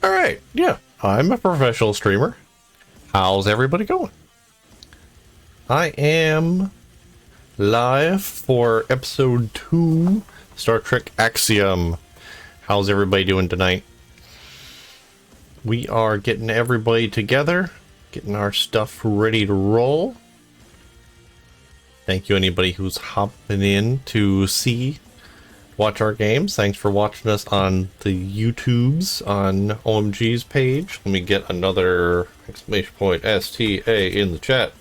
All right, yeah, I'm a professional streamer. How's everybody going? I am live for episode 2, Star Trek Axiom. How's everybody doing tonight? We are getting everybody together, getting our stuff ready to roll. Thank you anybody who's hopping in to watch our games. Thanks for watching us on the YouTubes on OMG's page. Let me get another exclamation point STA in the chat.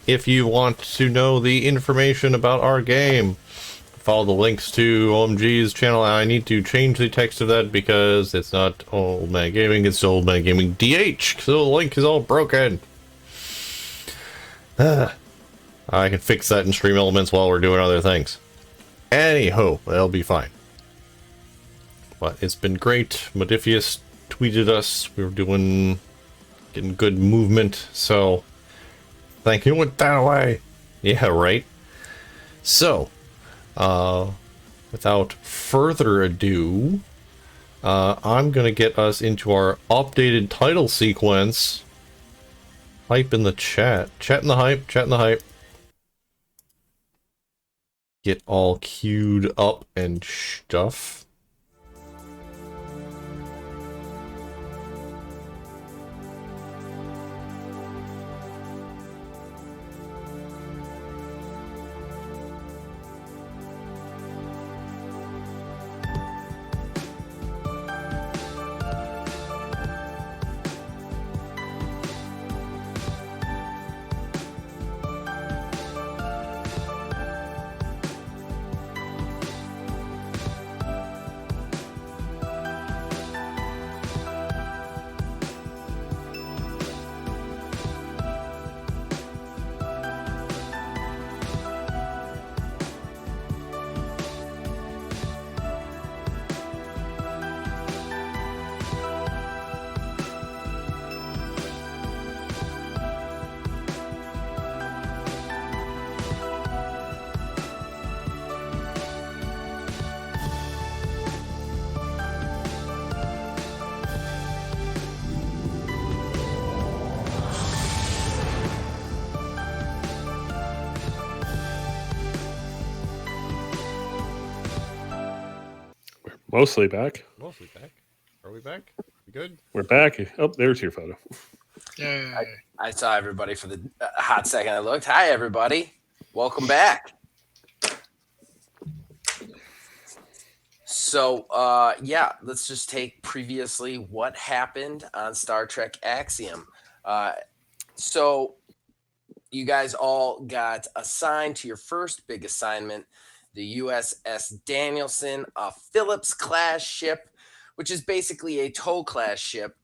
If you want to know the information about our game, follow the links to OMG's channel. I need to change the text of that because it's not Old Man Gaming, it's Old Man Gaming DH. So the link is all broken. I can fix that in Stream Elements while we're doing other things. Anyhow, they'll be fine. But it's been great. Modiphus tweeted us. We were getting good movement. So, thank you. Went that away. Yeah, right. So, without further ado, I'm gonna get us into our updated title sequence. Hype in the chat. Chat in the hype. Chat in the hype. Get all queued up and stuff. Mostly back. Mostly back. Are we back? We good? We're back. Oh, there's your photo. Yeah. I saw everybody for the hot second I looked. Hi, everybody. Welcome back. So, yeah, let's just take previously what happened on Star Trek Axiom. So you guys all got assigned to your first big assignment, the USS Danielson, a Phillips-class ship, which is basically a tow-class ship,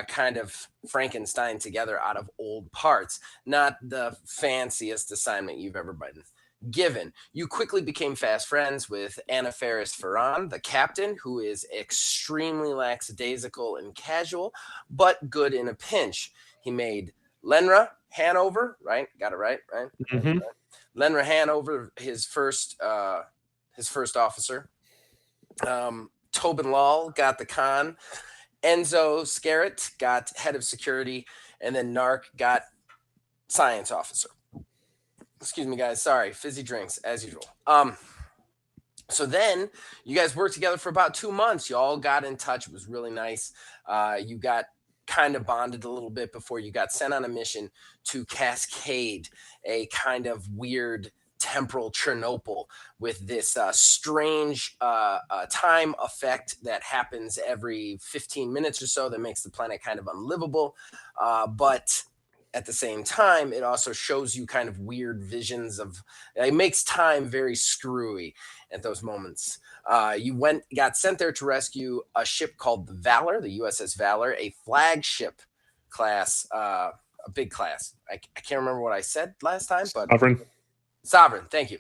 kind of Frankenstein together out of old parts. Not the fanciest assignment you've ever been given. You quickly became fast friends with Anna Faris Ferran, the captain, who is extremely lackadaisical and casual, but good in a pinch. He made Lenra Hanover, right? Got it right? Mm-hmm. Lenra Hanover, his first officer. Tobin Lal got the con. Enzo Scarrett got head of security, and then Narc got science officer. Excuse me, guys. Sorry, fizzy drinks as usual. So then you guys worked together for about 2 months. You all got in touch. It was really nice. You got kind of bonded a little bit before you got sent on a mission to Cascade, a kind of weird temporal Chernobyl with this strange time effect that happens every 15 minutes or so that makes the planet kind of unlivable. But at the same time, it also shows you kind of weird visions of, it makes time very screwy at those moments. You got sent there to rescue a ship called the Valor, the USS Valor, a flagship class, a big class. I can't remember what I said last time, but Sovereign, thank you.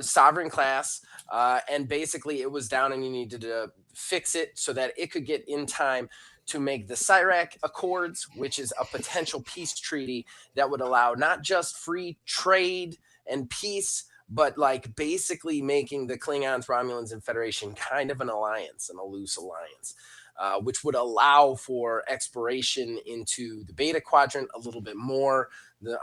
Sovereign class, and basically it was down and you needed to fix it so that it could get in time to make the Cyrac Accords, which is a potential peace treaty that would allow not just free trade and peace, but like basically making the Klingons, Romulans, and Federation kind of an alliance, and a loose alliance. which would allow for exploration into the Beta Quadrant a little bit more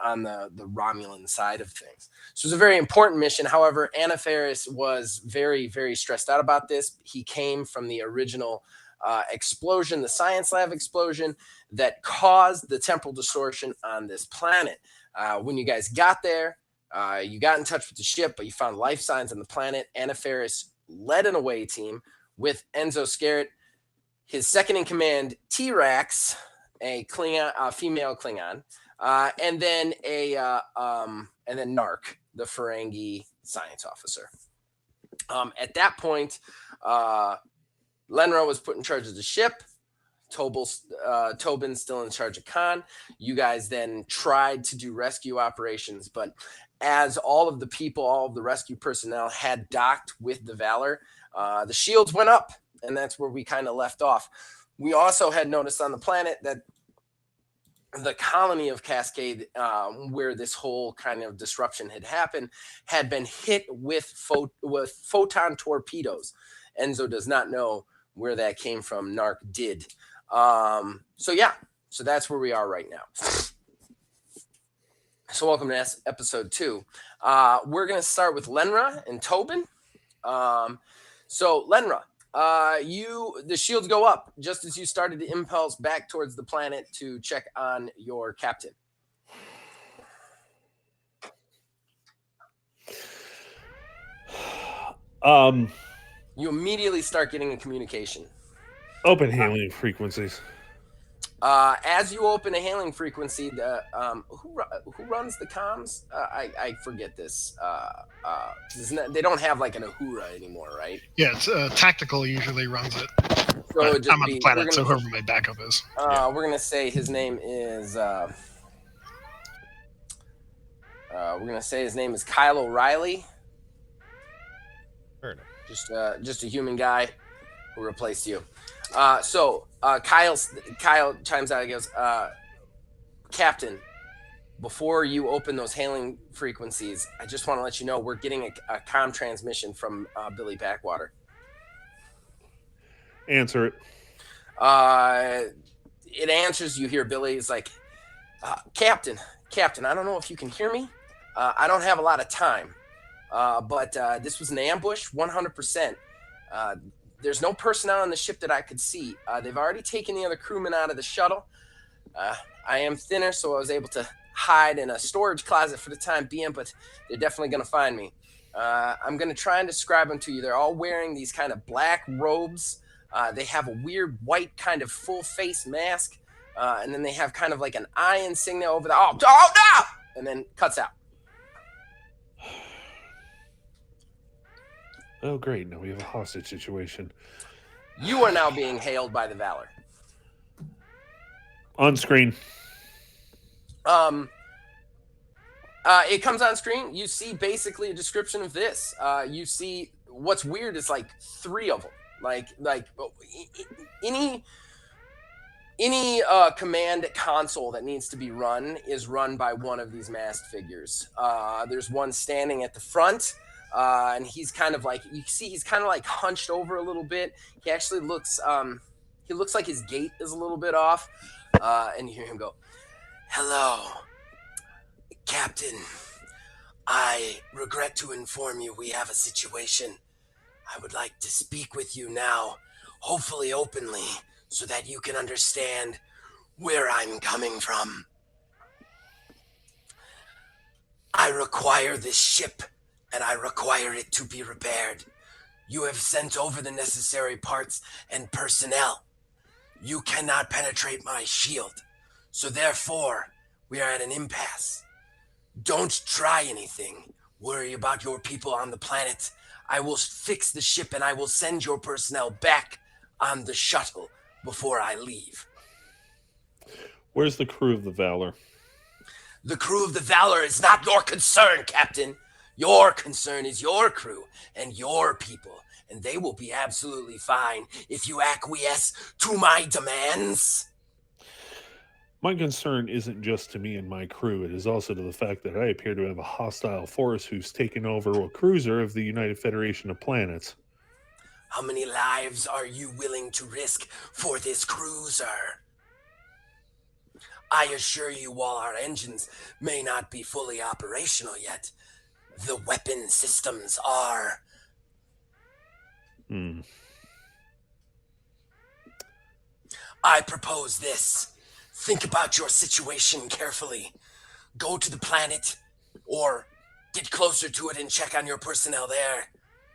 on the Romulan side of things. So it was a very important mission. However, Anaferis was very, very stressed out about this. He came from the original explosion, the science lab explosion that caused the temporal distortion on this planet. When you guys got there, you got in touch with the ship, but you found life signs on the planet. Anaferis led an away team with Enzo Scarrett, his second in command, T-Rax, a Klingon, female Klingon, and then Narc, the Ferengi science officer. At that point, Lenra was put in charge of the ship. Tobin's still in charge of Khan. You guys then tried to do rescue operations, but as all of the rescue personnel had docked with the Valor, the shields went up, and that's where we kind of left off. We also had noticed on the planet that the colony of Cascade, where this whole kind of disruption had happened, had been hit with photon torpedoes. Enzo does not know where that came from. Narc did. So that's where we are right now. So welcome to episode 2. We're going to start with Lenra and Tobin. So Lenra, the shields go up just as you started to impulse back towards the planet to check on your captain. You immediately start getting a communication. Open hailing frequencies. As you open a hailing frequency, who runs the comms? I forget this. They don't have like an Uhura anymore, right? Yeah, it's tactical usually runs it. So I'm on the planet, so whoever my backup is. We're gonna say his name is. We're gonna say his name is Kyle O'Reilly. Fair enough. Just a human guy who replaced you. Kyle chimes out and goes, Captain, before you open those hailing frequencies, I just want to let you know we're getting a comm transmission from Billy Backwater. Answer it. It answers. You hear Billy's like, Captain, I don't know if you can hear me. I don't have a lot of time, but this was an ambush, 100%. There's no personnel on the ship that I could see. They've already taken the other crewmen out of the shuttle. I am thinner, so I was able to hide in a storage closet for the time being, but they're definitely going to find me. I'm going to try and describe them to you. They're all wearing these kind of black robes. They have a weird white kind of full face mask. And then they have kind of like an eye insignia over the, oh no! And then cuts out. Oh, great. Now we have a hostage situation. You are now being hailed by the Valor. On screen. It comes on screen. You see basically a description of this. You see what's weird is like 3 of them. Like any command console that needs to be run is run by one of these masked figures. There's one standing at the front. And he's kind of like, you see, he's kind of like hunched over a little bit. He actually looks like his gait is a little bit off. And you hear him go, "Hello, Captain. I regret to inform you we have a situation. I would like to speak with you now, hopefully openly, so that you can understand where I'm coming from. I require this ship, and I require it to be repaired. You have sent over the necessary parts and personnel. You cannot penetrate my shield, so therefore, we are at an impasse. Don't try anything. Worry about your people on the planet. I will fix the ship, and I will send your personnel back on the shuttle before I leave." Where's the crew of the Valor? "The crew of the Valor is not your concern, Captain. Your concern is your crew and your people, and they will be absolutely fine if you acquiesce to my demands." My concern isn't just to me and my crew. It is also to the fact that I appear to have a hostile force who's taken over a cruiser of the United Federation of Planets. How many lives are you willing to risk for this cruiser? I assure you, while our engines may not be fully operational yet, the weapon systems are. I propose this. Think about your situation carefully. Go to the planet, or get closer to it and check on your personnel there,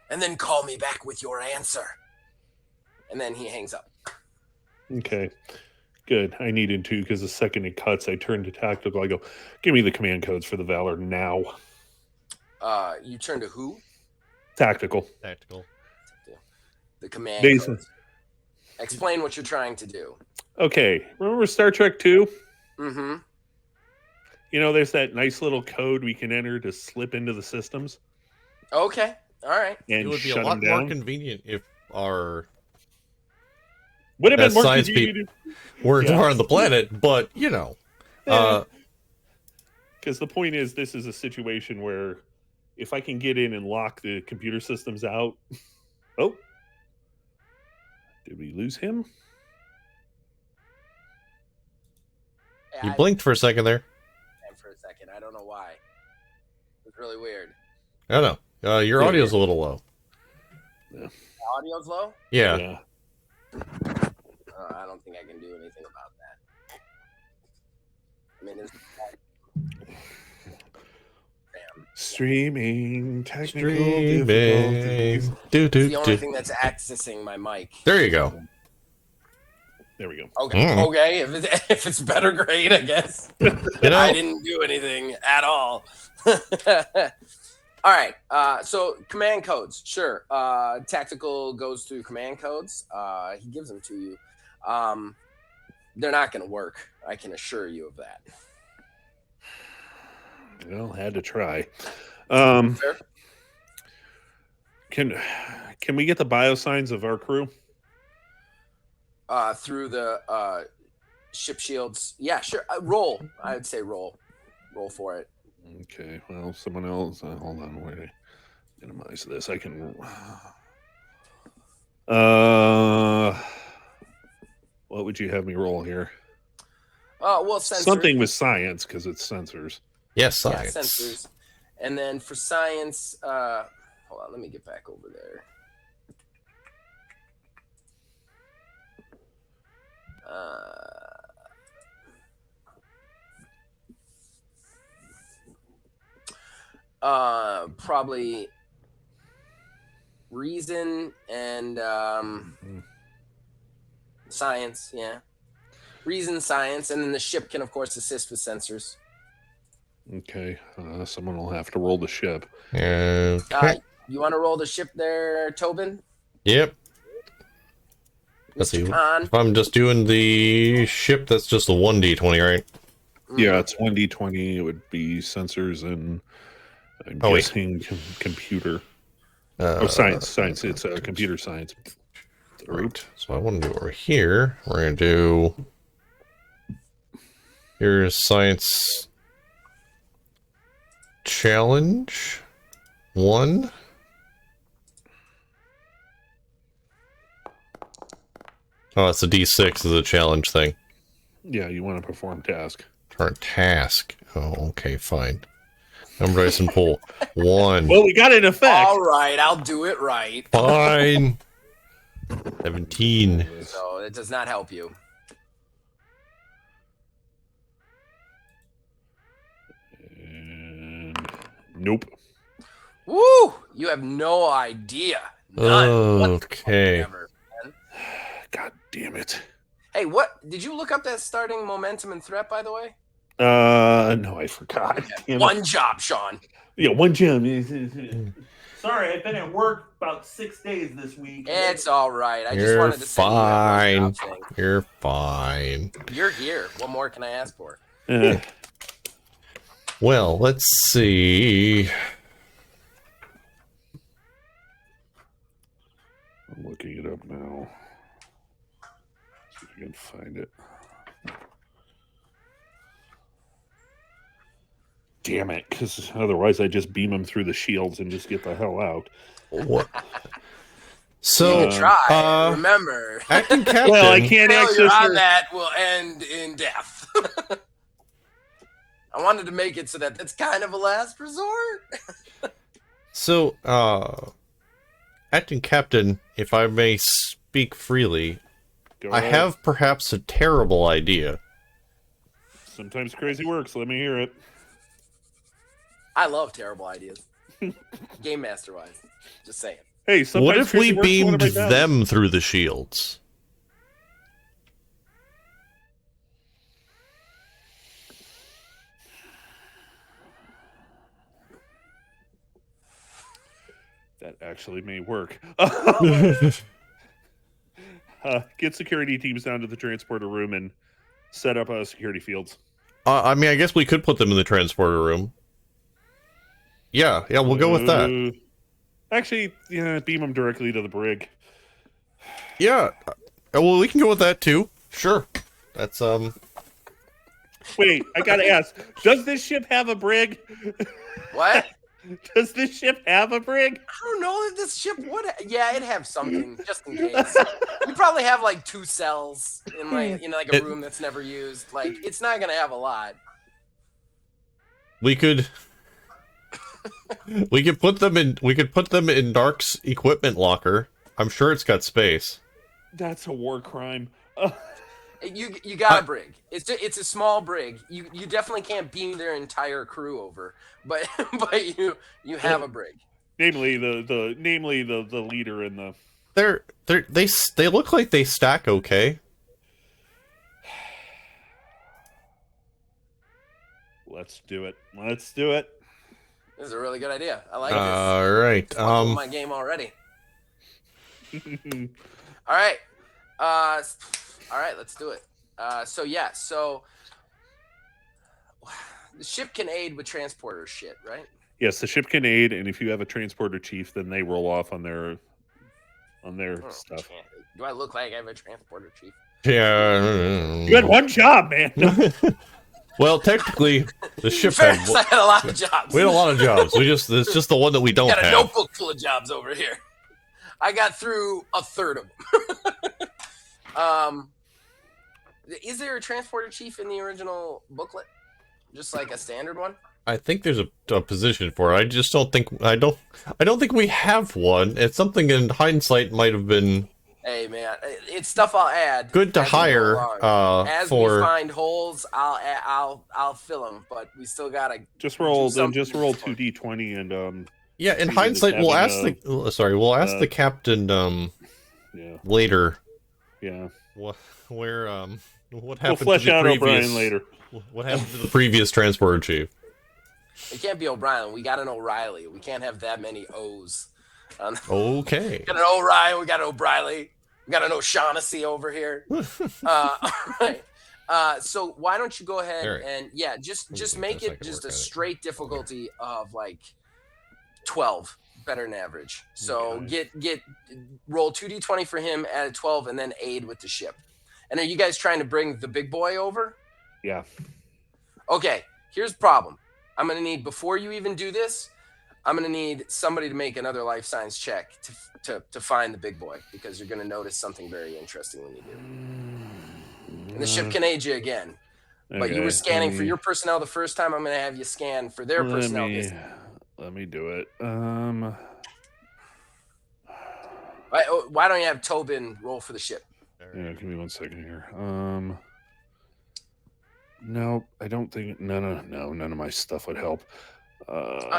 and then call me back with your answer. And then he hangs up. Okay. Good. I needed to, because the second it cuts, I turn to tactical. I go, give me the command codes for the Valor now. You turn to who? Tactical. Tactical. The command Basically. codes. Explain what you're trying to do. Okay. Remember Star Trek 2? Mm-hmm. You know, there's that nice little code we can enter to slip into the systems. Okay. All right. It And would be a shut lot them more down. convenient if our Would have been best more science convenient. weren't Yeah. on the planet, but you know. Because the point is, this is a situation where if I can get in and lock the computer systems out. Oh. Did we lose him? You blinked for a second there. For a second. I don't know why. It was really weird. I don't know. Your Yeah. audio's a little low. The audio's low? Yeah. I don't think I can do anything about that. I mean, it's... Damn. Streaming. Technical Streaming. difficulties. It's the only thing that's accessing my mic. There you go. There we go. Okay. Okay. If it's better, great, I guess. You know, I didn't do anything at all. All right. So command codes. Sure. Tactical goes through command codes. He gives them to you. They're not going to work. I can assure you of that. Well, had to try. Fair. Can we get the biosigns of our crew? Through the ship shields. Yeah, sure. Roll. I would say roll. Roll for it. Okay. Well, someone else. Hold on. Wait. Minimize this. I can. What would you have me roll here? Well, sensors. Something with science, because it's sensors. yes, science. Yeah, sensors. And then for science, hold on, let me get back over there. Probably reason and science, yeah. Reason, science, and then the ship can, of course, assist with sensors. Okay. Someone will have to roll the ship. Okay. You want to roll the ship there, Tobin? Yep. Let's see. Mr. Khan? If I'm just doing the ship, that's just a 1d20, right? Yeah, it's 1d20. It would be sensors and I'm Oh, wait. guessing computer. Science. It's computer science. Right. So I want to do over here. We're going to do... Here's science challenge 1. Oh, it's a D6 is a challenge thing. Yeah, you want to perform task. Or task. Oh, okay, fine. Number dice and pull. 1. Well, we got an effect. All right, I'll do it right. Fine. 17. So it does not help you. And nope. Woo! You have no idea. None. Okay. Whatsoever, man. God damn it. Hey, what? Did you look up that starting momentum and threat, by the way? No, I forgot. Damn it. One job, Sean. Yeah, one gem. Sorry, I've been at work about 6 days this week. It's all right. I just You're wanted to say you that one fine. job thing. You're fine. You're here. What more can I ask for? Well, let's see. I'm looking it up now. See if I can find it. Damn it, because otherwise I just beam him through the shields and just get the hell out. What? So, You can try. Remember, acting captain. Well, I can't failure access on her. that will end in death. I wanted to make it so that that's kind of a last resort. So, acting captain, if I may speak freely, Go I ahead. have perhaps a terrible idea. Sometimes crazy works. Let me hear it. I love terrible ideas. Game master wise. Just saying. Hey, sometimes What if we crazy works. You wanna beamed write down? them through the shields? That actually may work. Get security teams down to the transporter room and set up security fields. I mean, I guess we could put them in the transporter room. Yeah, we'll go with that. Actually, yeah, beam them directly to the brig. Yeah, well, we can go with that too. Sure. That's, Wait, I gotta ask, does this ship have a brig? What? Does this ship have a brig? I don't know if this ship would. Yeah, it'd have something just in case. You probably have like 2 cells in like a room that's never used. Like it's not gonna have a lot. we could put them in Dark's equipment locker. I'm sure it's got space. That's a war crime. You got a brig. It's a small brig. You definitely can't beam their entire crew over, but you have a brig. Namely the leader and the. They look like they stack okay. Let's do it. Let's do it. This is a really good idea. I like this. All right. It's my game already. All right. All right, let's do it. So the ship can aid with transporter shit, right? Yes, the ship can aid, and if you have a transporter chief, then they roll off on their stuff. Do I look like I have a transporter chief? Yeah. You had one job, man. Well, technically, the ship I had had a lot of jobs. we had a lot of jobs. It's just the one that we don't got a have. notebook full of jobs over here. I got through a third of them. Is there a transporter chief in the original booklet? Just like a standard one? I think there's a position for it. I just don't think I don't think we have one. It's something in hindsight might have been. Hey man, it's stuff I'll add. Good to hire. As for we find holes, I'll fill them. But we still gotta just roll 2d20 and yeah. In Maybe hindsight, just we'll ask having we'll ask the captain yeah. later. Yeah. What happened? We'll flesh to the out previous, O'Brien later. What happened to the previous transporter chief? It can't be O'Brien. We got an O'Reilly. We can't have that many O's. Okay. We got an O'Ryan. We got an O'Reilly. We got an O'Shaughnessy over here. All right. So why don't you go ahead and just make it just a straight difficulty of like 12, better than average. So Okay. get roll 2d20 for him at a 12 and then aid with the ship. And are you guys trying to bring the big boy over? Yeah. Okay, here's the problem. I'm going to need, before you even do this, I'm going to need somebody to make another life science check to find the big boy, because you're going to notice something very interesting when you do. And the ship can aid you again. But you were scanning for your personnel the first time. I'm going to have you scan for their personnel this time. Let me do it. Why don't you have Tobin roll for the ship? Yeah, give me 1 second here. Nope, I don't think none of my stuff would help.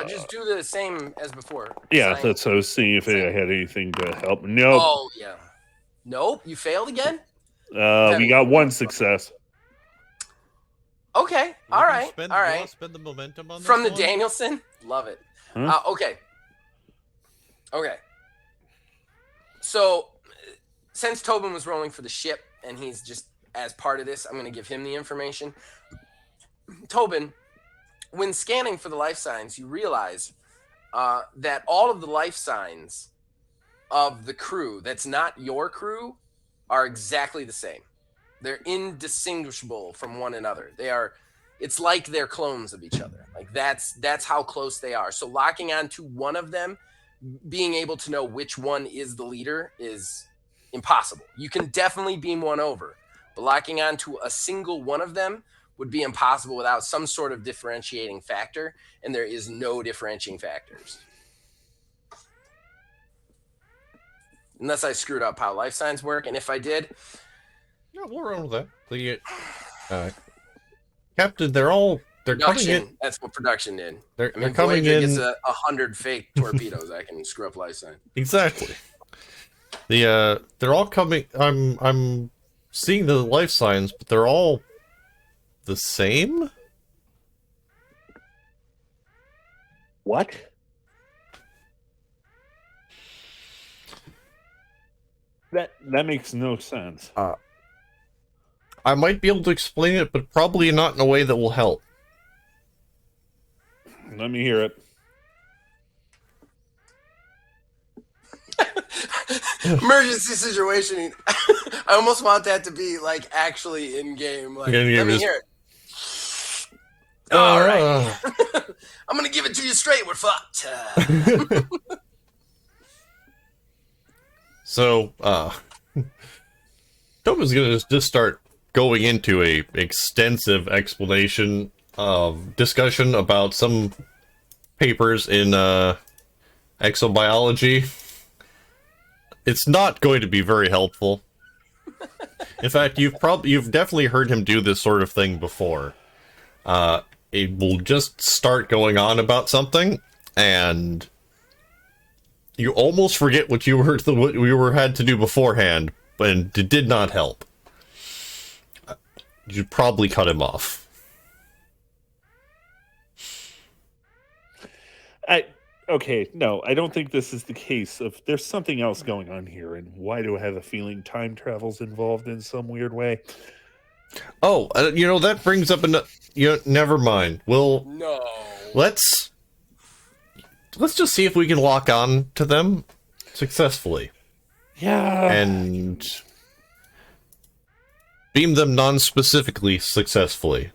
Just do the same as before. Yeah, Science. that's what I was seeing if I had anything to help. Nope. Oh yeah. Nope, you failed again? We got one success. Okay. All right. Spend the momentum on From the this one? Danielson? Love it. Huh? Okay. So, since Tobin was rolling for the ship, and he's just, as part of this, I'm going to give him the information. Tobin, when scanning for the life signs, you realize that all of the life signs of the crew that's not your crew are exactly the same. They're indistinguishable from one another. It's like they're clones of each other. Like that's how close they are. So locking onto one of them being able to know which one is the leader is impossible. You can definitely beam one over, but locking onto a single one of them would be impossible without some sort of differentiating factor, and there is no differentiating factors. Unless I screwed up how life signs work, and if I did... Yeah, we'll run with that. The Captain, they're coming in. That's what production did. They're coming Voyager in. gets 100 fake torpedoes. I can screw up life sign. Exactly. They're all coming. I'm seeing the life signs, but they're all the same. What? That makes no sense. I might be able to explain it, but probably not in a way that will help. Let me hear it. Emergency situation. I almost want that to be like actually in game. Like, let me hear it. All right. I'm gonna give it to you straight. We're fucked. So, Toba's gonna just start going into a extensive explanation of discussion about some papers in exobiology. It's not going to be very helpful. In fact, you've definitely heard him do this sort of thing before. It will just start going on about something, and you almost forget what you had to do beforehand, but it did not help. You should probably cut him off. Okay, no, I don't think this is the case. There's something else going on here, and why do I have a feeling time travel's involved in some weird way? Oh, that brings up never mind. Let's just see if we can lock on to them successfully. Yeah. And beam them non-specifically successfully.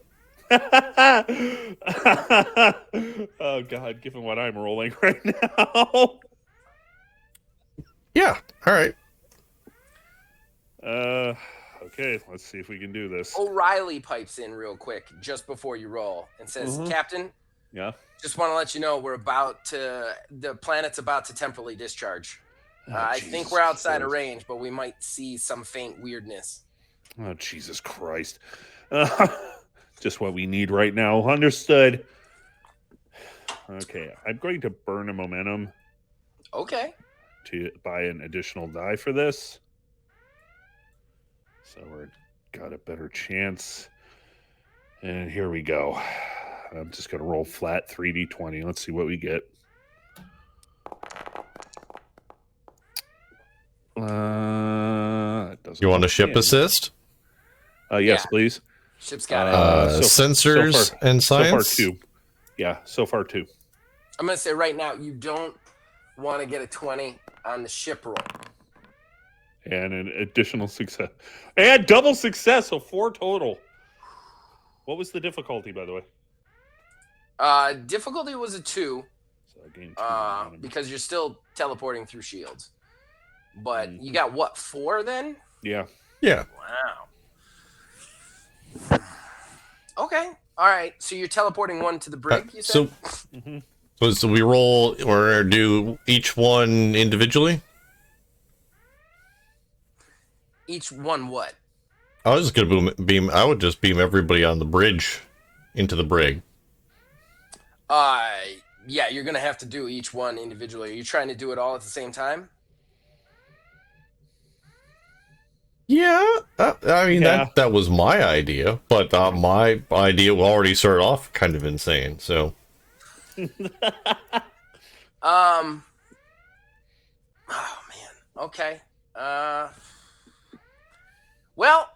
Oh god, given what I'm rolling right now. Yeah, alright. Okay, let's see if we can do this. O'Reilly pipes in real quick just before you roll and says, Captain, yeah, just want to let you know the planet's about to temporally discharge. I think we're outside of range, but we might see some faint weirdness. Oh, Jesus Christ. Just what we need right now. Understood. Okay, I'm going to burn a momentum. Okay. To buy an additional die for this. So we're got a better chance. And here we go. I'm just going to roll flat 3d20. Let's see what we get. You want a ship assist? Yes, please. Ship's got it. Sensors and science? So far, 2. Yeah, so far 2. I'm going to say right now, you don't want to get a 20 on the ship roll. And an additional success. And double success, so 4 total. What was the difficulty, by the way? Difficulty was a 2. So I gained 2 because you're still teleporting through shields. But you got what, 4 then? Yeah. Yeah. Wow. Okay. All right. So you're teleporting 1 to the brig, you said? So we roll or do each one individually? Each one what? I was just gonna beam. I would just beam everybody on the bridge into the brig. Yeah, you're gonna have to do each one individually. Are you trying to do it all at the same time? Yeah, I mean that was my idea, but my idea already started off kind of insane. So, oh man, okay. Well,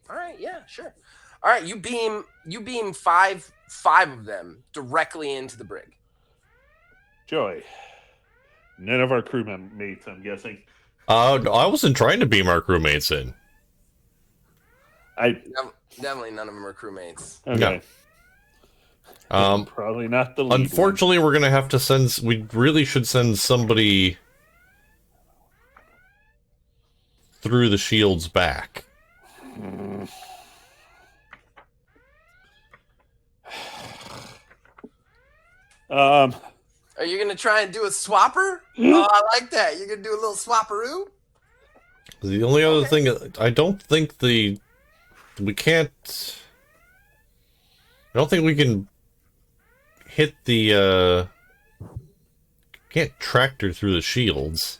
all right, yeah, sure. All right, you beam five of them directly into the brig. Joy, none of our crew mates, I'm guessing. No, I wasn't trying to beam our crewmates in. Definitely none of them are crewmates. Okay. Probably not the lead Unfortunately, we're gonna have to send. We really should send somebody through the shields back. one. Are you gonna try and do a swapper? Oh, I like that. You're gonna do a little swapperoo? The only other thing, I don't think we can't. I don't think we can hit the. Can't tractor through the shields.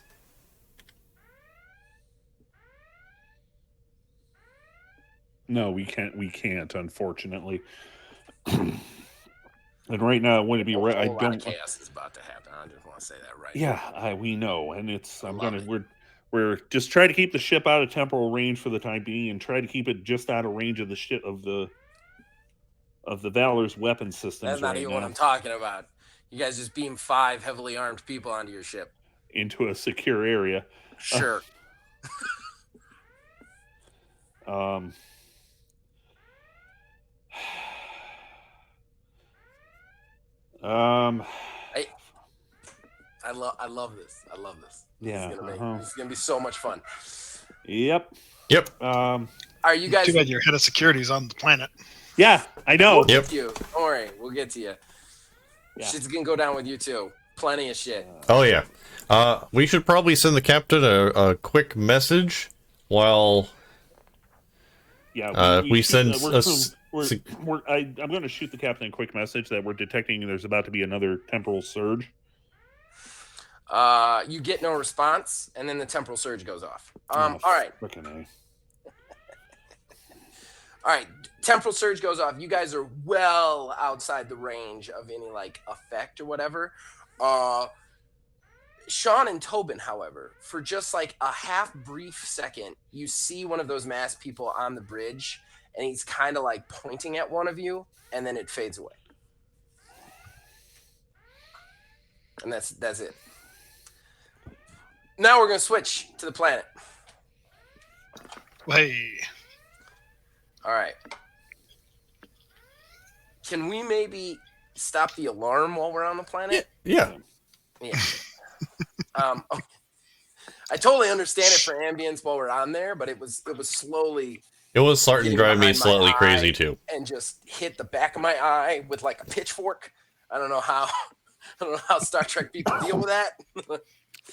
No, we can't. We can't, unfortunately. And right now, it wouldn't be right. I A lot don't. of chaos is about to happen. I just want to say that right. Yeah, we know, and it's. I love it. We're just trying to keep the ship out of temporal range for the time being, and try to keep it just out of range of the ship of the Valor's weapon systems. That's not right even now. what I'm talking about. You guys just beam 5 heavily armed people onto your ship. Into a secure area. Sure. I love this. I love this. Yeah. This is gonna be so much fun. Yep. Are you guys? Too bad your head of security is on the planet. Yeah, I know. We'll get to you. Don't worry, we'll get to you. Yeah. Shit's gonna go down with you too. Plenty of shit. Oh yeah. We should probably send the captain a quick message while. Yeah. we send. I'm going to shoot the captain a quick message that we're detecting there's about to be another temporal surge. You get no response, and then the temporal surge goes off. All right. Frickin' All right. Temporal surge goes off. You guys are well outside the range of any like effect or whatever. Sean and Tobin, however, for just like a half brief second, you see one of those masked people on the bridge, and he's kind of like pointing at one of you, and then it fades away. And that's it. Now we're gonna switch to the planet. Hey. All right. Can we maybe stop the alarm while we're on the planet? Yeah. Yeah. I totally understand it for ambience while we're on there, but it was slowly. It was starting to drive me behind my slightly eye crazy too. and just hit the back of my eye with like a pitchfork. I don't know how Star Trek people deal with that.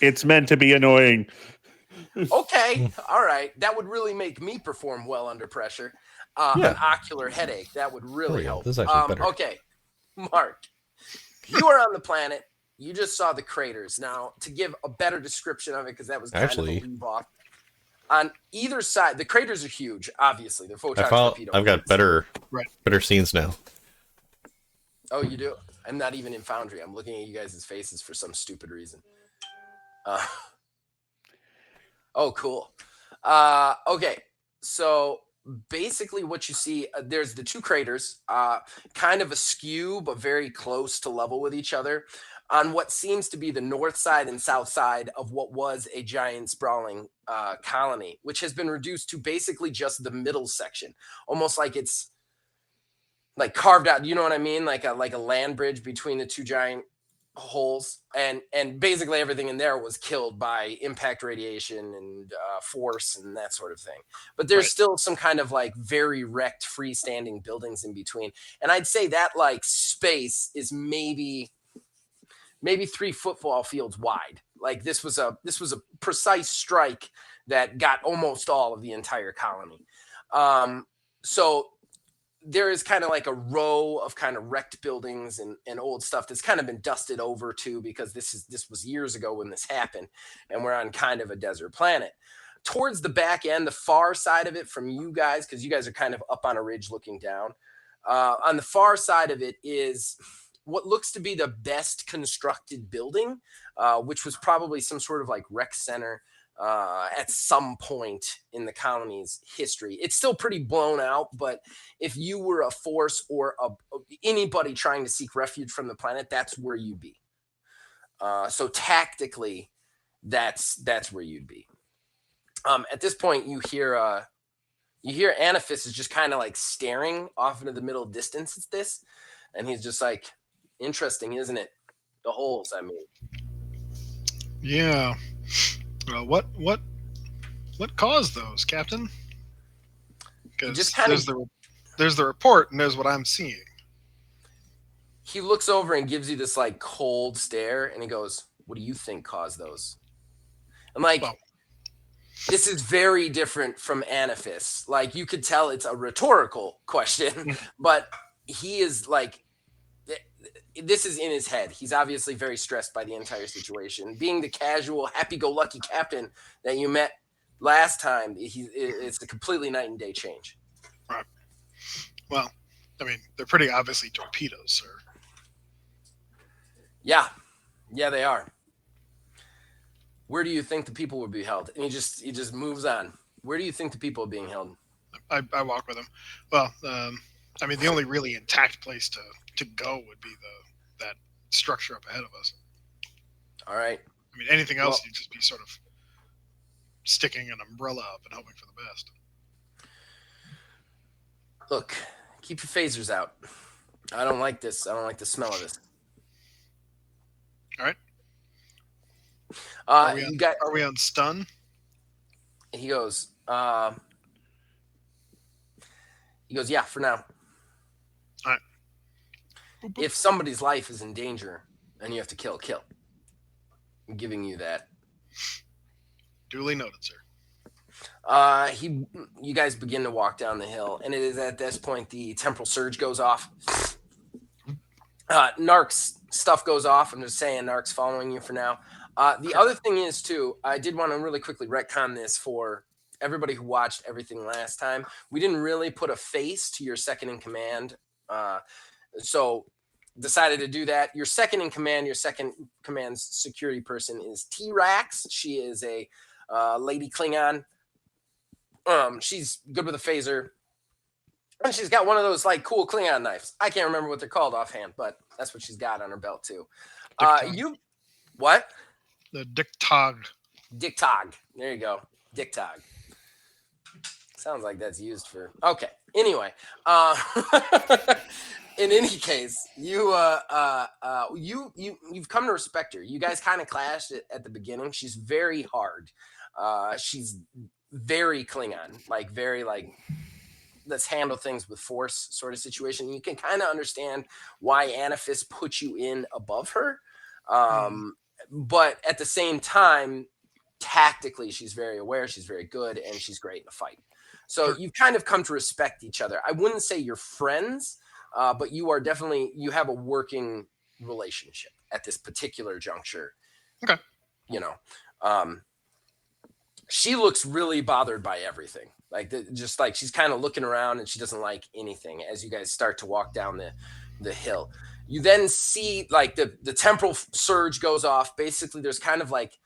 It's meant to be annoying. Okay, all right. That would really make me perform well under pressure. An ocular headache, that would really help. This is actually better. Okay, Mark, you are on the planet. You just saw the craters. Now, to give a better description of it, because that was kind of a leave off. On either side, the craters are huge. Obviously, they're photon torpedo. I've got better scenes now. Oh, you do? I'm not even in Foundry. I'm looking at you guys' faces for some stupid reason. Oh, cool. Okay, so basically what you see, there's the two craters, kind of askew, but very close to level with each other on what seems to be the north side and south side of what was a giant sprawling colony, which has been reduced to basically just the middle section, almost like it's like carved out. You know what I mean? Like a land bridge between the two giant holes, and basically everything in there was killed by impact radiation and force and that sort of thing. But there's still some kind of like very wrecked freestanding buildings in between, and I'd say that like space is maybe 3 football fields wide. Like this was a precise strike that got almost all of the entire colony. So there is kind of like a row of kind of wrecked buildings and old stuff that's kind of been dusted over too, because this was years ago when this happened, and we're on kind of a desert planet. Towards the back end, the far side of it from you guys, because you guys are kind of up on a ridge looking down, on the far side of it is what looks to be the best constructed building, which was probably some sort of like rec center at some point in the colony's history. It's still pretty blown out, but if you were a force or anybody trying to seek refuge from the planet, that's where you'd be. So tactically, that's where you'd be. At this point, you hear Anaphis is just kind of like staring off into the middle distance at this. And he's just like, interesting, isn't it? The holes, I mean. Yeah. Well, what caused those, Captain? Because just kinda- there's the report and there's what I'm seeing. He looks over and gives you this like cold stare, and he goes, "What do you think caused those?" I'm like, Well, this is very different from Anaphis. Like, you could tell it's a rhetorical question, but he is like, this is in his head. He's obviously very stressed by the entire situation. Being the casual, happy-go-lucky captain that you met last time, it's a completely night and day change. right. Well, I mean, they're pretty obviously torpedoes, sir. Yeah, they are. Where do you think the people would be held? And he just moves on. Where do you think the people are being held? I walk with him. Well, I mean, the only really intact place to go would be that structure up ahead of us. All right. I mean, anything else, you'd just be sort of sticking an umbrella up and hoping for the best. Look, keep your phasers out. I don't like this. I don't like the smell of this. All right. Are we on stun? He goes, yeah, for now. All right. Boop, boop. If somebody's life is in danger and you have to kill. I'm giving you that. Duly noted, sir. You guys begin to walk down the hill, and it is at this point the temporal surge goes off. Narc's stuff goes off. I'm just saying Narc's following you for now. The other thing is, too, I did want to really quickly retcon this for everybody who watched everything last time. We didn't really put a face to your second in command. So decided to do that. Your second in command, your second command's security person is T-Rax. She is a lady Klingon. She's good with a phaser. And she's got one of those like cool Klingon knives. I can't remember what they're called offhand, but that's what she's got on her belt too. What? The Dick-Tog. Dick-Tog. There you go. Dick-Tog. Sounds like that's used for. Okay. Anyway, in any case, you've come to respect her. You guys kind of clashed at the beginning. She's very hard. She's very Klingon, like very like let's handle things with force sort of situation. You can kind of understand why Anaphis put you in above her. But at the same time, tactically, she's very aware, she's very good, and she's great in a fight. So you've kind of come to respect each other. I wouldn't say you're friends, but you have a working relationship at this particular juncture. Okay. She looks really bothered by everything. Just like she's kind of looking around and she doesn't like anything as you guys start to walk down the hill. You then see like the temporal surge goes off. Basically, there's kind of like,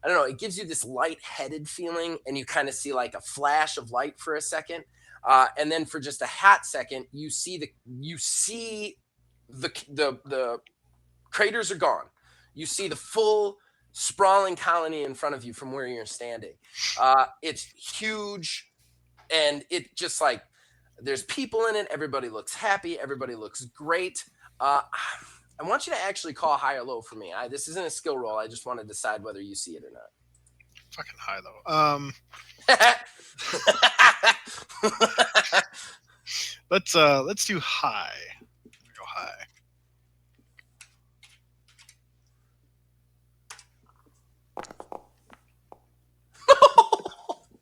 I don't know, it gives you this lightheaded feeling, and you kind of see like a flash of light for a second. And then for just a hot second, you see the craters are gone. You see the full sprawling colony in front of you from where you're standing. It's huge, and it just like there's people in it. Everybody looks happy. Everybody looks great. I want you to actually call high or low for me. This isn't a skill roll. I just want to decide whether you see it or not. Fucking high though. Let's do high. Go high.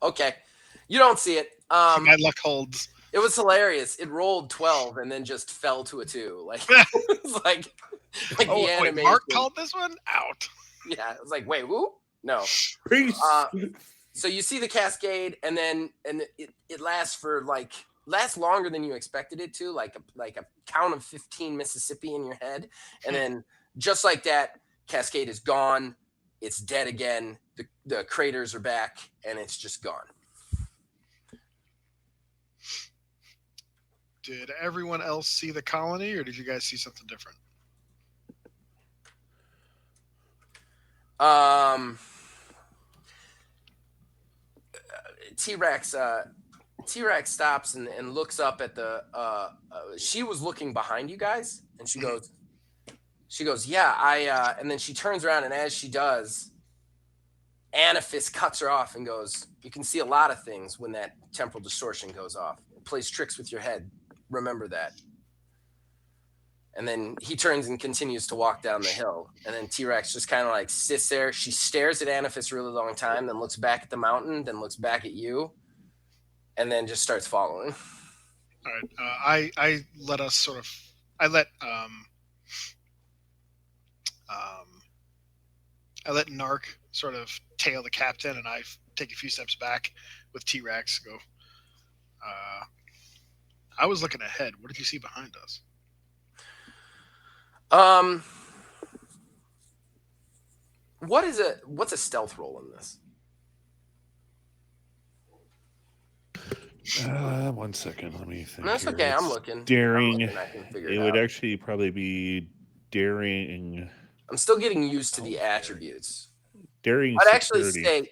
Okay, you don't see it. My luck holds. It was hilarious. It rolled 12 and then just fell to a 2. Like it was like the animation. Wait, Mark called this one out. Yeah, it was like, wait, who? No. So you see the cascade, and then it lasts longer than you expected it to, like a count of 15 Mississippi in your head, and then just like that, cascade is gone. It's dead again. The craters are back, and it's just gone. Did everyone else see the colony, or did you guys see something different? T-Rex, T-Rex stops and looks up at the. She was looking behind you guys, and she goes, yeah, and then she turns around, and as she does, Anaphis cuts her off and goes, you can see a lot of things when that temporal distortion goes off. It plays tricks with your head. Remember that. And then he turns and continues to walk down the hill. And then T-Rex just kind of like sits there. She stares at Anaphis a really long time, then looks back at the mountain, then looks back at you, and then just starts following. All right. I let us sort of. I let Narc sort of tail the captain, and I take a few steps back with T-Rex. Go. I was looking ahead. What did you see behind us? What's a stealth roll in this? 1 second. Let me think. No, that's here. okay. It's I'm looking. Daring. I can figure It it would out. actually probably be daring. I'm still getting used to the attributes. Daring. I'd actually Security.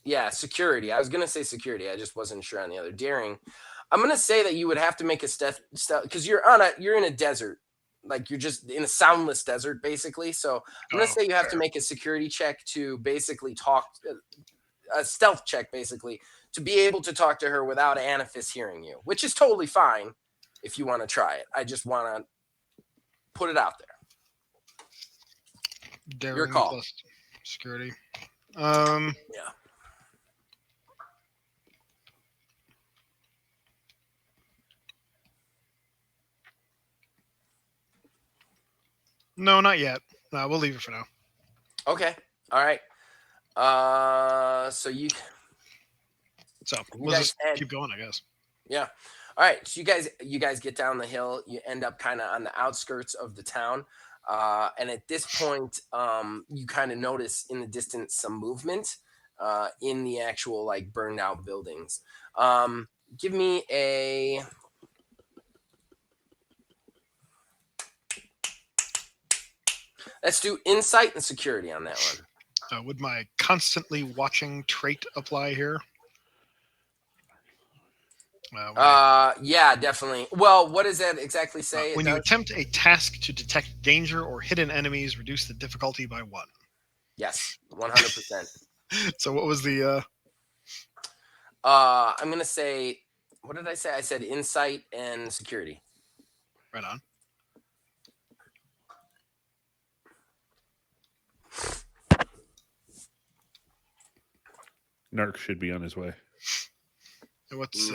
say, security. I was gonna say security. I just wasn't sure on the other. Daring. I'm gonna say that you would have to make a stealth because you're in a desert, like you're just in a soundless desert, basically. So I'm gonna say you have to make a security check to basically talk, a stealth check, basically, to be able to talk to her without Anaphis hearing you, which is totally fine if you want to try it. I just want to put it out there. Daring Your call. plus security. Yeah. No, not yet. No, we'll leave it for now. Okay. All right. So we'll just keep going, I guess. Yeah. All right. So you guys get down the hill. You end up kind of on the outskirts of the town. And at this point, you kind of notice in the distance some movement in the actual like burned out buildings. Give me a. Let's do insight and security on that one. Would my constantly watching trait apply here? Yeah, definitely. Well, what does that exactly say? When you attempt a task to detect danger or hidden enemies, reduce the difficulty by 1. Yes, 100%. So what was the? I'm gonna say. What did I say? I said insight and security. Right on. Narc should be on his way. What's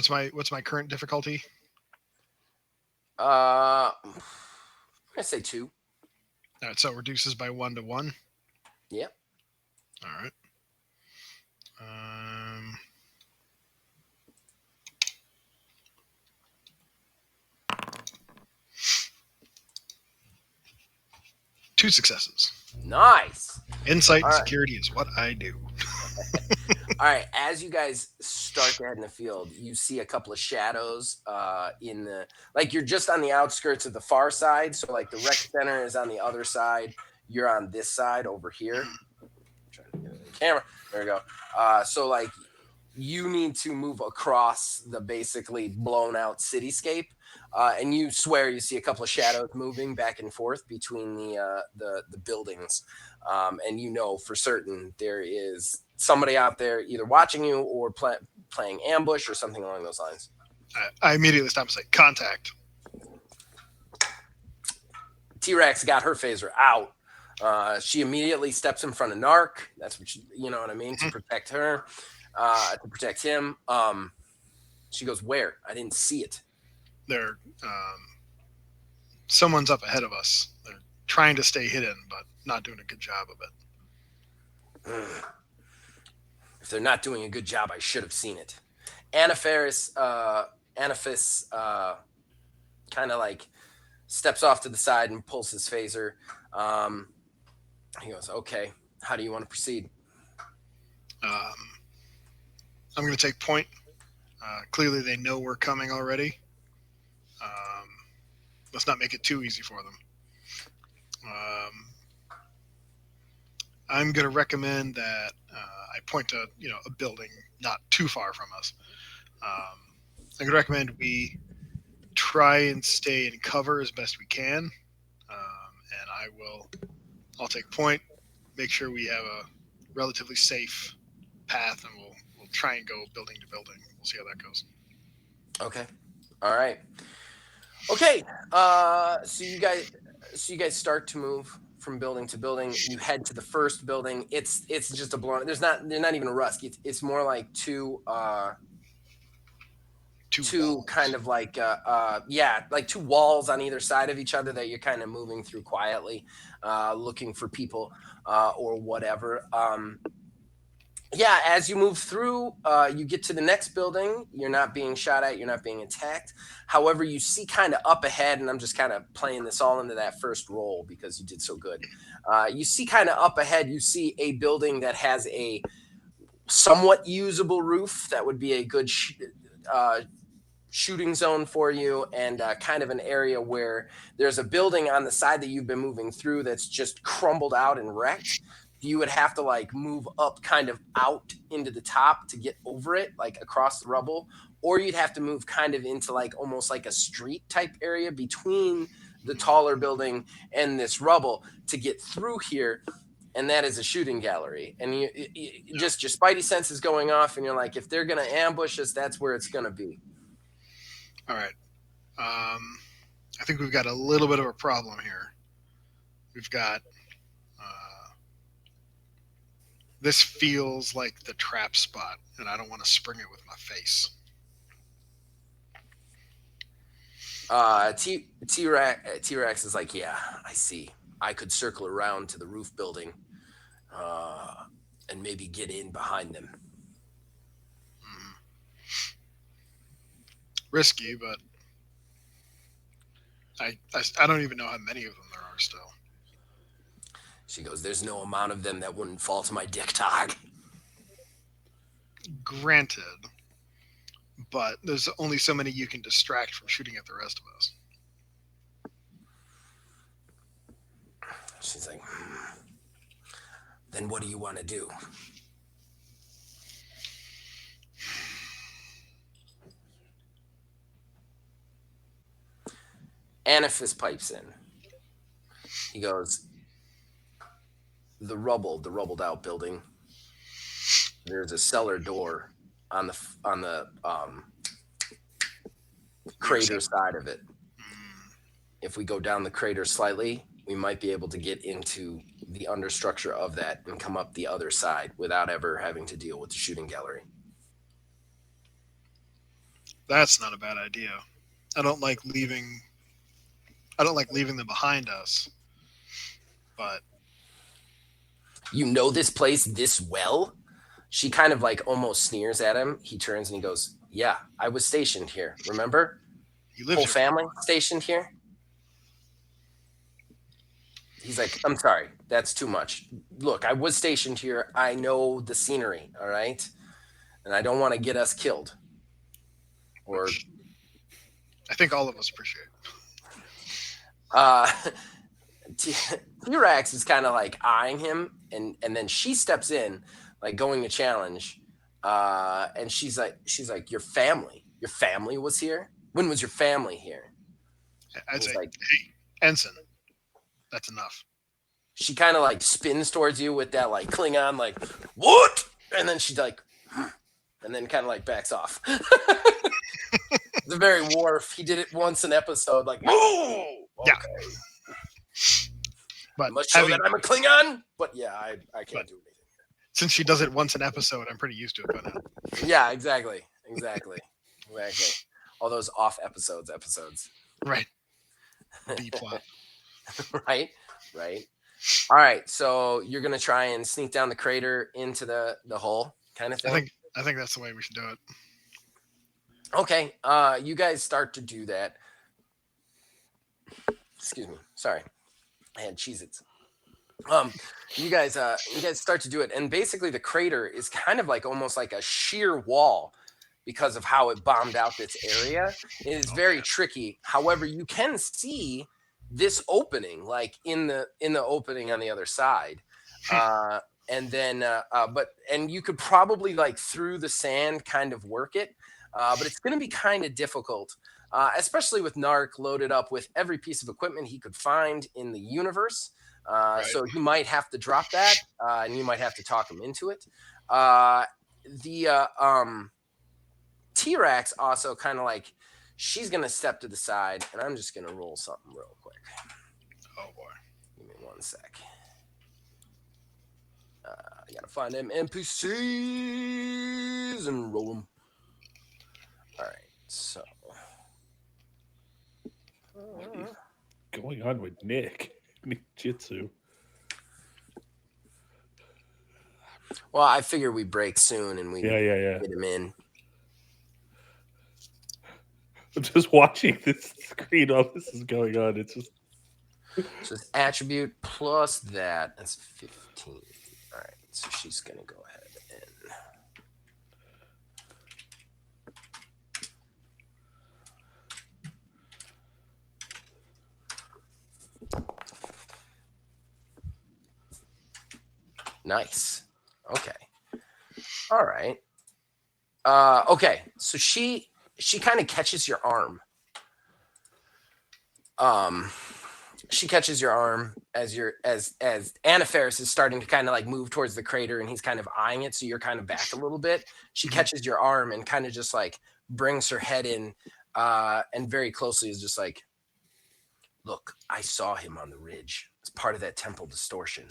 my current difficulty? I say 2. All right, so it reduces by 1 to 1. Yep. All right. 2 successes. Nice. Insight and security is what I do. All right. As you guys start to head in the field, you see a couple of shadows in the you're just on the outskirts of the far side. So like the rec center is on the other side. You're on this side over here. I'm trying to get it in the camera. There we go. So like you need to move across the basically blown out cityscape. And you swear you see a couple of shadows moving back and forth between the buildings. And you know for certain there is somebody out there either watching you or playing ambush or something along those lines. I immediately stop and say, contact. T-Rex got her phaser out. She immediately steps in front of Narc. That's what you know what I mean? To protect her, to protect him. She goes, where? I didn't see it. They're someone's up ahead of us. They're trying to stay hidden, but not doing a good job of it. If they're not doing a good job, I should have seen it. Anaphis kind of like steps off to the side and pulls his phaser. He goes, okay, how do you want to proceed? I'm going to take point. Clearly they know we're coming already. Let's not make it too easy for them. I'm going to recommend that I point to a building not too far from us. I'm going to recommend we try and stay in cover as best we can, and I'll take point, make sure we have a relatively safe path, and we'll try and go building to building. We'll see how that goes. Okay. All right. Okay. So you guys start to move from building to building. You head to the first building. It's just a blown. They're not even a rusk. It's more like two walls. kind of like like two walls on either side of each other that you're kind of moving through quietly, looking for people or whatever. As you move through, you get to the next building. You're not being shot at. You're not being attacked. However, you see kind of up ahead, and I'm just kind of playing this all into that first roll because you did so good. You see kind of up ahead, you see a building that has a somewhat usable roof that would be a good shooting zone for you, and kind of an area where there's a building on the side that you've been moving through that's just crumbled out and wrecked. You would have to like move up kind of out into the top to get over it, like across the rubble, or you'd have to move kind of into like almost like a street type area between the taller building and this rubble to get through here. And that is a shooting gallery. And you just your spidey sense is going off, and you're like, if they're going to ambush us, that's where it's going to be. All right. I think we've got a little bit of a problem here. We've got this feels like the trap spot, and I don't want to spring it with my face. T-Rex is like, yeah, I see. I could circle around to the roof building and maybe get in behind them. Risky, but I don't even know how many of them there are still. She goes, there's no amount of them that wouldn't fall to my dick tag. Granted, but there's only so many you can distract from shooting at the rest of us. She's like, then what do you want to do? Aniphis pipes in. He goes, the rubbled out building. There's a cellar door on the crater side of it. If we go down the crater slightly, we might be able to get into the understructure of that and come up the other side without ever having to deal with the shooting gallery. That's not a bad idea. I don't like leaving them behind us. But you know this place this well? She kind of like almost sneers at him. He turns and he goes, yeah, I was stationed here. Remember? You live Whole here. family stationed here? He's like, I'm sorry, that's too much. Look, I was stationed here. I know the scenery, all right? And I don't want to get us killed. Or I think all of us appreciate it. T-Rex is kind of like eyeing him, and then she steps in, like going to challenge. And she's like, your family was here? When was your family here? I'd say, like, hey, Ensign, that's enough. She kind of like spins towards you with that like Klingon, like, what? And then she's like, and then kind of like backs off. It's a very Worf. He did it once an episode, like, oh, okay. Yeah. But I'm not sure that I'm a Klingon, but yeah, I can't do anything. Since she does it once an episode, I'm pretty used to it by now. Yeah, exactly. All those off episodes. Right. B plot. Right. All right, so you're gonna try and sneak down the crater into the hole, kind of thing. I think that's the way we should do it. Okay, you guys start to do that. Excuse me, sorry, I had Cheez-Its. You guys start to do it, and basically the crater is kind of like almost like a sheer wall because of how it bombed out this area. It is very tricky. However, you can see this opening, like in the opening on the other side. And then, and you could probably like through the sand kind of work it, but it's going to be kind of difficult, especially with Narc loaded up with every piece of equipment he could find in the universe. So you might have to drop that, and you might have to talk him into it. The T-Rex also kind of like she's going to step to the side, and I'm just going to roll something real quick. Oh boy. Give me 1 sec. I gotta find them NPCs and roll them. All right, so What is going on with Nick? Jitsu. well, I figure we break soon and we Yeah. get him in. I'm just watching this screen while this is going on. It's just So it's attribute plus that. That's 15. All right, so she's gonna go ahead and. Nice. Okay. All right. Okay. So she kind of catches your arm. She catches your arm as Anafaris is starting to kind of like move towards the crater, and he's kind of eyeing it. So you're kind of back a little bit. She catches your arm and kind of just like brings her head in, and very closely is just like, "Look, I saw him on the ridge as part of that temple distortion.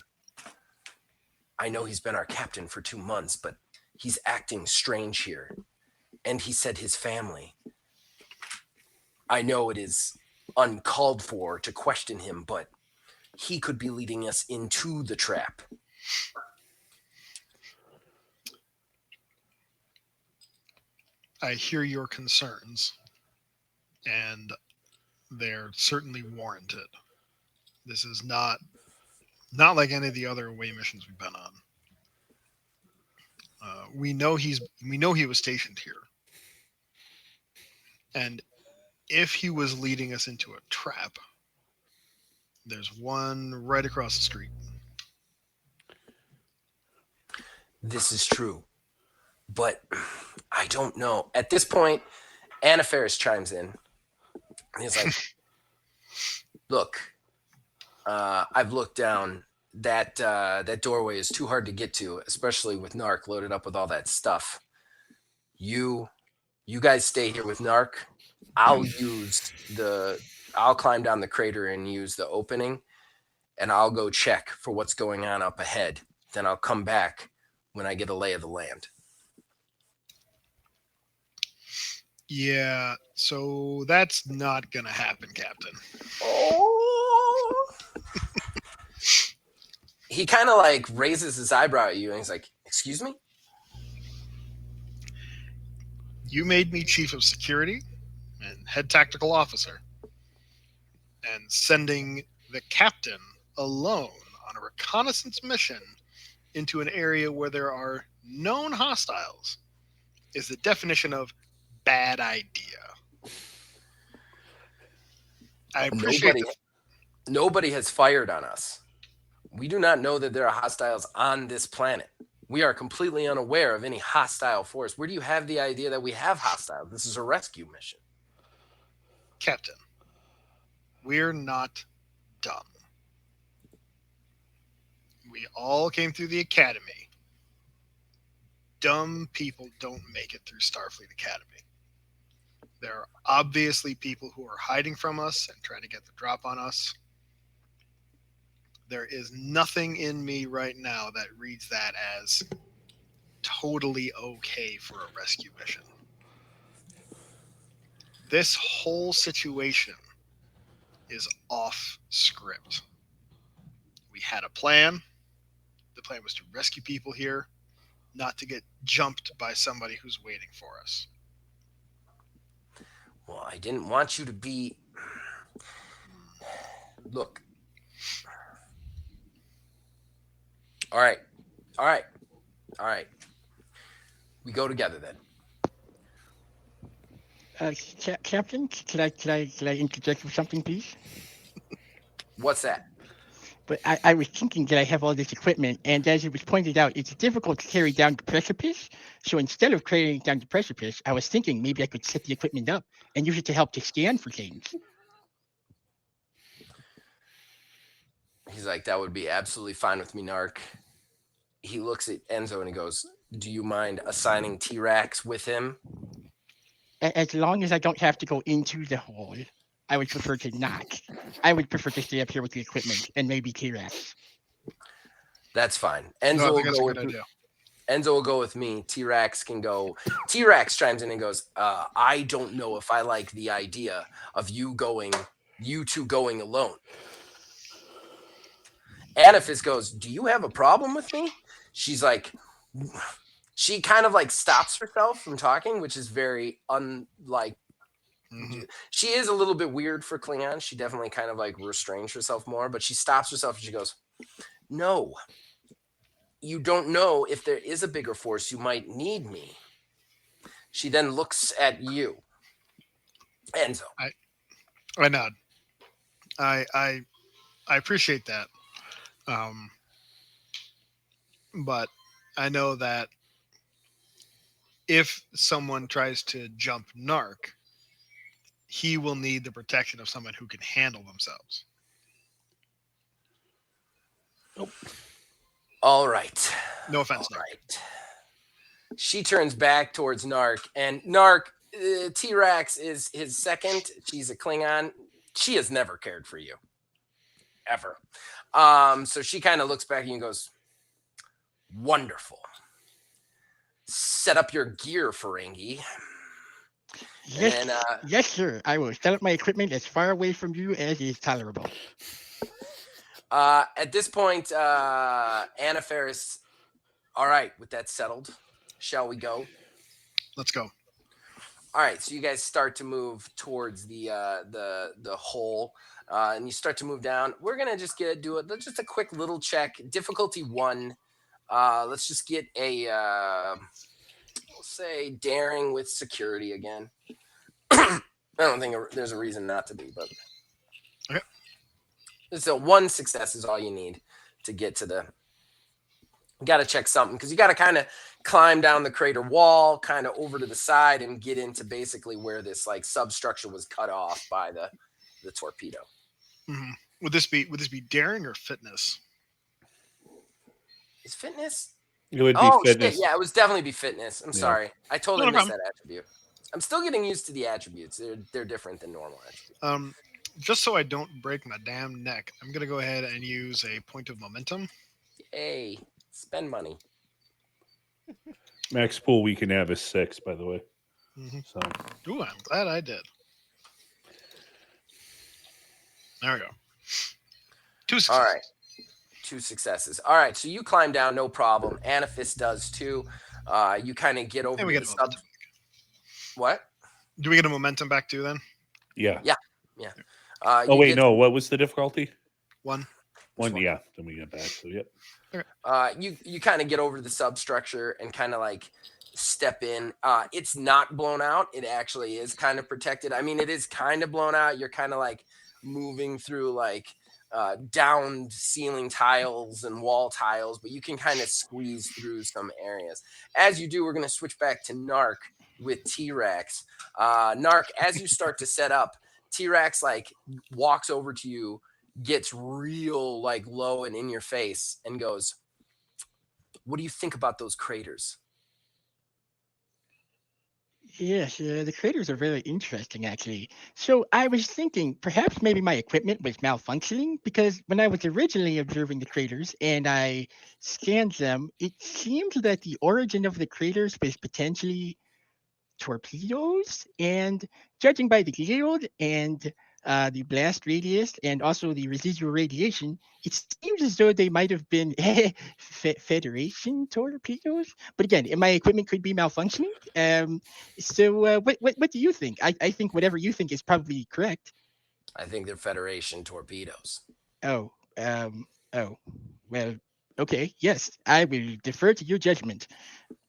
I know he's been our captain for 2 months, but he's acting strange here. And he said his family. I know it is uncalled for to question him, but he could be leading us into the trap." I hear your concerns, and they're certainly warranted. This is not like any of the other away missions we've been on. We know he was stationed here, and if he was leading us into a trap, there's one right across the street. This is true, but I don't know. At this point, Anafaris chimes in. He's like, "Look, I've looked down. That doorway is too hard to get to, especially with Narc loaded up with all that stuff. You guys stay here with Narc. I'll climb down the crater and use the opening, and I'll go check for what's going on up ahead. Then I'll come back when I get a lay of the land." Yeah, so that's not gonna happen, Captain. Oh. He kind of like raises his eyebrow at you, and he's like, "Excuse me?" You made me chief of security and head tactical officer, and sending the captain alone on a reconnaissance mission into an area where there are known hostiles is the definition of bad idea. I appreciate Nobody has fired on us. We do not know that there are hostiles on this planet. We are completely unaware of any hostile force. Where do you have the idea that we have hostiles? This is a rescue mission. Captain, we're not dumb. We all came through the academy. Dumb people don't make it through Starfleet Academy. There are obviously people who are hiding from us and trying to get the drop on us. There is nothing in me right now that reads that as totally okay for a rescue mission. This whole situation is off script. We had a plan. The plan was to rescue people here, not to get jumped by somebody who's waiting for us. Well, I didn't want you to be... Look. All right. We go together then. Captain, can I interject with something, please? What's that? But I was thinking that I have all this equipment, and as it was pointed out, it's difficult to carry down the precipice. So instead of carrying down the precipice, I was thinking maybe I could set the equipment up and use it to help to scan for things. He's like, that would be absolutely fine with me, Narc. He looks at Enzo and he goes, do you mind assigning T-Rex with him? As long as I don't have to go into the hole, I would prefer to not. I would prefer to stay up here with the equipment and maybe T-Rex. That's fine. No, I Enzo think will that's a go good with idea. Enzo will go with me. T-Rex can go. T-Rex chimes in and goes, I don't know if I like the idea of you two going alone. Modiphus goes, do you have a problem with me? She's like, she kind of like stops herself from talking, which is very unlike. Mhm. She is a little bit weird for Klingon. She definitely kind of like restrains herself more, but she stops herself and she goes, no, you don't know if there is a bigger force. You might need me. She then looks at you. Enzo. I nod. I appreciate that. But I know that if someone tries to jump Narc, he will need the protection of someone who can handle themselves. All right. No offense, All Narc. right. She turns back towards Narc, and Narc, T-Rex is his second. She's a Klingon. She has never cared for you. Ever. So she kind of looks back at you and goes, wonderful. Set up your gear, Ferengi. Yes, And then, yes, sir. I will set up my equipment as far away from you as is tolerable. at this point, Anna Ferris, all right, with that settled, shall we go? Let's go. All right, so you guys start to move towards the hole, and you start to move down. We're gonna just do it. Just a quick little check. Difficulty 1. Let's just get a we'll say daring with security again. I don't think there's a reason not to be, but Okay. So 1 success is all you need to get to the. You got to check something because you got to kind of climb down the crater wall, kind of over to the side, and get into basically where this like substructure was cut off by the torpedo. Mm-hmm. Would this be daring or fitness? Is fitness? It would be Oh fitness. shit! Yeah, it would definitely be fitness. I'm sorry, I totally No missed problem. that attribute. I'm still getting used to the attributes. They're different than normal attributes. Just so I don't break my damn neck, I'm gonna go ahead and use a point of momentum. Hey, spend money. Max pool we can have is 6, by the way. Mm-hmm. So Ooh, I'm glad I did. There we go. 2 successes. All right. 2 successes. All right, so you climb down, no problem. Anaphis does too. You kind of get over And we to get the a sub. momentum. What? Do we get a momentum back too then? yeah. You Oh wait, get- no. What was the difficulty? 1. 1. Yeah. Then we get back. So yep. You kind of get over to the substructure and kind of like step in. It's not blown out. It actually is kind of protected. I mean, it is kind of blown out. You're kind of like moving through like downed ceiling tiles and wall tiles, but you can kind of squeeze through some areas. As you do, we're going to switch back to Narc with T-Rex. Narc, as you start to set up, T-Rex like walks over to you, gets real like low and in your face and goes, what do you think about those craters? Yes, the craters are very interesting, actually. So I was thinking perhaps maybe my equipment was malfunctioning because when I was originally observing the craters and I scanned them, it seemed that the origin of the craters was potentially torpedoes. And judging by the yield and the blast radius and also the residual radiation, it seems as though they might have been Federation torpedoes. But again, my equipment could be malfunctioning. So what do you think? I think whatever you think is probably correct. I think they're Federation torpedoes. Oh, oh, well, okay, yes, I will defer to your judgment.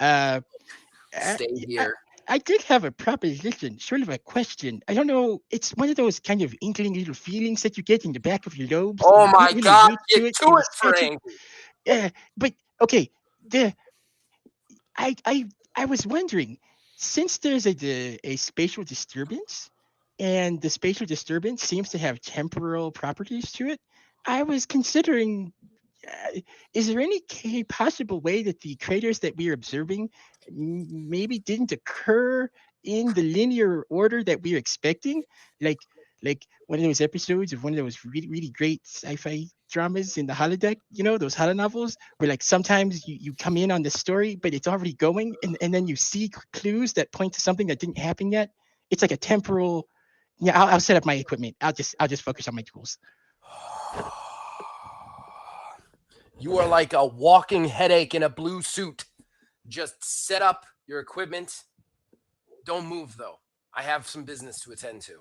Stay here. I did have a proposition, sort of a question. I don't know. It's one of those kind of inkling little feelings that you get in the back of your lobes. Oh And you my can't really God, relate get to it. to And it, you scratch it. Frank. Yeah, but okay. The I I I was wondering, since there's a spatial disturbance, and the spatial disturbance seems to have temporal properties to it, I was considering, is there any possible way that the craters that we are observing maybe didn't occur in the linear order that we are expecting? Like, like one of those episodes of one of those really, really great sci-fi dramas in the holodeck, those holonovels, where like sometimes you come in on the story, but it's already going, and then you see clues that point to something that didn't happen yet. It's like a temporal. Yeah, I'll set up my equipment. I'll just focus on my tools. You are like a walking headache in a blue suit. Just set up your equipment. Don't move, though. I have some business to attend to.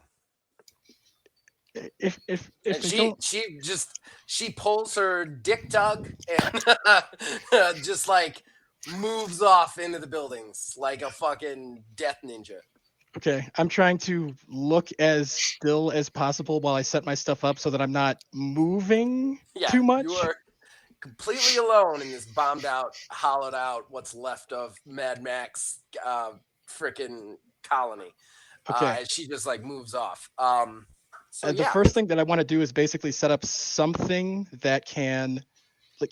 If And I don't, she pulls her dick dug and just like moves off into the buildings like a fucking death ninja. okay, I'm trying to look as still as possible while I set my stuff up so that I'm not moving Yeah, too much. you are completely alone in this bombed out, hollowed out, what's left of Mad Max freaking colony. Okay. And she just like moves off. So The yeah, first thing that I want to do is basically set up something that can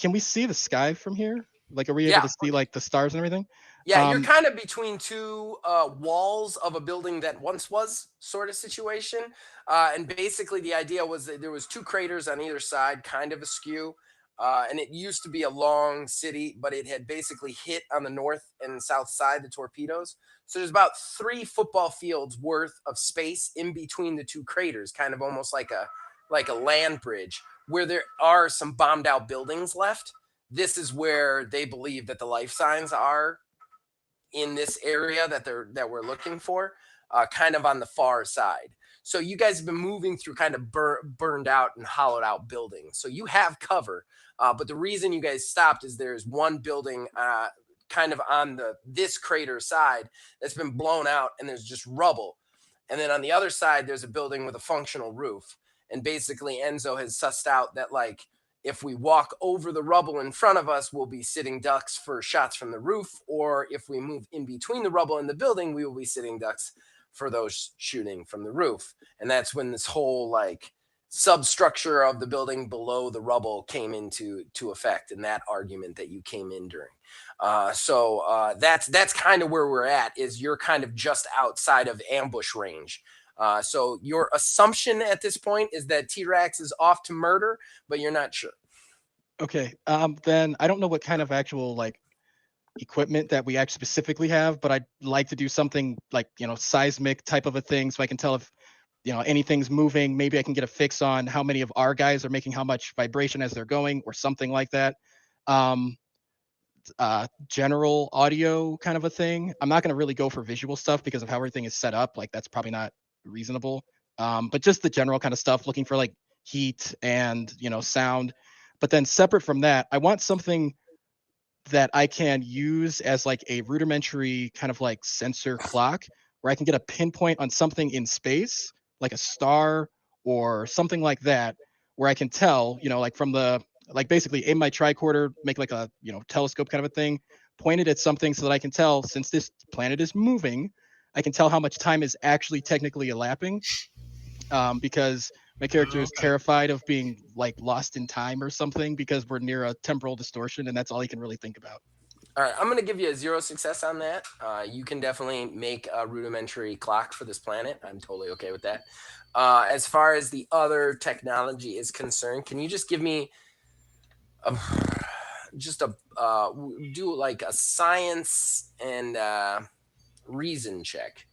we see the sky from here? Like, are we able Yeah. to see like the stars and everything? yeah, you're kind of between two walls of a building that once was sort of situation. And basically the idea was that there was two craters on either side, kind of askew. And it used to be a long city, but it had basically hit on the north and south side, the torpedoes. So there's about 3 football fields worth of space in between the two craters, kind of almost like a land bridge, where there are some bombed out buildings left. This is where they believe that the life signs are in this area that we're looking for, kind of on the far side. So you guys have been moving through kind of burned out and hollowed out buildings. So you have cover, but the reason you guys stopped is there's one building kind of on this crater side that's been blown out, and there's just rubble. And then on the other side, there's a building with a functional roof. And basically, Enzo has sussed out that like if we walk over the rubble in front of us, we'll be sitting ducks for shots from the roof. Or if we move in between the rubble and the building, we will be sitting ducks for those shooting from the roof. And that's when this whole like substructure of the building below the rubble came into effect, and that argument that you came in during. So that's kind of where we're at, is you're kind of just outside of ambush range. So your assumption at this point is that T-Rex is off to murder, but you're not sure. Okay. Then I don't know what kind of actual like equipment that we actually specifically have, but I'd like to do something like, seismic type of a thing, so I can tell if anything's moving. Maybe I can get a fix on how many of our guys are making how much vibration as they're going, or something like that. General audio kind of a thing. I'm not going to really go for visual stuff because of how everything is set up. Like, that's probably not reasonable. But just the general kind of stuff, looking for like heat and sound. But then separate from that, I want something that I can use as like a rudimentary kind of like sensor clock, where I can get a pinpoint on something in space, like a star or something like that, where I can tell, like from the, like basically aim my tricorder, make like a, telescope kind of a thing, point it at something so that I can tell, since this planet is moving, I can tell how much time is actually technically elapsing. Because my character is terrified of being like lost in time or something, because we're near a temporal distortion, and that's all he can really think about. All right, I'm going to give you a 0 success on that. You can definitely make a rudimentary clock for this planet. I'm totally okay with that. As far as the other technology is concerned, can you just give me do like a science and reason check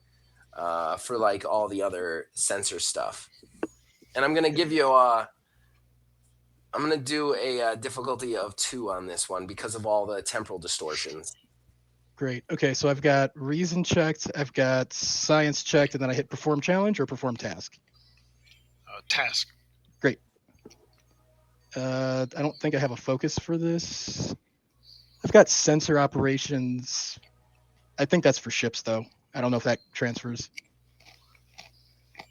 for like all the other sensor stuff? And I'm going to give you I'm going to do a difficulty of 2 on this one because of all the temporal distortions. Great. Okay, so I've got reason checked, I've got science checked, and then I hit perform challenge or perform task. Task. Great. I don't think I have a focus for this. I've got sensor operations. I think that's for ships, though. I don't know if that transfers.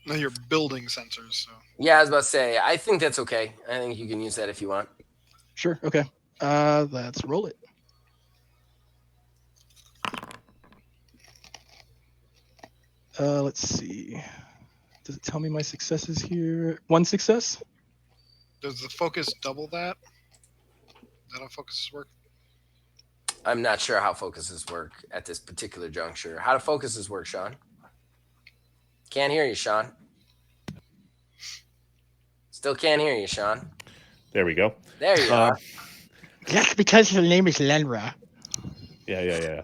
No, you're building sensors, so Yeah, I was about to say, I think that's okay. I think you can use that if you want. Sure. Okay. Let's roll it. Let's see. Does it tell me my successes here? 1 success. does the focus double that? Is that how focuses work? I'm not sure how focuses work at this particular juncture. How do focuses work, Sean? Can't hear you, Sean. Still can't hear you, Sean. There we go. There you are. That's because her name is Lenra. Yeah.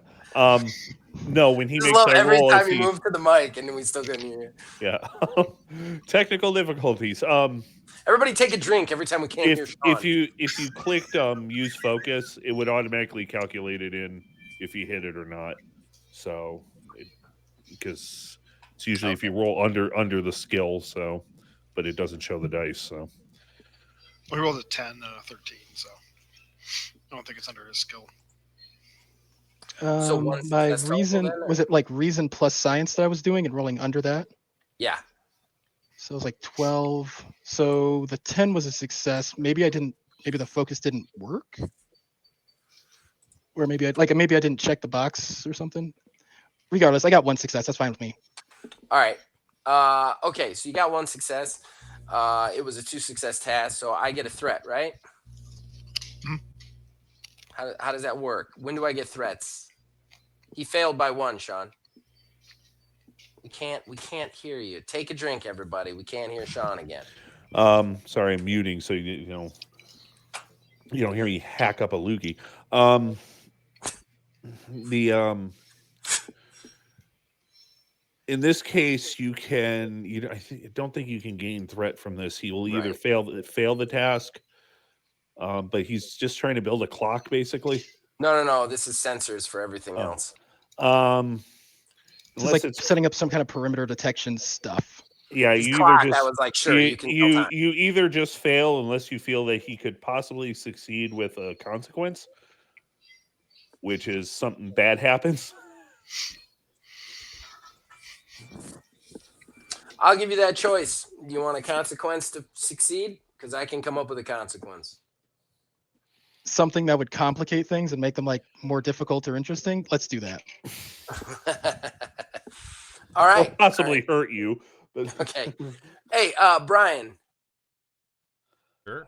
No, when he Just makes love that every roll, time if you he, move to the mic and we still couldn't hear you. yeah, technical difficulties. Everybody take a drink every time we can't hear Sean. if you clicked use focus, it would automatically calculate it in if you hit it or not. So, because it's usually if you roll under the skill, so, but it doesn't show the dice. So We rolled a 10 and a 13, so I don't think it's under his skill. So one My success total reason then, or- was it like reason plus science that I was doing and rolling under that? Yeah. So it was like 12. So the 10 was a success. Maybe the focus didn't work. Or maybe I didn't check the box or something. Regardless, I got 1 success. That's fine with me. All right. Okay, so you got 1 success. It was a 2 success task, so I get a threat, right? Hmm. How does that work? When do I get threats? He failed by 1, Sean. We can't hear you. Take a drink, everybody. We can't hear Sean again. sorry, I'm muting so you don't hear me hack up a loogie. In this case, you can. I don't think you can gain threat from this. He will either Right. fail the task, but he's just trying to build a clock, basically. No. This is sensors for everything else. This is like setting up some kind of perimeter detection stuff. Yeah, His you clock, either just I was like, sure, you can tell time. you either just fail unless you feel that he could possibly succeed with a consequence, which is something bad happens. I'll give you that choice. Do you want a consequence to succeed? Because I can come up with a consequence. Something that would complicate things and make them like more difficult or interesting. Let's do that. All right. Or possibly hurt you. But... Okay. Hey, Brian. Sure.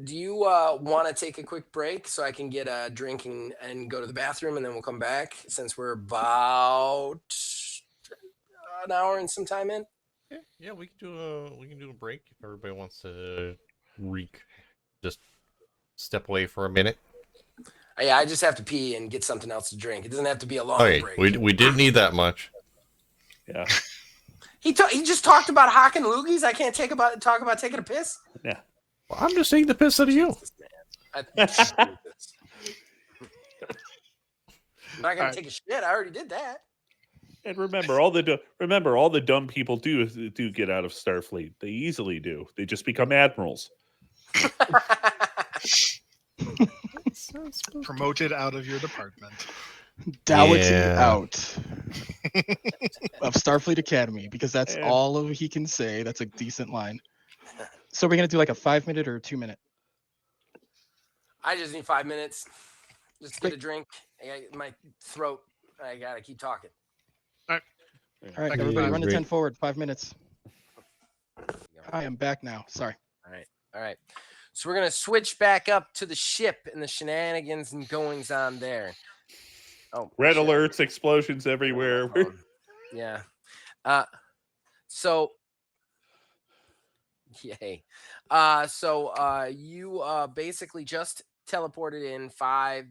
Do you want to take a quick break so I can get a drink and go to the bathroom, and then we'll come back since we're about an hour and some time in? Yeah, we can do a break if everybody wants to just step away for a minute. Yeah, I just have to pee and get something else to drink. It doesn't have to be a long Okay, break. we didn't need that much. Yeah. He just talked about hocking loogies. I can't talk about taking a piss. Yeah. Well, I'm just taking the piss out of you. I'm not gonna take a shit. I already did that. And remember, all the dumb people do get out of Starfleet. They easily do. They just become admirals. Promoted out of your department. Dowity Yeah. out of Starfleet Academy, because that's And- all he can say. That's a decent line. So we're gonna do like a 5-minute or a 2-minute. I just need 5 minutes. Just to get a drink. My throat. I gotta keep talking. All right, Okay, everybody, run to great. 10 forward. 5 minutes. I am back now. Sorry. All right. So we're gonna switch back up to the ship and the shenanigans and goings on there. Oh, Red shit. alerts, explosions everywhere. Yeah. So yay. You basically just teleported in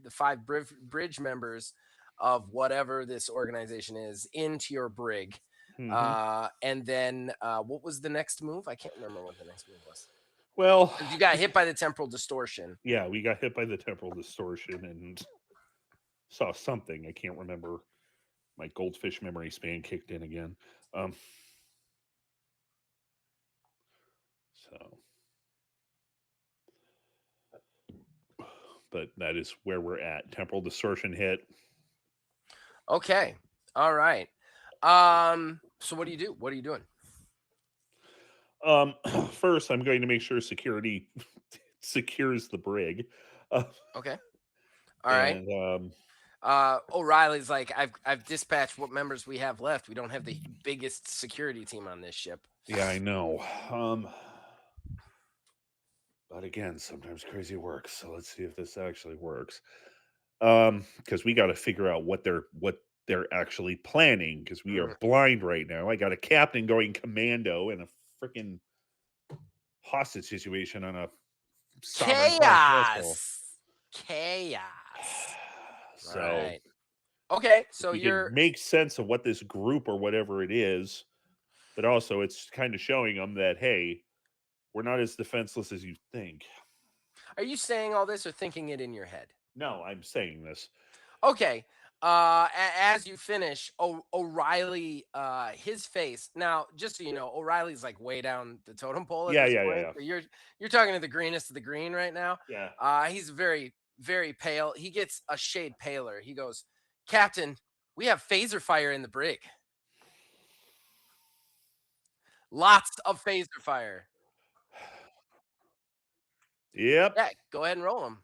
the five bridge members of whatever this organization is into your brig. Mhm. And then what was the next move? I can't remember what the next move was. Well, You got hit by the temporal distortion. yeah, we got hit by the temporal distortion and saw something. I can't remember. My goldfish memory span kicked in again. But that is where we're at. Temporal distortion hit. Okay. All right. So what do you do? What are you doing? First, I'm going to make sure security secures the brig. Okay. All right. And O'Reilly's like, I've dispatched what members we have left. We don't have the biggest security team on this ship. yeah, I know. But again, sometimes crazy works. So let's see if this actually works. Because we got to figure out what they're actually planning. Because we are blind right now. I got a captain going commando in a freaking hostage situation on a sovereign vessel. Chaos. So Right. Okay, so we you're can make sense of what this group or whatever it is, but also it's kind of showing them that, hey, we're not as defenseless as you think. Are you saying all this or thinking it in your head? No, I'm saying this. Okay. As you finish, O'Reilly, his face. Now, just so you know, O'Reilly's like way down the totem pole at Yeah, this yeah, point. yeah, So you're talking to the greenest of the green right now. yeah. He's very, very pale. He gets a shade paler. He goes, Captain, we have phaser fire in the brig. Lots of phaser fire. Yep. Yeah, go ahead and roll them.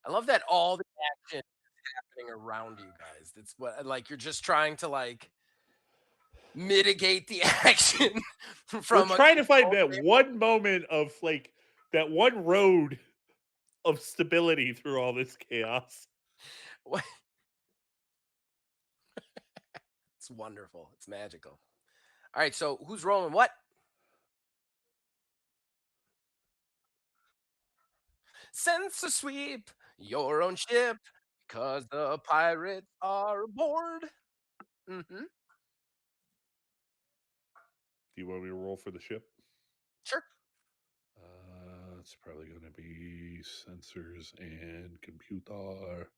I love that all the action is happening around you guys. That's what like you're just trying to like mitigate the action from We're a trying to find control that one moment of like that one road of stability through all this chaos. What? It's wonderful. It's magical. All right, so who's rolling what? Sensor sweep your own ship because the pirates are aboard. Mm-hmm. Do you want me to roll for the ship? Sure. It's probably going to be sensors and computer.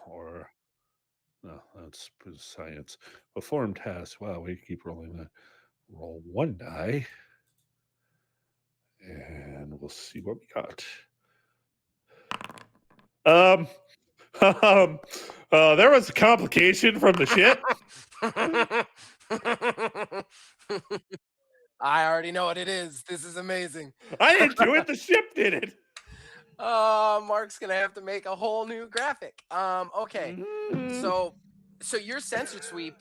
Or no, that's science. Perform task. Wow, we keep rolling that. Roll one die, and we'll see what we got. There was a complication from the ship. I already know what it is. This is amazing. I didn't do it. The ship did it. Mark's gonna have to make a whole new graphic. Okay. So your sensor sweep,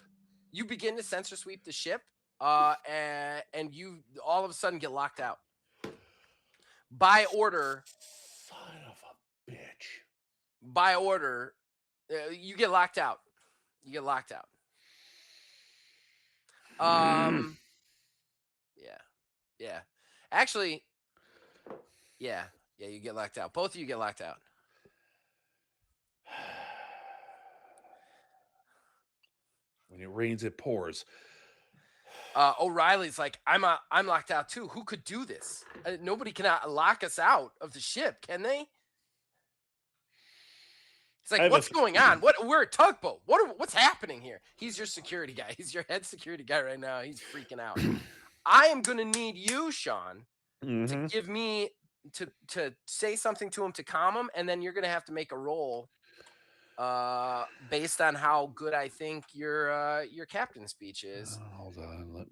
you begin to sensor sweep the ship, and you all of a sudden get locked out. By order. Son of a bitch. By order, you get locked out. You get locked out. Yeah. Actually, yeah, you get locked out. Both of you get locked out. When it rains, it pours. O'Reilly's like, I'm locked out too. Who could do this? Nobody can lock us out of the ship, can they? It's like, what's going on? We're a tugboat. What's happening here? He's your security guy. He's your head security guy right now. He's freaking out. I am gonna need you, Sean, to give me to say something to him to calm him, and then you're gonna have to make a roll based on how good I think your captain speech is. Hold on,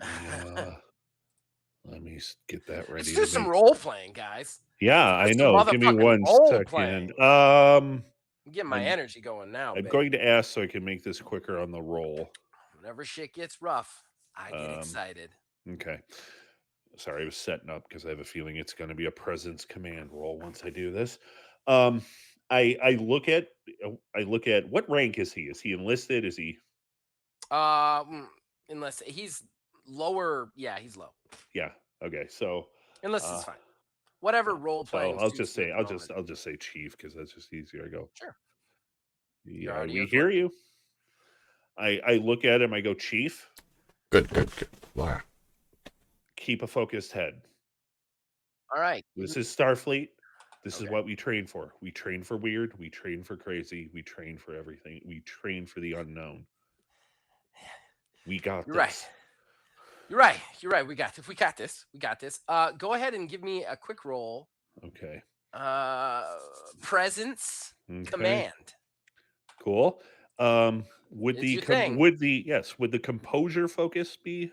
let me get that ready. Let's do some role playing, guys. Yeah, I know. Give me one second. Get my energy going now. I'm going to ask so I can make this quicker on the roll. Whenever shit gets rough, I get excited. Okay. Sorry, I was setting up because I have a feeling it's going to be a presence command roll once I do this. I look at what rank is he? Is he enlisted? Is he? Unless he's lower. Yeah, he's low. Yeah. Okay. So unless it's fine. Whatever role playing. So I'll just say chief because that's just easier. I go. Sure. Yeah, we hear you. I look at him. I go, Chief. Good. Wow. Keep a focused head. All right. This is Starfleet. This is what we train for. We train for weird. We train for crazy. We train for everything. We train for the unknown. We got this. Right. You're right. You're right. We got this. We got this. We got this. Go ahead and give me a quick roll. Okay. Presence Okay. command. Cool. Would It's the your thing. would the composure focus be?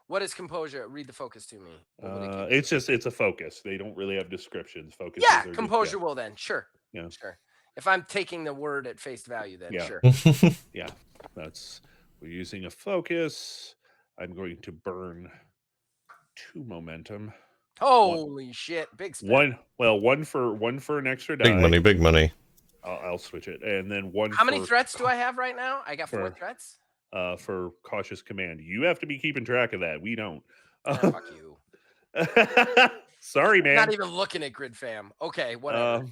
What is composure? Read the focus to me. What would it give It's you? it's a focus. They don't really have descriptions. Focuses Yeah, are composure just, will then. Sure. yeah. Sure. If I'm taking the word at face value, then Yeah. sure. Yeah. We're using a focus. I'm going to burn 2 momentum. Holy shit! Big spend. One for an extra die. Big money, big money. I'll switch it, and then one. How many threats do I have right now? I got 4 for- threats. For cautious command. You have to be keeping track of that. We don't. Fuck you. Sorry, man. Not even looking at Grid Fam. Okay, whatever.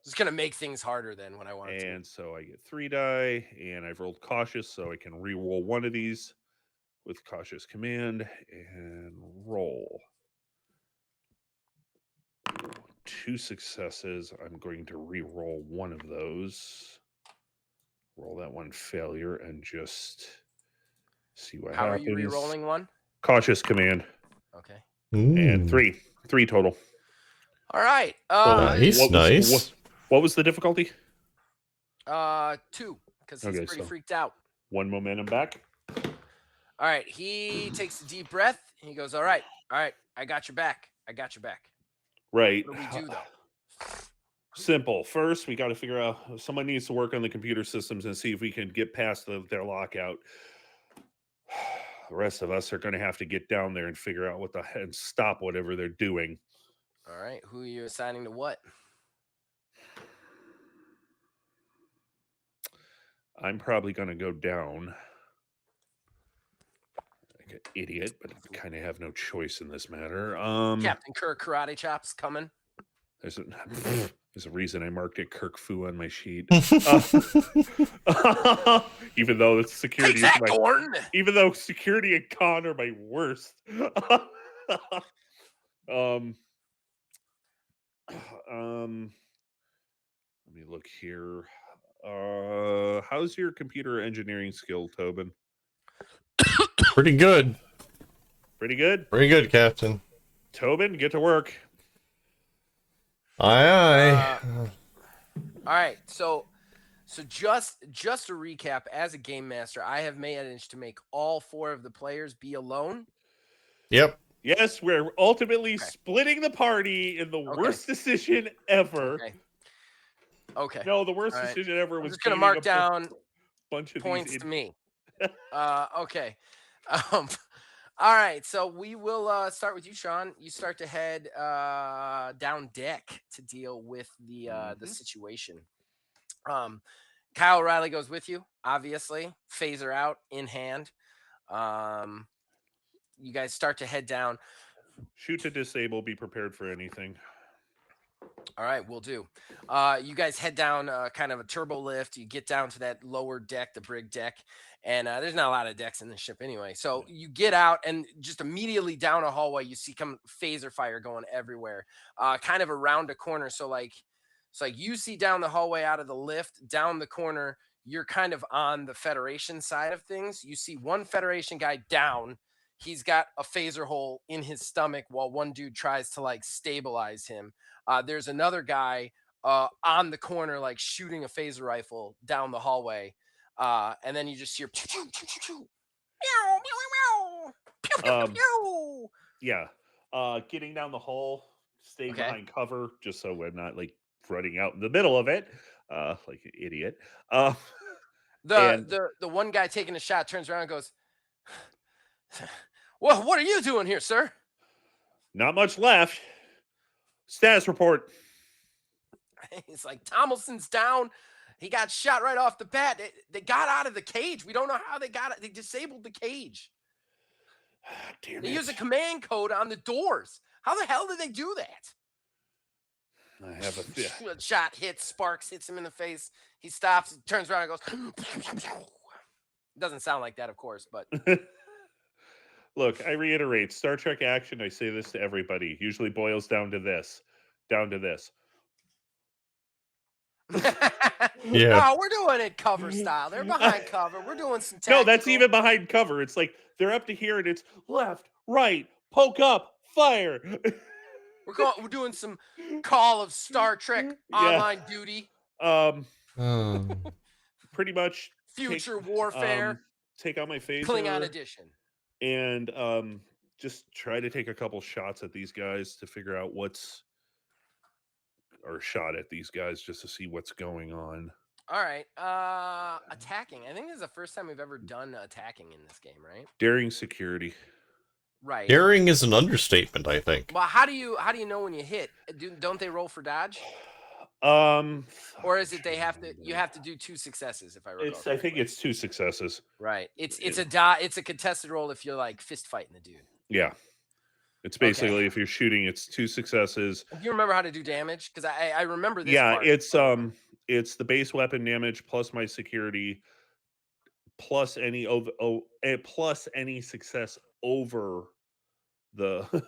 Just gonna make things harder than when I want to. And so I get 3 die, and I've rolled cautious, so I can re-roll one of these with cautious command and roll. 2 successes. I'm going to re-roll one of those. Roll that one failure and just see what How happens. are you re-rolling one? Cautious command. Okay. And 3 total. All right. Nice. What was the difficulty? 2, because he's pretty freaked out. 1 momentum back. All right. He takes a deep breath. And he goes, all right. I got your back. Right. What do we do though? Simple. First, we got to figure out. Someone needs to work on the computer systems and see if we can get past their lockout. The rest of us are going to have to get down there and figure out and stop whatever they're doing. All right. Who are you assigning to what? I'm probably going to go down like an idiot, but I kind of have no choice in this matter. Captain Kirk Karate Chops coming. There's a reason I marked it Kirk Fu on my sheet. Even though it's security, even though security and con are my worst. Let me look here. How's your computer engineering skill, Tobin? Pretty good. Pretty good? Pretty good, Captain. Tobin, get to work. Aye. All right. So just to recap, as a game master, I have managed to make all 4 of the players be alone. Yep. Yes, we're ultimately splitting the party in the worst decision ever. Okay. No, the worst decision ever was just going to mark down bunch of points to me. Okay. All right. So we will start with you, Sean. You start to head down deck to deal with the situation. Kyle O'Reilly goes with you, obviously. Phaser out in hand. You guys start to head down. Shoot to disable. Be prepared for anything. All right, we'll do. You guys head down kind of a turbo lift. You get down to that lower deck, the brig deck, and there's not a lot of decks in the ship anyway. So you get out, and just immediately down a hallway, you see phaser fire going everywhere, kind of around a corner. So you see down the hallway out of the lift, down the corner, you're kind of on the Federation side of things. You see one Federation guy down. He's got a phaser hole in his stomach while one dude tries to stabilize him. There's another guy on the corner, shooting a phaser rifle down the hallway. And then you just hear yeah. Getting down the hall, staying behind cover, just so we're not running out in the middle of it, like an idiot. The one guy taking a shot turns around and goes, "Well, what are you doing here, sir?" Not much left. Status report. He's like, Tomlinson's down. He got shot right off the bat. They got out of the cage. We don't know how they got it. They disabled the cage. They use a command code on the doors. How the hell did they do that? I have a shot hits, Sparks hits him in the face. He stops, turns around, and goes. Doesn't sound like that, of course, but. Look, I reiterate, Star Trek action, I say this to everybody, usually boils down to this. Yeah. No, we're doing it cover style. They're behind cover. We're doing some tactical. No, that's even behind cover. It's like they're up to here and it's left, right, poke up, fire. We're doing some Call of Star Trek online duty. Pretty much Future warfare. Take out my phaser. Klingon edition. And just try to take a couple shots at these guys to figure out shot at these guys just to see what's going on. All right. Attacking. I think this is the first time we've ever done attacking in this game, right? Daring security. Right. Daring is an understatement, I think. Well, how do you know when you hit? Don't they roll for dodge? Or is it you have to do 2 successes if I recall? I think it's 2 successes. Right. It's a contested roll if you're like fist fighting the dude. Yeah. It's basically if you're shooting, it's 2 successes. Do you remember how to do damage? Because I remember this. Yeah, part. it's the base weapon damage plus my security plus any plus any success over the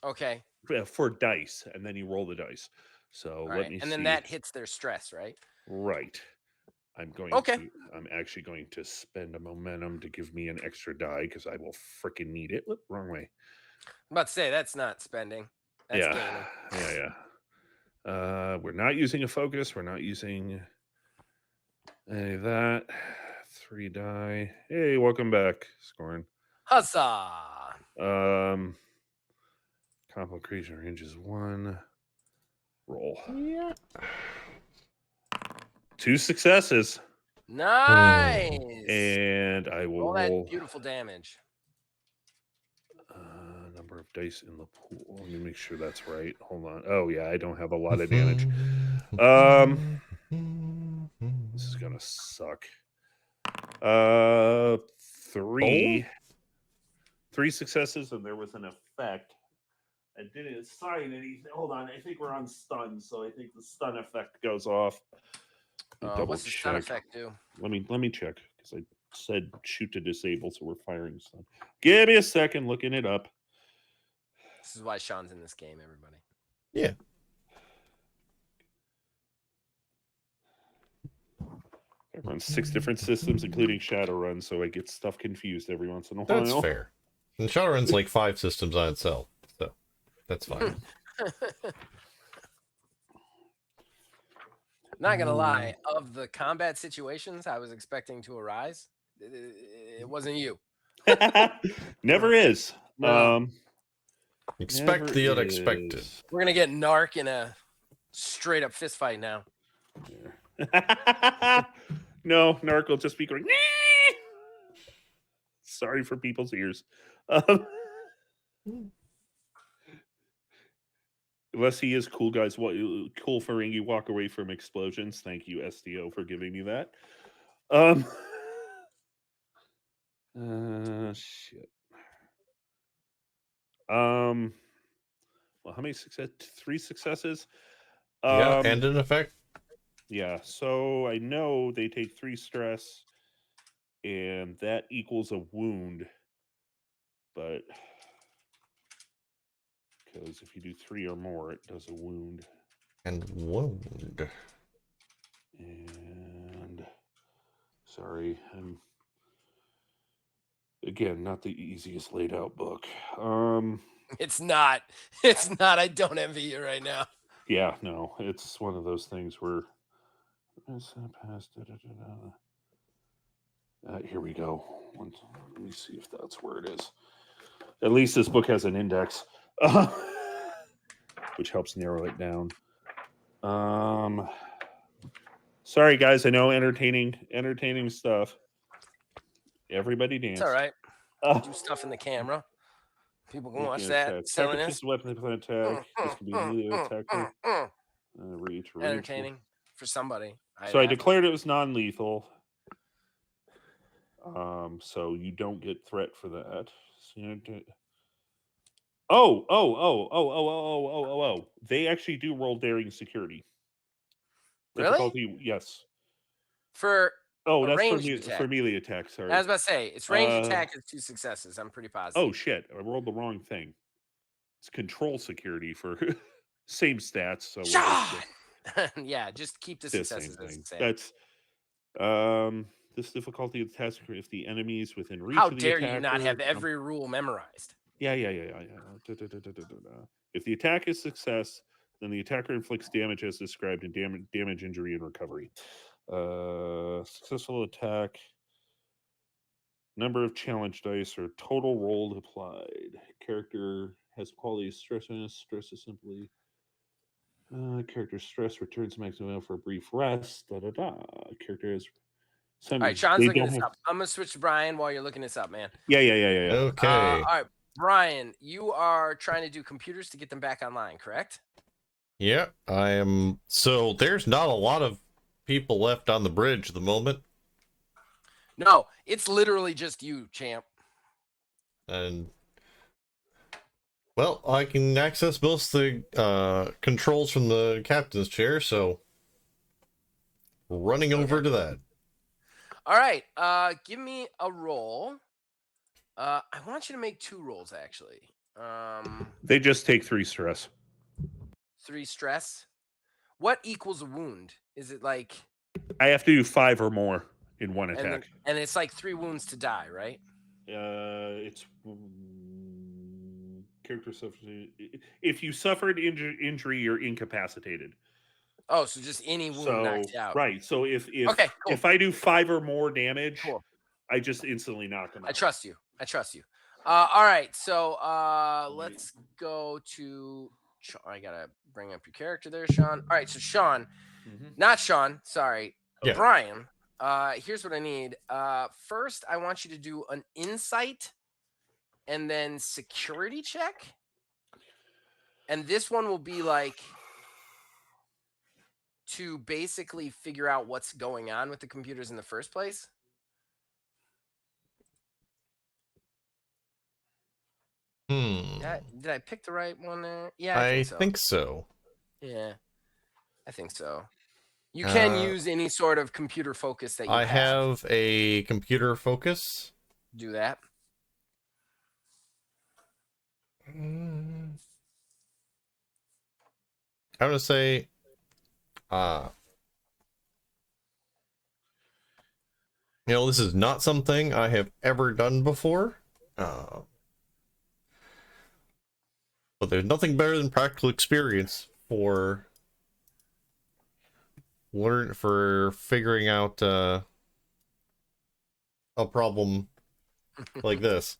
okay for dice, and then you roll the dice. So let me see. And then that hits their stress, right? Right. I'm actually going to spend a momentum to give me an extra die because I will freaking need it. Wrong way. I'm about to say that's not spending. That's gaining. Yeah. We're not using a focus. We're not using any of that. 3 die. Hey, welcome back, Scorn. Huzzah! Combo creation range is 1. Roll. Yeah. 2 successes. Nice. And I will roll that beautiful damage. Number of dice in the pool. Let me make sure that's right. Hold on. Oh yeah, I don't have a lot of damage. This is gonna suck. 3 successes, and there was an effect. I didn't assign anything. Hold on, I think we're on stun, so I think the stun effect goes off. What's the stun effect do? Let me check because I said shoot to disable, so we're firing stun. Give me a second, looking it up. This is why Sean's in this game, everybody. Yeah. I run 6 different systems, including Shadowrun, so I get stuff confused every once in a while. That's fair. And Shadowrun's like 5 systems on itself, so that's fine. Not gonna lie, of the combat situations I was expecting to arise, it wasn't you. Never is. No. Expect the unexpected. We're gonna get Narc in a straight up fist fight now. No, Narc will just be going. Sorry for people's ears. Unless he is cool, guys. Cool Ferengi walk away from explosions. Thank you, SDO, for giving me that. Shit. Well, how many success? 3 successes. Yeah, and an effect. Yeah, so I know they take 3 stress, and that equals a wound. But because if you do 3 or more, it does a wound. And wound. And sorry, I'm again not the easiest laid out book. It's not. It's not. I don't envy you right now. Yeah, no, it's one of those things where here we go. Let me see if that's where it is. At least this book has an index, which helps narrow it down. Sorry, guys. I know entertaining stuff. Everybody dance. It's all right. Do stuff in the camera. People can watch that. Silliness. Weapon attack. This can be melee attack. Entertaining for somebody. So I declared it was non-lethal. So you don't get threat for that. Oh. They actually do roll daring security. Really? Difficulty, yes. For that's for melee attack. Sorry. I was about to say it's ranged attack is 2 successes. I'm pretty positive. Oh shit! I rolled the wrong thing. It's control security for same stats. So Yeah, just keep the The same successes as thing. the same. That's this difficulty of the task if the enemies within reach How of the dare attacker. you not have every rule memorized? Yeah. If the attack is success, then the attacker inflicts damage as described in damage, injury, and recovery. Successful attack. Number of challenge dice or total roll applied. Character has quality of stressiness. Stress is simply character stress returns maximum for a brief rest. Character has some. All right, Sean's They looking don't this have. up. I'm gonna switch to Brian while you're looking this up, man. Yeah. Okay. All right, Brian, you are trying to do computers to get them back online, correct? Yeah, I am. So there's not a lot of people left on the bridge at the moment, No, it's literally just you, champ. and well, I can access most of the controls from the captain's chair, so running over to that. All right, give me a roll. I want you to make 2 rolls actually. They just take 3 stress. 3 stress. What equals a wound? Is it like? I have to do 5 or more in one attack. And it's like 3 wounds to die, right? It's character suffers. If you suffered injury, you're incapacitated. Oh, so just any wound knocks you out. Right. So if Okay, cool. if I do 5 or more damage, Cool. I just instantly knock them out. I trust you. All right, so let's go to. I gotta bring up your character there, Sean. All right, so Sean, not Sean. Sorry, Yeah. Brian. Here's what I need. First, I want you to do an insight, and then security check. And this one will be like to basically figure out what's going on with the computers in the first place. Did I pick the right one there? Yeah, I think so. Yeah, I think so. You can use any sort of computer focus that you I have a computer focus. Do that. I'm gonna say, this is not something I have ever done before. But there's nothing better than practical experience for figuring out a problem like this.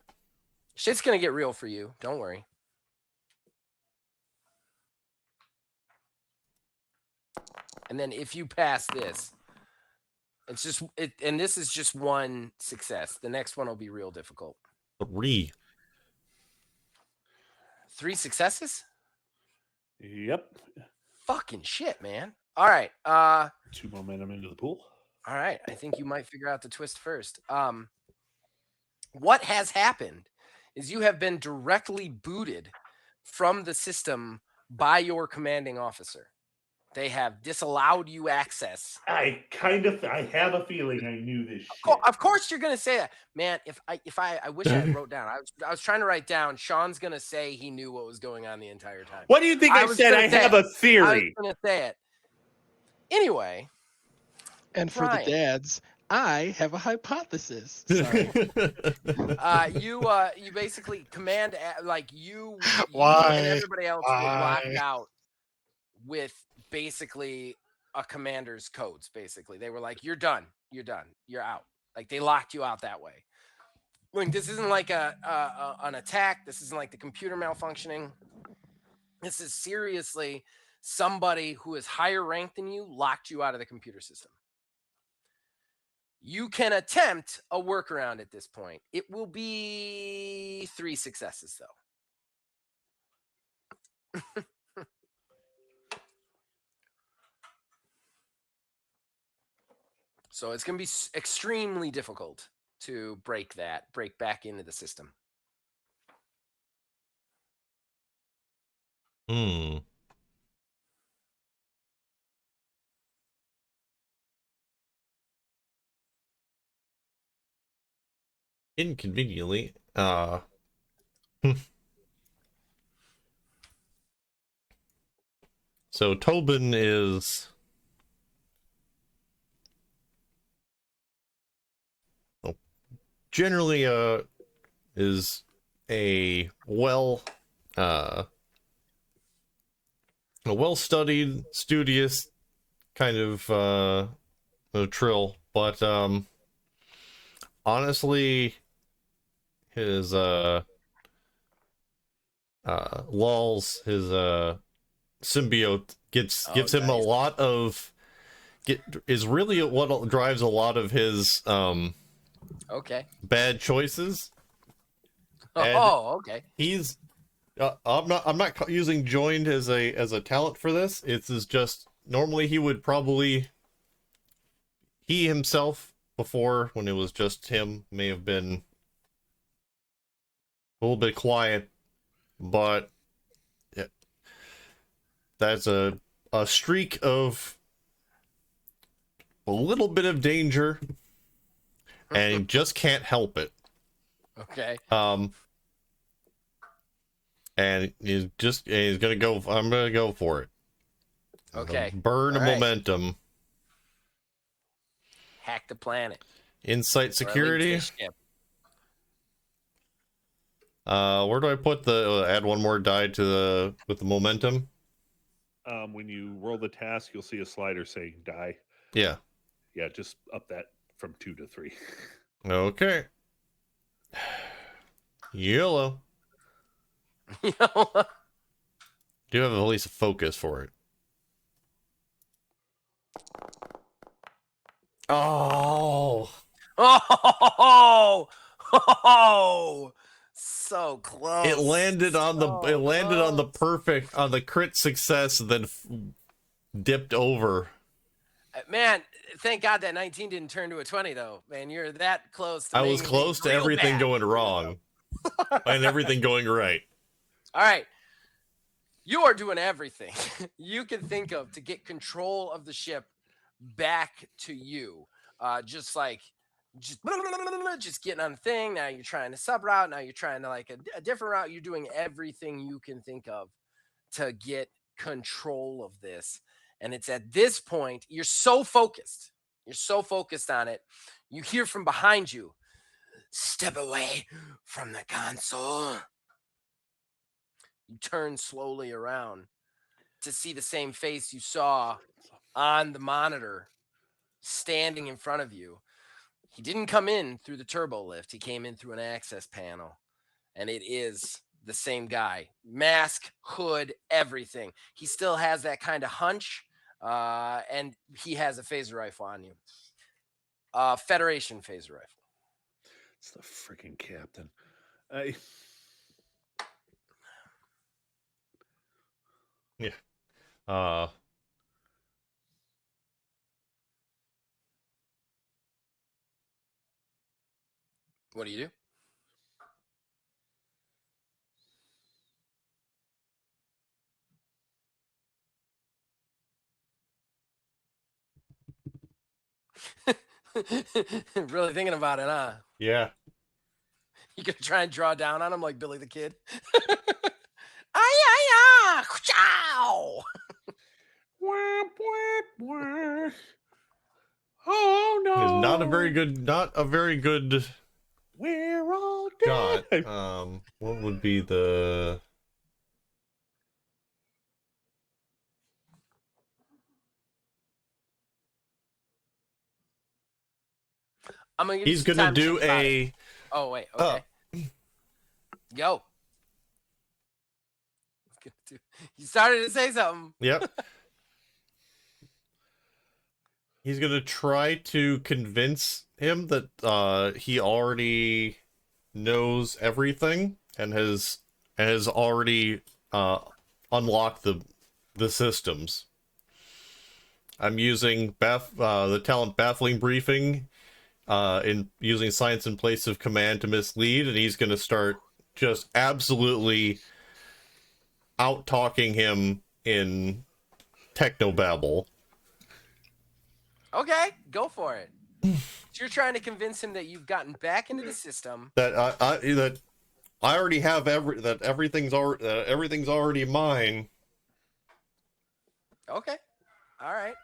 Shit's gonna get real for you. Don't worry. And then if you pass this, it's just and this is just one success. The next one will be real difficult. 3 successes? Yep. Fucking shit, man. All right. 2 momentum into the pool. All right. I think you might figure out the twist first. What has happened is you have been directly booted from the system by your commanding officer. They have disallowed you access. I have a feeling I knew this shit. Of course you're gonna say that, man. I wish I wrote down. I was trying to write down. Sean's gonna say he knew what was going on the entire time. What do you think I said? I have a theory. I was gonna say it. Anyway. And for the dads, I have a hypothesis. Sorry. You basically command you Why? and everybody else were locked out with basically a commander's codes. Basically, they were like, "You're done. You're out." Like they locked you out that way. Like this isn't like an attack. This isn't like the computer malfunctioning. This is seriously somebody who is higher ranked than you locked you out of the computer system. You can attempt a workaround at this point. It will be 3 successes, though. So it's going to be extremely difficult to break back into the system. Inconveniently, So Tobin is generally is a well-studied, studious kind of trill, but honestly, his Lulz, his symbiote gives him a nice. lot of is really what drives a lot of his Okay. bad choices. And Oh, okay. he's I'm not using joined as a talent for this. It's just normally he would probably he himself before when it was just him may have been a little bit quiet, but yeah, that's a streak of a little bit of danger, and he just can't help it. Okay. And he's gonna go. I'm gonna go for it. Okay. Burn All right. momentum. Hack the planet. Insight Or at least security. the ship. Where do I put the add one more die to the with the momentum? When you roll the task, you'll see a slider saying die. Yeah. Yeah, just up that from 2 to 3. Okay. Yellow. You know? Do have at least a focus for it. Oh. Oh, oh, so close. It landed on the close. on the crit success, and then dipped over. Man, thank God that 19 didn't turn to a 20 though. Man, you're that close to I was making close to things real everything bad. going wrong and everything going right. All right. You are doing everything you can think of to get control of the ship back to you. Just getting on the thing. Now you're trying to sub route. Now you're trying to like a different route. You're doing everything you can think of to get control of this. And it's at this point, you're so focused. You're so focused on it. You hear from behind you, step away from the console. You turn slowly around to see the same face you saw on the monitor standing in front of you. He didn't come in through the turbo lift. He came in through an access panel. And it is the same guy. Mask, hood, everything. He still has that kind of hunch. And he has a phaser rifle on you. Federation phaser rifle. It's the freaking captain. Yeah. What do you do? Really thinking about it, huh? Yeah. You gonna try and draw down on him like Billy the Kid? Ay, chow! Oh no! It's not a very good We're all shot. dead. What would be the I'm gonna give He's you some gonna time to do think about it. a Oh wait, okay. Go. You started to say something. Yep. He's gonna try to convince him that he already knows everything and has already unlocked the systems. I'm using the talent baffling briefing in using science in place of command to mislead, and he's gonna start just absolutely out talking him in technobabble. Okay, go for it. So you're trying to convince him that you've gotten back into the system. That I already have everything's already mine. Okay. All right.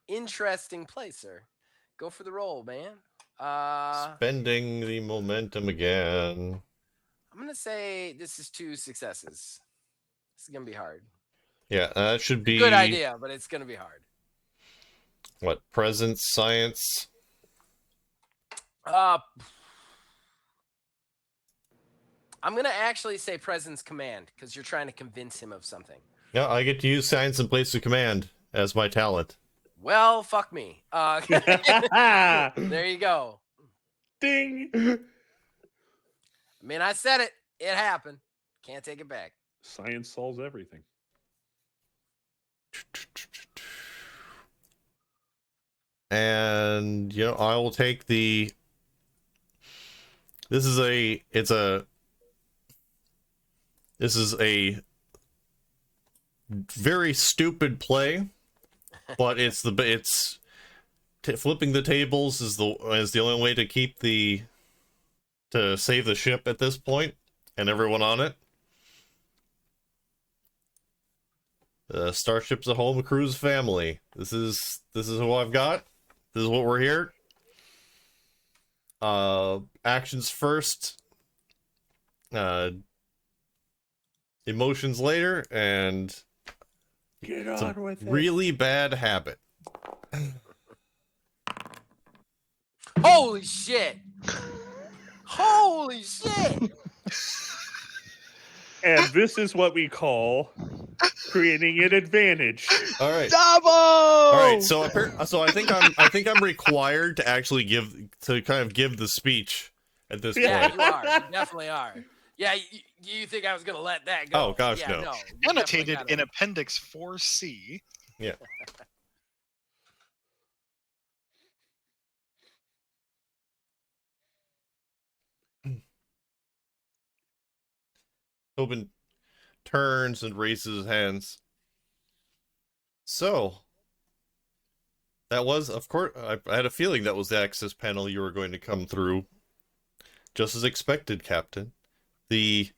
Interesting play, sir. Go for the roll, man. Spending the momentum again. I'm gonna say this is 2 successes. This is gonna be hard. Yeah, that should be Good idea, but it's gonna be hard. what? Presence, science. I'm gonna actually say presence command because you're trying to convince him of something. Yeah, I get to use science and place of command as my talent. Well, fuck me. There you go. Ding. I mean, I said it. It happened. Can't take it back. Science solves everything. And I will take the. This is a very stupid play, but flipping the tables is the only way to save the ship at this point and everyone on it. The starship's a home, crew's family. This is who I've got. This is what we're here. Actions first. Emotions later, and Get it's on a with it. really bad habit. Holy shit! Holy shit! And this is what we call creating an advantage. All right. Double. All right. So I think I'm required to actually give the speech at this Yeah, point. you are. You definitely are. Yeah, you think I was gonna let that go? Oh, gosh, yeah, no. you definitely Annotated gotta- in Appendix 4C. Yeah. Tobin turns and raises his hands. So, that was, of course, I had a feeling that was the access panel you were going to come through. Just as expected, Captain. But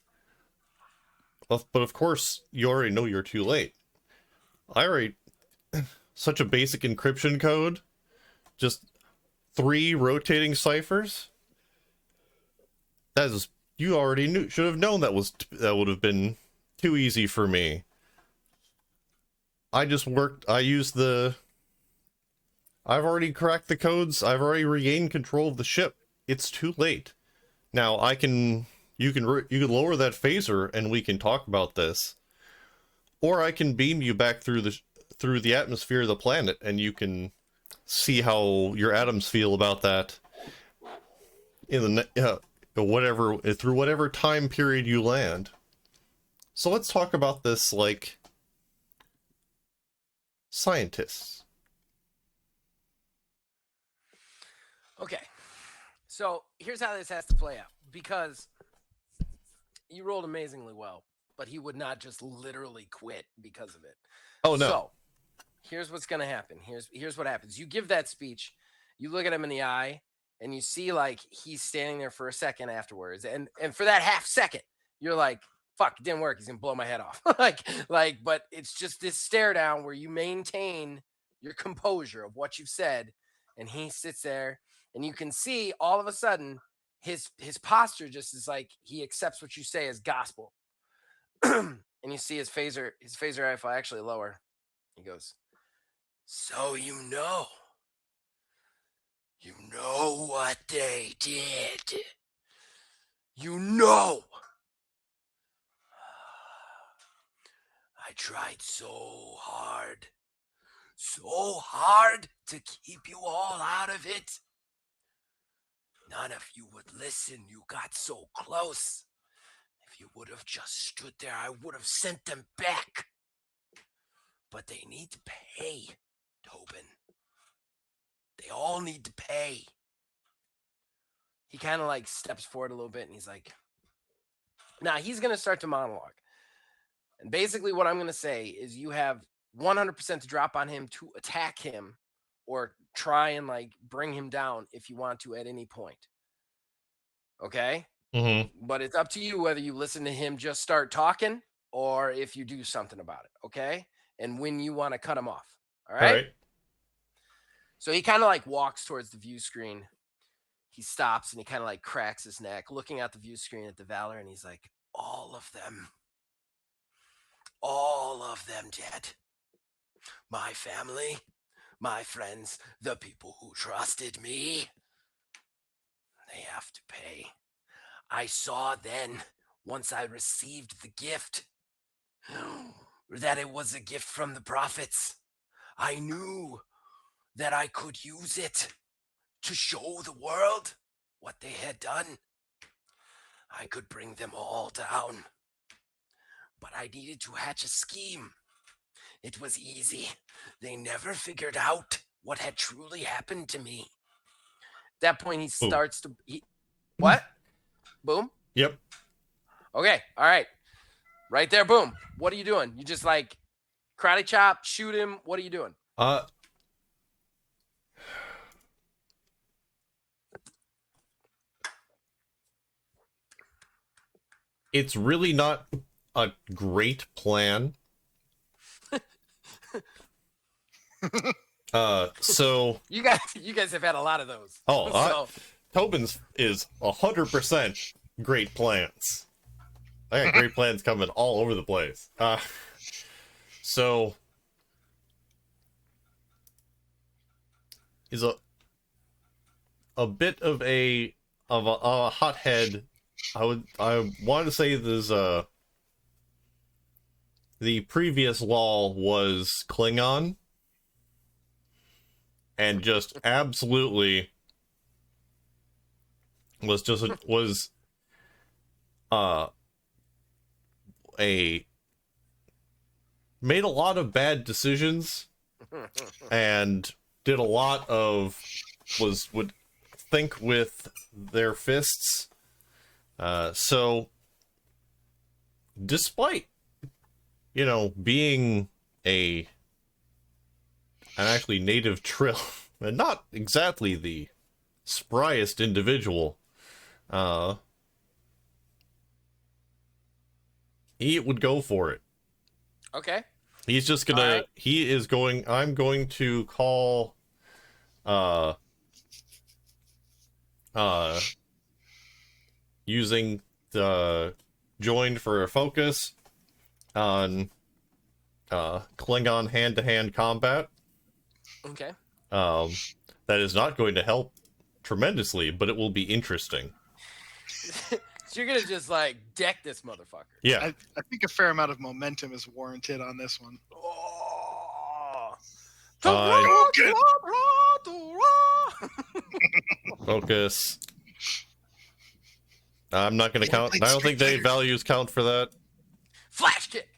of course, you already know you're too late. Such a basic encryption code. Just 3 rotating ciphers. You already should have known that would have been too easy for me. I've already cracked the codes. I've already regained control of the ship. It's too late. Now you can lower that phaser and we can talk about this. Or I can beam you back through the atmosphere of the planet and you can see how your atoms feel about that in through whatever time period you land. So let's talk about this like scientists. Okay, so here's how this has to play out because you rolled amazingly well, but he would not just literally quit because of it. Oh no. So here's what's gonna happen. Here's what happens. You give that speech, you look at him in the eye, and you see like he's standing there for a second afterwards, and for that half second, you're like, "Fuck, it didn't work. He's gonna blow my head off." but it's just this stare down where you maintain your composure of what you've said, and he sits there, and you can see all of a sudden his posture just is like he accepts what you say as gospel, and you see his phaser rifle actually lower. He goes, "So you know what they did. You know. I tried so hard to keep you all out of it. None of you would listen. You got so close. If you would have just stood there, I would have sent them back. But they need to pay, Tobin. They all need to pay." He kind of like steps forward a little bit and he's like, now he's going to start to monologue. And basically what I'm going to say is you have 100% to drop on him to attack him or try and like bring him down if you want to at any point. Okay? Mm-hmm. But it's up to you whether you listen to him just start talking or if you do something about it. Okay? and when you want to cut him off. All All right? right. So he kind of like walks towards the view screen. He stops and he kind of like cracks his neck, looking at the view screen at the Valor, and he's like, all of them dead. My family, my friends, the people who trusted me, they have to pay. I saw then, once I received the gift, that it was a gift from the prophets. I knew that I could use it to show the world what they had done. I could bring them all down. But I needed to hatch a scheme. It was easy. They never figured out what had truly happened to me. At that point, he starts to... What? Boom? Yep. Okay, all right. Right there, boom. What are you doing? You just like karate chop, shoot him. What are you doing? It's really not a great plan. So you guys have had a lot of those. Tobin's is 100% great plans. I got great plans coming all over the place. So is a bit of a hothead. I want to say there's the previous law was Klingon, and just absolutely was made a lot of bad decisions and did a lot of would think with their fists. So despite being an actually native Trill and not exactly the spryest individual, he would go for it. Okay. He's just gonna. Right. I'm going to call. Using the joined for a focus on Klingon hand-to-hand combat. Okay. That is not going to help tremendously, but it will be interesting. So you're gonna just like deck this motherfucker. Yeah. I think a fair amount of momentum is warranted on this one. Focus. I'm not going to count. I don't think the values count for that. Flash kick.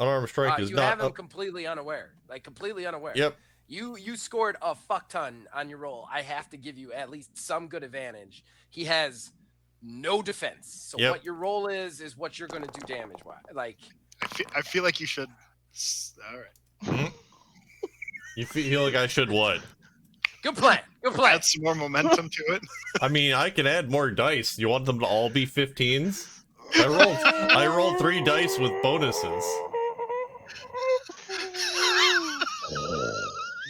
Unarmed strike is you not. You have him completely unaware. Like completely unaware. Yep. You scored a fuck ton on your roll. I have to give you at least some good advantage. He has no defense. So what your roll is what you're going to do damage wise. Like I feel like you should. All right. Mm-hmm. You feel like I should what? Good plan. Good plan. Add some more momentum to it. I mean, I can add more dice. You want them to all be 15s? I rolled 3 dice with bonuses.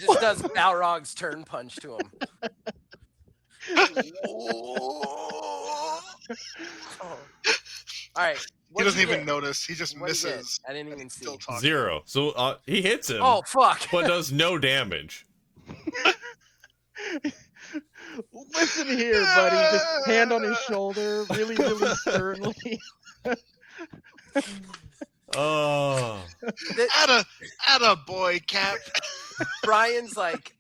Just does Balrog's turn punch to him. All right. He doesn't even notice. He just misses. I didn't even see. 0. So he hits him. Oh fuck! But does no damage. Listen here, buddy. Just hand on his shoulder, really, really sternly. Oh. Add a boy, Cap. Brian's like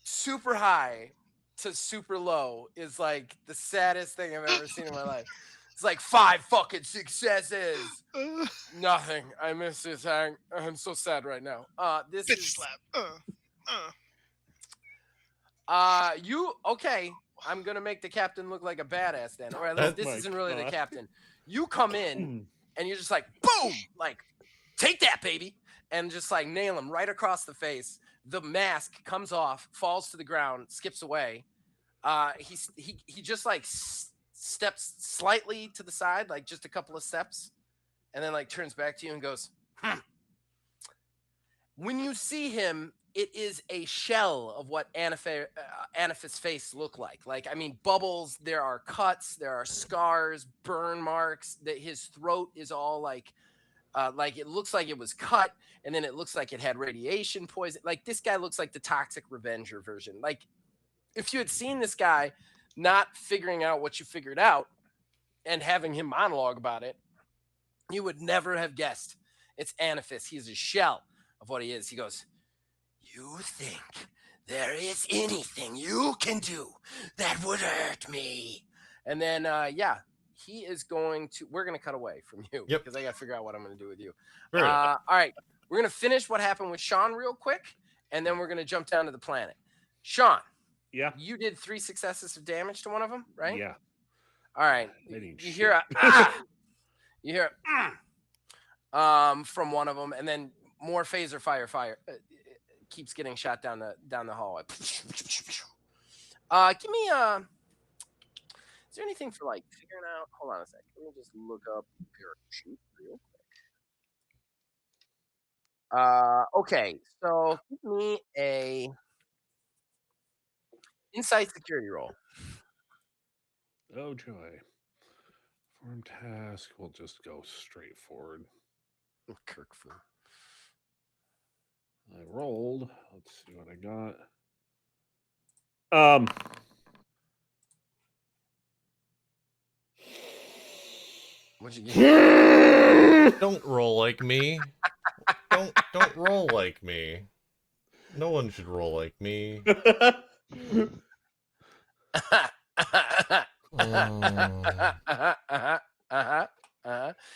super high to super low is like the saddest thing I've ever seen in my life. It's like 5 fucking successes. Nothing. I miss this hang. I'm so sad right now. This bitch is slap. You okay? I'm gonna make the captain look like a badass then, or at least this isn't really the captain. You come in and you're just like boom, like take that baby, and just like nail him right across the face. The mask comes off, falls to the ground, skips away. He just like steps slightly to the side, like just a couple of steps, and then like turns back to you and goes, When you see him, it is a shell of what Anaphis' face looked like. Like, I mean, bubbles, there are cuts, there are scars, burn marks, that his throat is all like it looks like it was cut, and then it looks like it had radiation poison. Like, this guy looks like the Toxic Revenger version. Like, if you had seen this guy not figuring out what you figured out and having him monologue about it, you would never have guessed it's Anaphis. He's a shell of what he is. He goes, "You think there is anything you can do that would hurt me?" And then, he is going to, we're going to cut away from you Yep. because I got to figure out what I'm going to do with you. Very well. All right. We're going to finish what happened with Sean real quick, and then we're going to jump down to the planet. Sean, Yeah. you did 3 successes of damage to one of them, right? Yeah. All right. That ain't You shit. hear you hear from one of them, and then more phaser fire. Keeps getting shot down the hallway. Give me is there anything for like figuring out? Hold on a sec. Let me just look up parachute real quick. Okay, so give me a insight security roll. Oh joy. Form task. We'll just go straight forward. Kirk Fu. I rolled. Let's see what I got. What'd you get? Don't roll like me. Don't roll like me. No one should roll like me. Did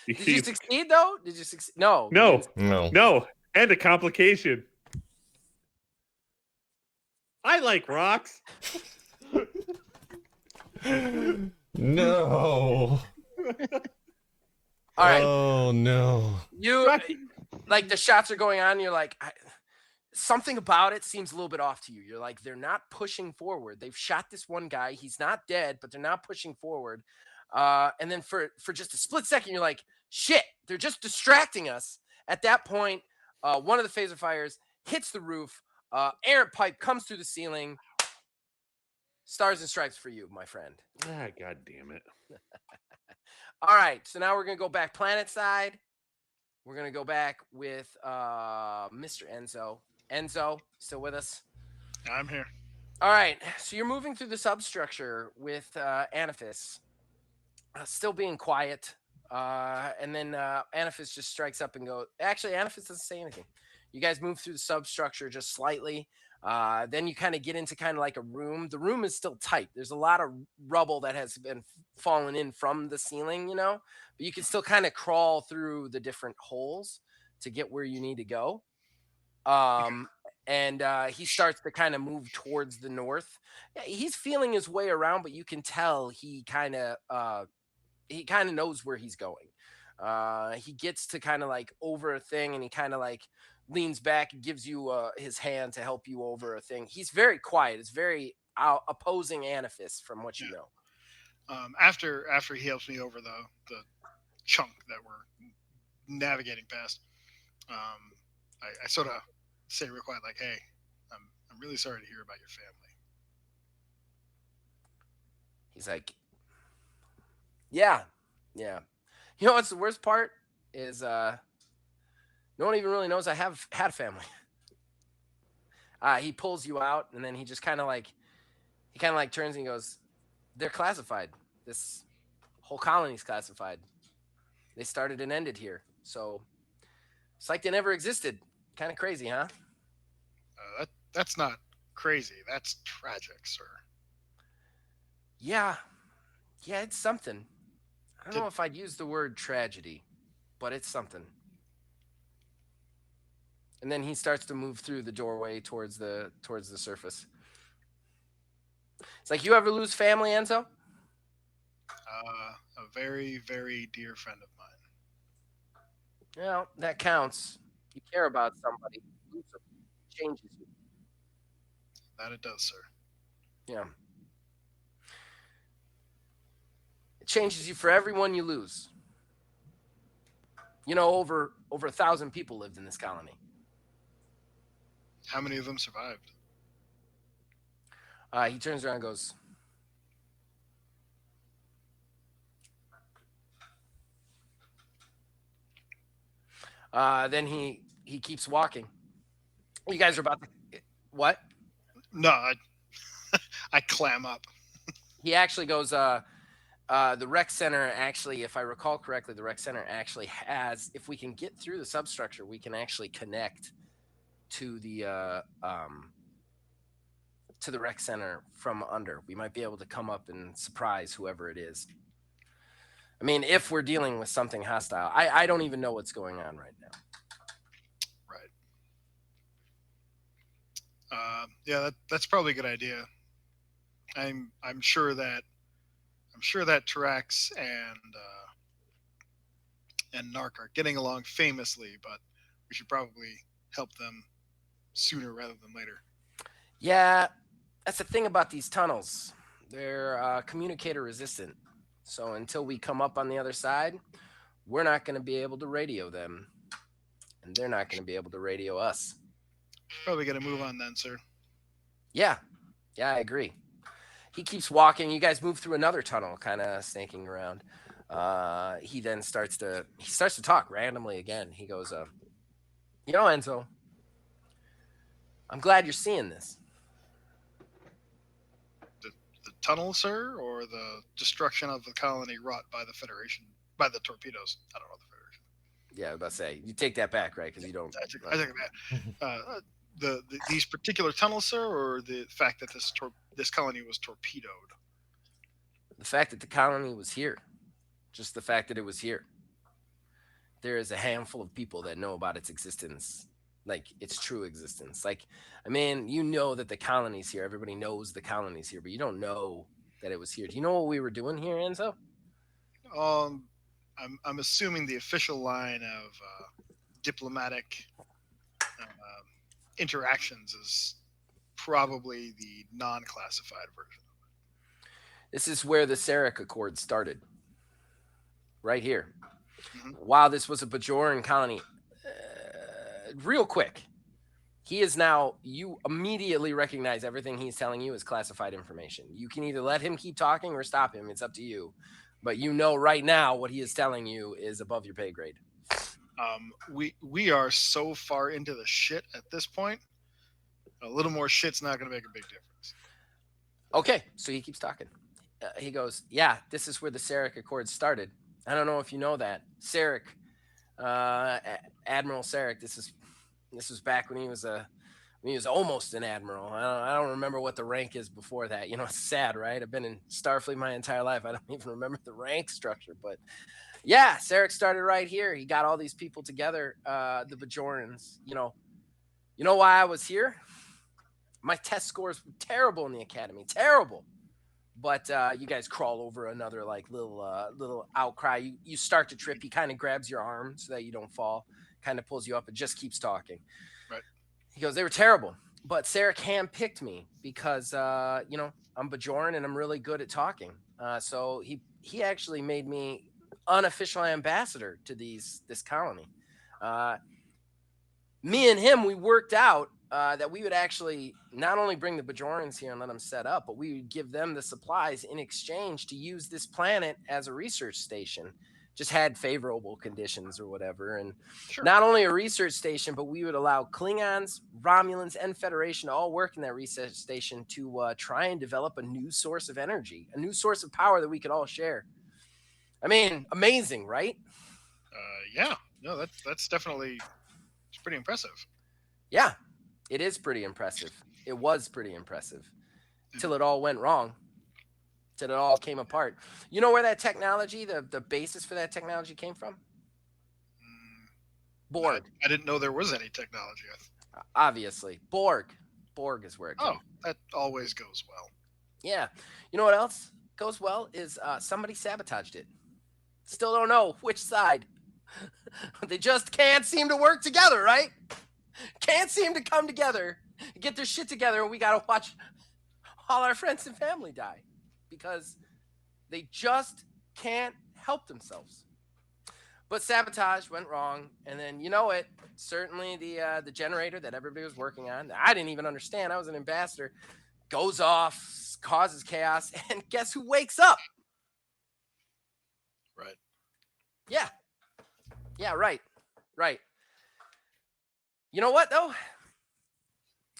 you succeed though? Did you succeed? No. No. No. And a complication. I like rocks. No. All right. Oh no. You like the shots are going on. You're like, something about it seems a little bit off to you. You're like, they're not pushing forward. They've shot this one guy. He's not dead, but they're not pushing forward. And then for just a split second, you're like, shit, they're just distracting us. At that point, one of the phaser fires hits the roof. Errant pipe comes through the ceiling. Stars and stripes for you, my friend. God damn it. All right, so now we're gonna go back planet side. We're gonna go back with Mr. Enzo. Enzo, still with us? I'm here. All right, so you're moving through the substructure with Anaphis, still being quiet. And then Anaphis just strikes up and goes. Actually, Anaphis doesn't say anything. You guys move through the substructure just slightly. Then you kind of get into kind of like a room. The room is still tight. There's a lot of rubble that has been fallen in from the ceiling, but you can still kind of crawl through the different holes to get where you need to go. And he starts to kind of move towards the north. Yeah, he's feeling his way around, but you can tell he kind of knows where he's going. He gets to kind of like over a thing, and he kind of like leans back and gives you his hand to help you over a thing. He's very quiet. It's very opposing Anaphis from what you know. After he helps me over the chunk that we're navigating past, I sort of say real quiet, like, "Hey, I'm really sorry to hear about your family." He's like, yeah. You know what's the worst part is no one even really knows I have had a family. He pulls you out, and then he just kind of like turns and he goes, "They're classified. This whole colony's classified. They started and ended here, so it's like they never existed. Kind of crazy, huh?" That's not crazy. That's tragic, sir. Yeah, it's something. I don't know if I'd use the word tragedy, but it's something. And then he starts to move through the doorway towards the surface. It's like, you ever lose family, Enzo? A very, very dear friend of mine. Well, that counts. You care about somebody. It changes you. That it does, sir. Yeah. It changes you for everyone you lose. You know, over 1,000 people lived in this colony. How many of them survived? He turns around and goes, then he keeps walking. You guys are about to what? No, I clam up. He actually goes, the rec center actually, if I recall correctly, the rec center actually has, if we can get through the substructure, we can actually connect to the rec center from under. We might be able to come up and surprise whoever it is. I mean, if we're dealing with something hostile, I don't even know what's going on right now. Right. Yeah, that's probably a good idea. I'm sure that Tarax and Narc are getting along famously, but we should probably help them sooner rather than later. Yeah, that's the thing about these tunnels. They're communicator resistant. So until we come up on the other side, we're not going to be able to radio them. And they're not going to be able to radio us. Probably got to move on then, sir. Yeah, I agree. He keeps walking. You guys move through another tunnel, kind of snaking around. He then starts to talk randomly again. He goes, you know, Enzo, I'm glad you're seeing this. The tunnel, sir, or the destruction of the colony wrought by the Federation, by the torpedoes? I don't know the Federation. Yeah, I was about to say, you take that back, right? Because you don't. I think that. These particular tunnels, sir, or the fact that this colony was torpedoed? The fact that the colony was here. Just the fact that it was here. There is a handful of people that know about its existence, like its true existence. Like, I mean, you know that the colony's here. Everybody knows the colony's here, but you don't know that it was here. Do you know what we were doing here, Enzo? I'm assuming the official line of diplomatic interactions is probably the non-classified version of it. This is where the Sarek Accord started. Right here. Mm-hmm. While this was a Bajoran colony, real quick, he is now, you immediately recognize everything he's telling you is classified information. You can either let him keep talking or stop him. It's up to you. But you know right now what he is telling you is above your pay grade. We are so far into the shit at this point. A little more shit's not going to make a big difference. Okay, so he keeps talking. He goes, yeah, this is where the Sarek Accord started. I don't know if you know that. Sarek, Admiral Sarek, this was back when he was almost an admiral. I don't remember what the rank is before that. You know, it's sad, right? I've been in Starfleet my entire life. I don't even remember the rank structure, but yeah, Sarek started right here. He got all these people together, the Bajorans. You know why I was here? My test scores were terrible in the academy, terrible. But you guys crawl over another like little outcry. You start to trip. He kind of grabs your arm so that you don't fall. Kind of pulls you up and just keeps talking. Right. He goes, they were terrible, but Sarek handpicked me because I'm Bajoran and I'm really good at talking. So he actually made me unofficial ambassador to this colony. Me and him, we worked out that we would actually not only bring the Bajorans here and let them set up, but we would give them the supplies in exchange to use this planet as a research station. Just had favorable conditions or whatever. And Sure. Not only a research station, but we would allow Klingons, Romulans, and Federation to all work in that research station to try and develop a new source of energy, a new source of power that we could all share. I mean, amazing, right? Yeah. No, that's definitely, it's pretty impressive. Yeah, it is pretty impressive. It was pretty impressive till it all went wrong, till it all came apart. You know where that technology, the basis for that technology came from? Borg. I didn't know there was any technology. Obviously. Borg is where it came. Oh, that always goes well. Yeah. You know what else goes well is somebody sabotaged it. Still don't know which side. They just can't seem to work together, right? Can't seem to come together, get their shit together, and we got to watch all our friends and family die because they just can't help themselves. But sabotage went wrong, and then you know it. Certainly the generator that everybody was working on, that I didn't even understand. I was an ambassador. Goes off, causes chaos, and guess who wakes up? Right. Yeah, right. You know what though?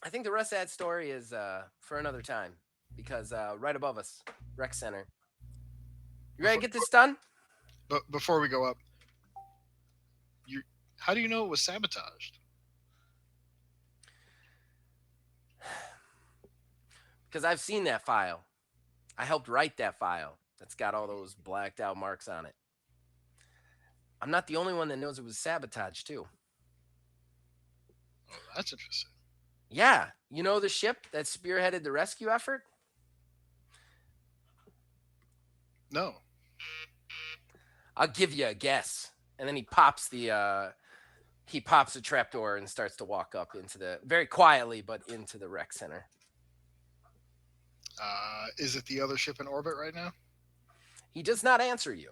I think the rest of that story is for another time because right above us, rec center. You ready to get this done? But before we go up, how do you know it was sabotaged? Because I've seen that file. I helped write that file that's got all those blacked out marks on it. I'm not the only one that knows it was sabotage, too. Oh, that's interesting. Yeah. You know the ship that spearheaded the rescue effort? No. I'll give you a guess. And then he pops the trapdoor and starts to walk up into the, very quietly, but into the rec center. Is it the other ship in orbit right now? He does not answer you.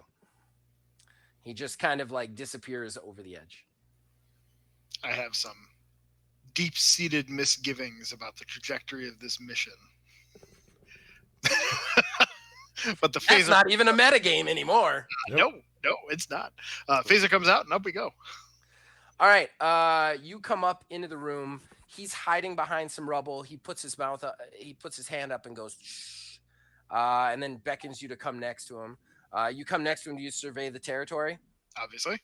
He just kind of like disappears over the edge. I have some deep-seated misgivings about the trajectory of this mission. But the That's not even a metagame anymore. No, it's not. Phaser comes out and up we go. All right, you come up into the room. He's hiding behind some rubble. He puts his mouth up, he puts his hand up and goes, shh, and then beckons you to come next to him. You come next to him. Do you survey the territory? Obviously.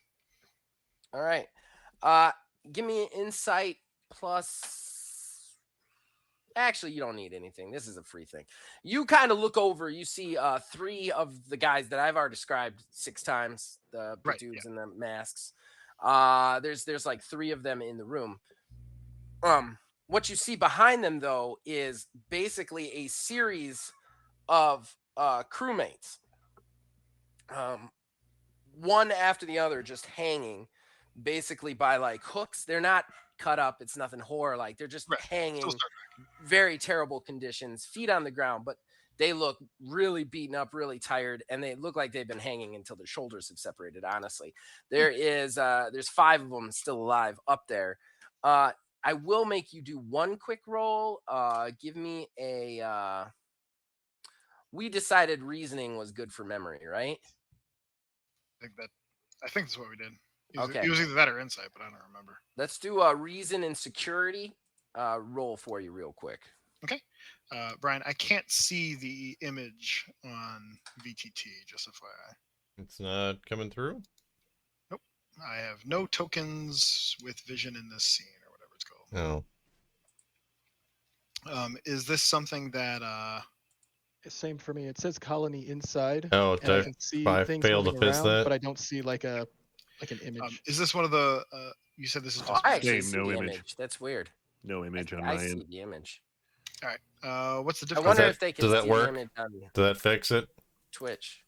All right. Give me an insight plus. Actually, you don't need anything. This is a free thing. You kind of look over. You see 3 of the guys that I've already described 6 times. The Right, dudes in the masks. There's like 3 of them in the room. What you see behind them though is basically a series of crewmates. One after the other, just hanging, basically by like hooks. They're not cut up. It's nothing horror like. They're just hanging, very terrible conditions, feet on the ground, but they look really beaten up, really tired, and they look like they've been hanging until their shoulders have separated. Honestly, there's 5 of them still alive up there. I will make you do one quick roll. Give me a. We decided reasoning was good for memory, right? I think that's what we did. Okay. It was either that or insight, but I don't remember. Let's do a reason and security roll for you real quick. Okay. Brian, I can't see the image on VTT, just FYI. It's not coming through? Nope. I have no tokens with vision in this scene, or whatever it's called. No. Is this something that... Same for me. It says colony inside. Oh, and I can see I things failed to moving fix around, that. but I don't see like an image. is this one of the... you said this is just... I actually Game, see no the image. That's weird. No image on I my see end. the image. All right. What's the I difference? wonder that- if they can does that see work? the image on Did that fix it? Twitch.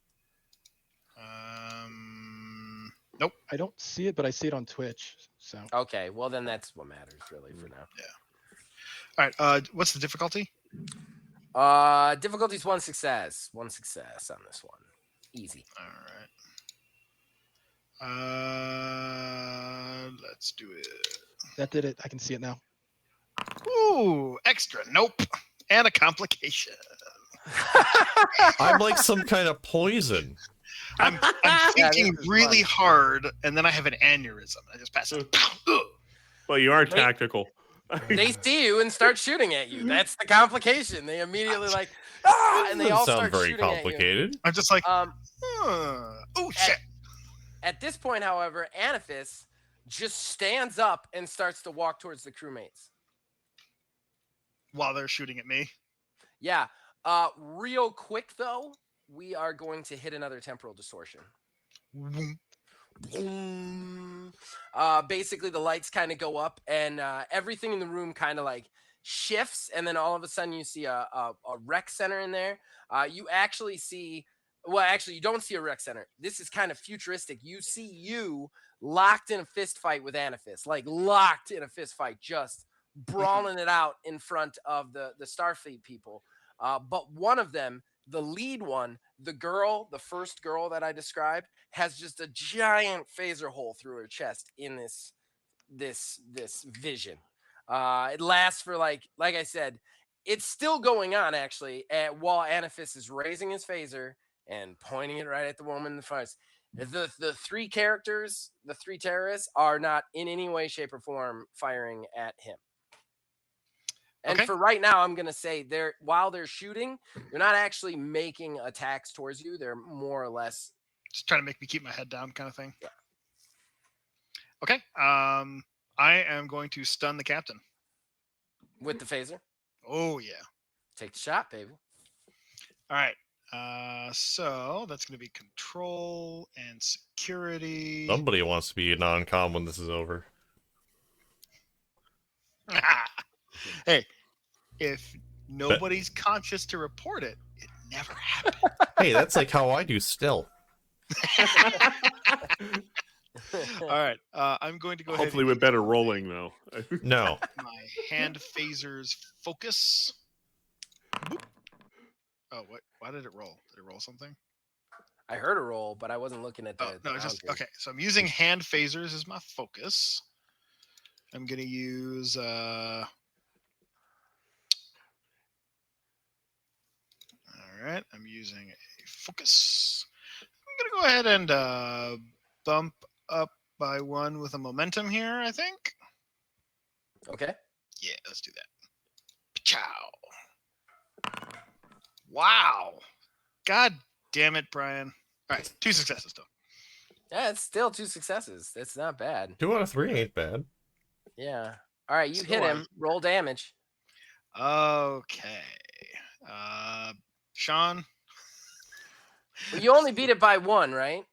Nope. I don't see it, but I see it on Twitch. So Okay, well then that's what matters really for now. All right. What's the difficulty? Difficulty's 1 success. 1 success on this one. Easy. All right. Let's do it. that did it. I can see it now. Ooh, extra. Nope. And a complication. I'm like some kind of poison. I'm Yeah, thinking this is really fun. hard, and then I have an aneurysm. I just pass it. Well, you are tactical. They see you and start shooting at you. That's the complication. They immediately like, and they Doesn't all sound start very shooting at you. complicated. I'm just like, Um, oh shit. At this point, however, Anaphis just stands up and starts to walk towards the crewmates. While they're shooting at me. Yeah. Real quick though, we are going to hit another temporal distortion. Basically the lights kind of go up and everything in the room kind of like shifts, and then all of a sudden you see a rec center in there. You actually see, well, actually you don't see a rec center. This is kind of futuristic. You see you locked in a fist fight with Anaphis, like locked in a fist fight, just brawling it out in front of the Starfleet people. But one of them, the lead one, the girl, the first girl that I described, has just a giant phaser hole through her chest in this vision. It lasts for like I said, it's still going on actually. While Anaphis is raising his phaser and pointing it right at the woman in the front. The three characters, the three terrorists, are not in any way, shape, or form firing at him. And for right now, I'm gonna say while they're shooting, they're not actually making attacks towards you. They're more or less just trying to make me keep my head down, kind of thing. Yeah. Okay. I am going to stun the captain with the phaser. Oh yeah. Take the shot, baby. All right. So that's going to be control and security. Somebody wants to be a non-com when this is over. Hey, if nobody's conscious to report it, it never happened. Hey, that's like how I do still. All right. I'm going to go Hopefully ahead. with better rolling, though. No. My hand phasers focus. Boop. Oh, what? Why did it roll? Did it roll something? I heard a roll, but I wasn't looking at the. No, it's just okay. So I'm using hand phasers as my focus. I'm going to use. All right. I'm using a focus. I'm going to go ahead and bump up by 1 with a momentum here, I think. Okay. Yeah, let's do that. Ciao. Wow. God damn it, Brian. All right, 2 successes though. Yeah, it's still 2 successes. That's not bad. 2 out of 3 ain't bad. Yeah. All right, you So hit him. Roll damage. Okay. Sean? Well, you only beat it by 1, right?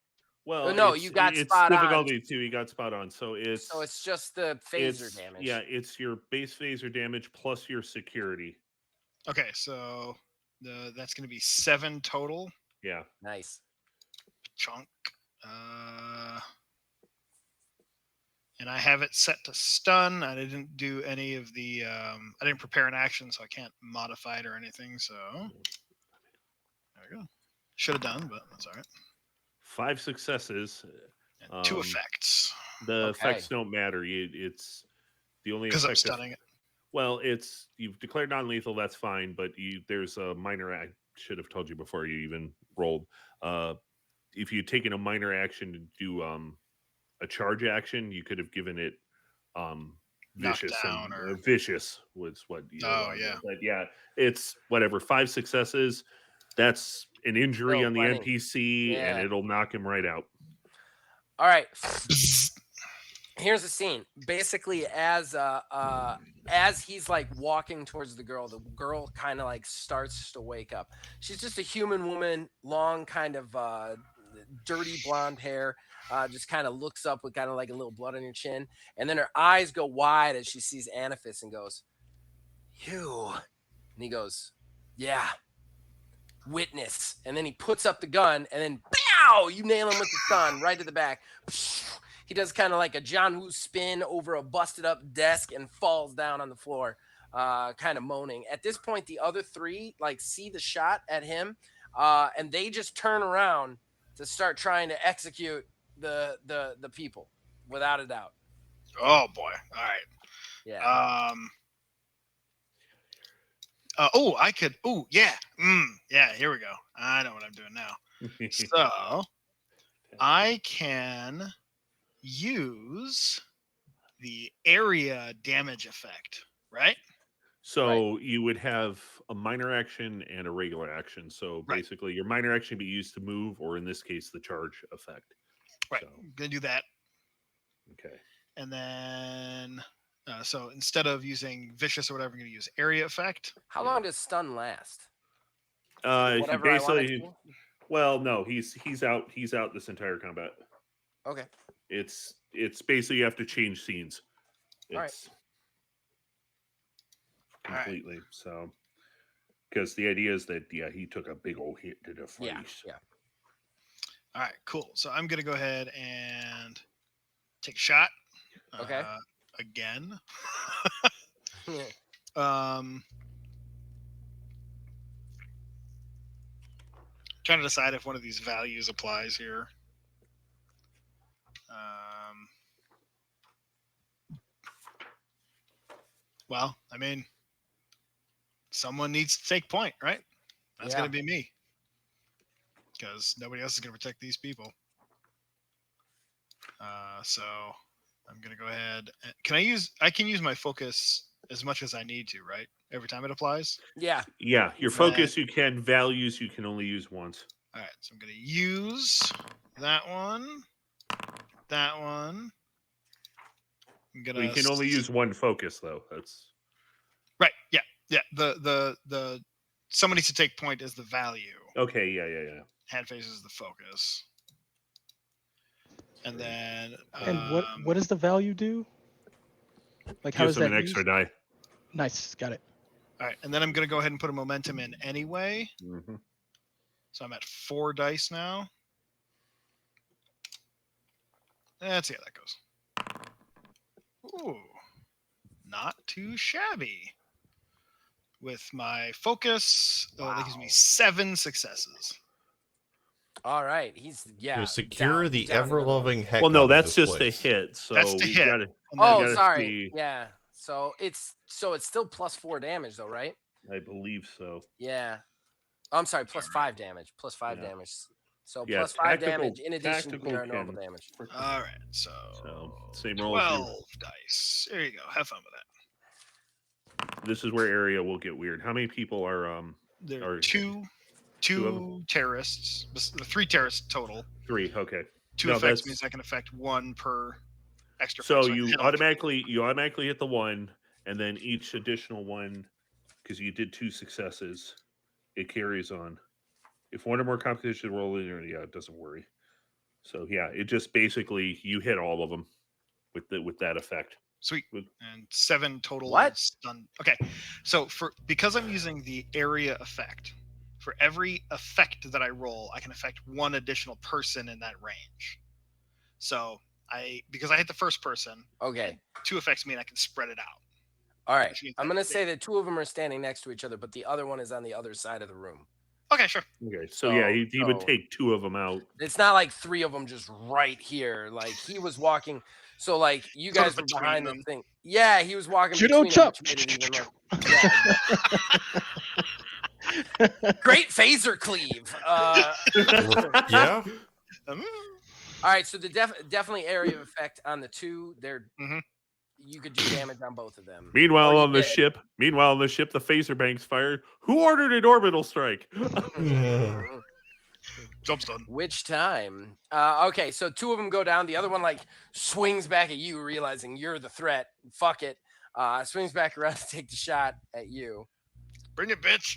Well, no, you got spot on. It's difficulty 2. You got spot on. So it's just the phaser damage. Yeah, it's your base phaser damage plus your security. Okay, so that's going to be 7 total. Yeah. Nice. Chunk. And I have it set to stun. I didn't do any of the. I didn't prepare an action, so I can't modify it or anything. So there we go. Should have done, but that's all right. 5 successes. And 2 effects. The effects don't matter. It's the only because I'm effect stunning it. Well, you've declared non-lethal. That's fine, but there's a minor. I should have told you before you even rolled. If you'd taken a minor action to do a charge action, you could have given it vicious. Or vicious was what. Yeah. But yeah, it's whatever. 5 successes. That's an injury on the NPC, and it'll knock him right out. All right. Here's the scene. Basically, as he's like walking towards the girl kind of like starts to wake up. She's just a human woman, long kind of dirty blonde hair, just kind of looks up with kind of like a little blood on her chin, and then her eyes go wide as she sees Anaphis and goes, "You," and he goes, "Yeah, witness," and then he puts up the gun, and then pow, you nail him with the stun right to the back. He does kind of like a John Woo spin over a busted up desk and falls down on the floor, kind of moaning. At this point, the other 3 like see the shot at him, and they just turn around to start trying to execute the people, without a doubt. Oh boy! All right. Yeah. I could. Oh yeah. Yeah. Here we go. I know what I'm doing now. So I can use the area damage effect, right? So you would have a minor action and a regular action. So basically, your minor action be used to move, or in this case, the charge effect. Right. So. I'm gonna do that. Okay. And then, so instead of using vicious or whatever, I'm gonna use area effect. How long does stun last? Whatever basically. Well, no, he's out. He's out this entire combat. Okay. It's basically you have to change scenes. It's completely so because the idea is that he took a big old hit to the face. Yeah. All right, cool. So I'm gonna go ahead and take a shot. Okay. Again. Trying to decide if one of these values applies here. Well, I mean, someone needs to take point, right? That's going to be me. Because nobody else is going to protect these people. So I'm going to go ahead. I can use my focus as much as I need to, right? Every time it applies? Yeah. Yeah, your focus you can, values you can only use once. All right, so I'm going to use that one. That one. I'm gonna. Well, you can only use one focus, though. That's right. Yeah, yeah. The someone needs to take point as the value. okay. Yeah. Hand face is the focus. And then. And what does the value do? Like how gives does them that an extra use? die. Nice, got it. All right, and then I'm gonna go ahead and put a momentum in anyway. Mm-hmm. So I'm at 4 dice now. Let's see how that goes. Ooh, not too shabby. With my focus, that gives me 7 successes. All right. He's You secure the ever-loving heck. Well, no, out of that's this just place. a hit. So that's the hit. Gotta, oh, sorry. see. Yeah. So it's still +4 damage though, right? I believe so. Yeah. I'm sorry, +5 damage. +5 damage. So yeah, +5 damage in addition to your normal damage. All right, so same roll. 12 dice. There you go. Have fun with that. This is where area will get weird. How many people are there are two terrorists. The 3 terrorists total. 3. Okay. 2 effects means I can affect 1 per extra. So you automatically hit the 1, and then each additional one, because you did 2 successes, it carries on. If one or more competition roll in, it doesn't worry. So yeah, it just basically you hit all of them with that effect. Sweet. And 7 total. What? Stun. Okay, so because I'm using the area effect, for every effect that I roll, I can affect 1 additional person in that range. So because I hit the first person. Okay. 2 effects mean I can spread it out. All right. I'm gonna say that 2 of them are standing next to each other, but the other one is on the other side of the room. Okay, sure. Okay, so yeah, he would take 2 of them out. It's not like 3 of them just right here. Like he was walking. So like you guys were behind the thing. Yeah, he was walking between them, which made it even more. Great phaser cleave. Yeah. All right, so the definitely area of effect on the 2. They're you could do damage on both of them. Meanwhile, on the ship, the phaser banks fired. Who ordered an orbital strike? Job's done. Which time? Okay, so 2 of them go down. The other one like swings back at you, realizing you're the threat. Fuck it. Swings back around to take the shot at you. Bring it, bitch.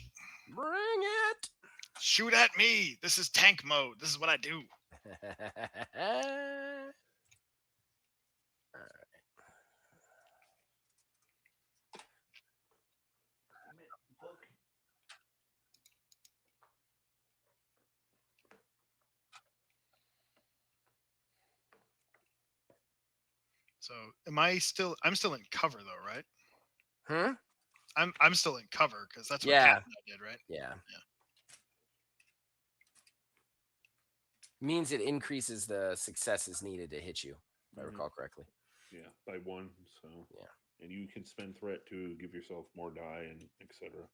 Bring it. Shoot at me. This is tank mode. This is what I do. So I'm still in cover though, right? I'm still in cover because that's what Cat and I did, right? Yeah. Means it increases the successes needed to hit you, if I recall correctly. Yeah, by 1. So yeah. And you can spend threat to give yourself more die and etc.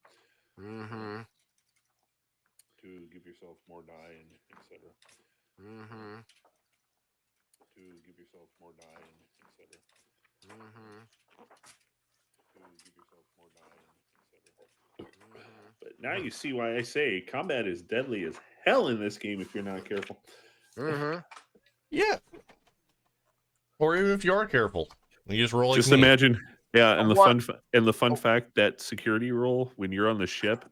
To give yourself more die and etc. To give yourself more die and etc. To give yourself more die and etc. But now you see why I say combat is deadly as hell in this game if you're not careful. Yeah. Or even if you are careful, you just roll. Just imagine, and the fun fact that security roll when you're on the ship,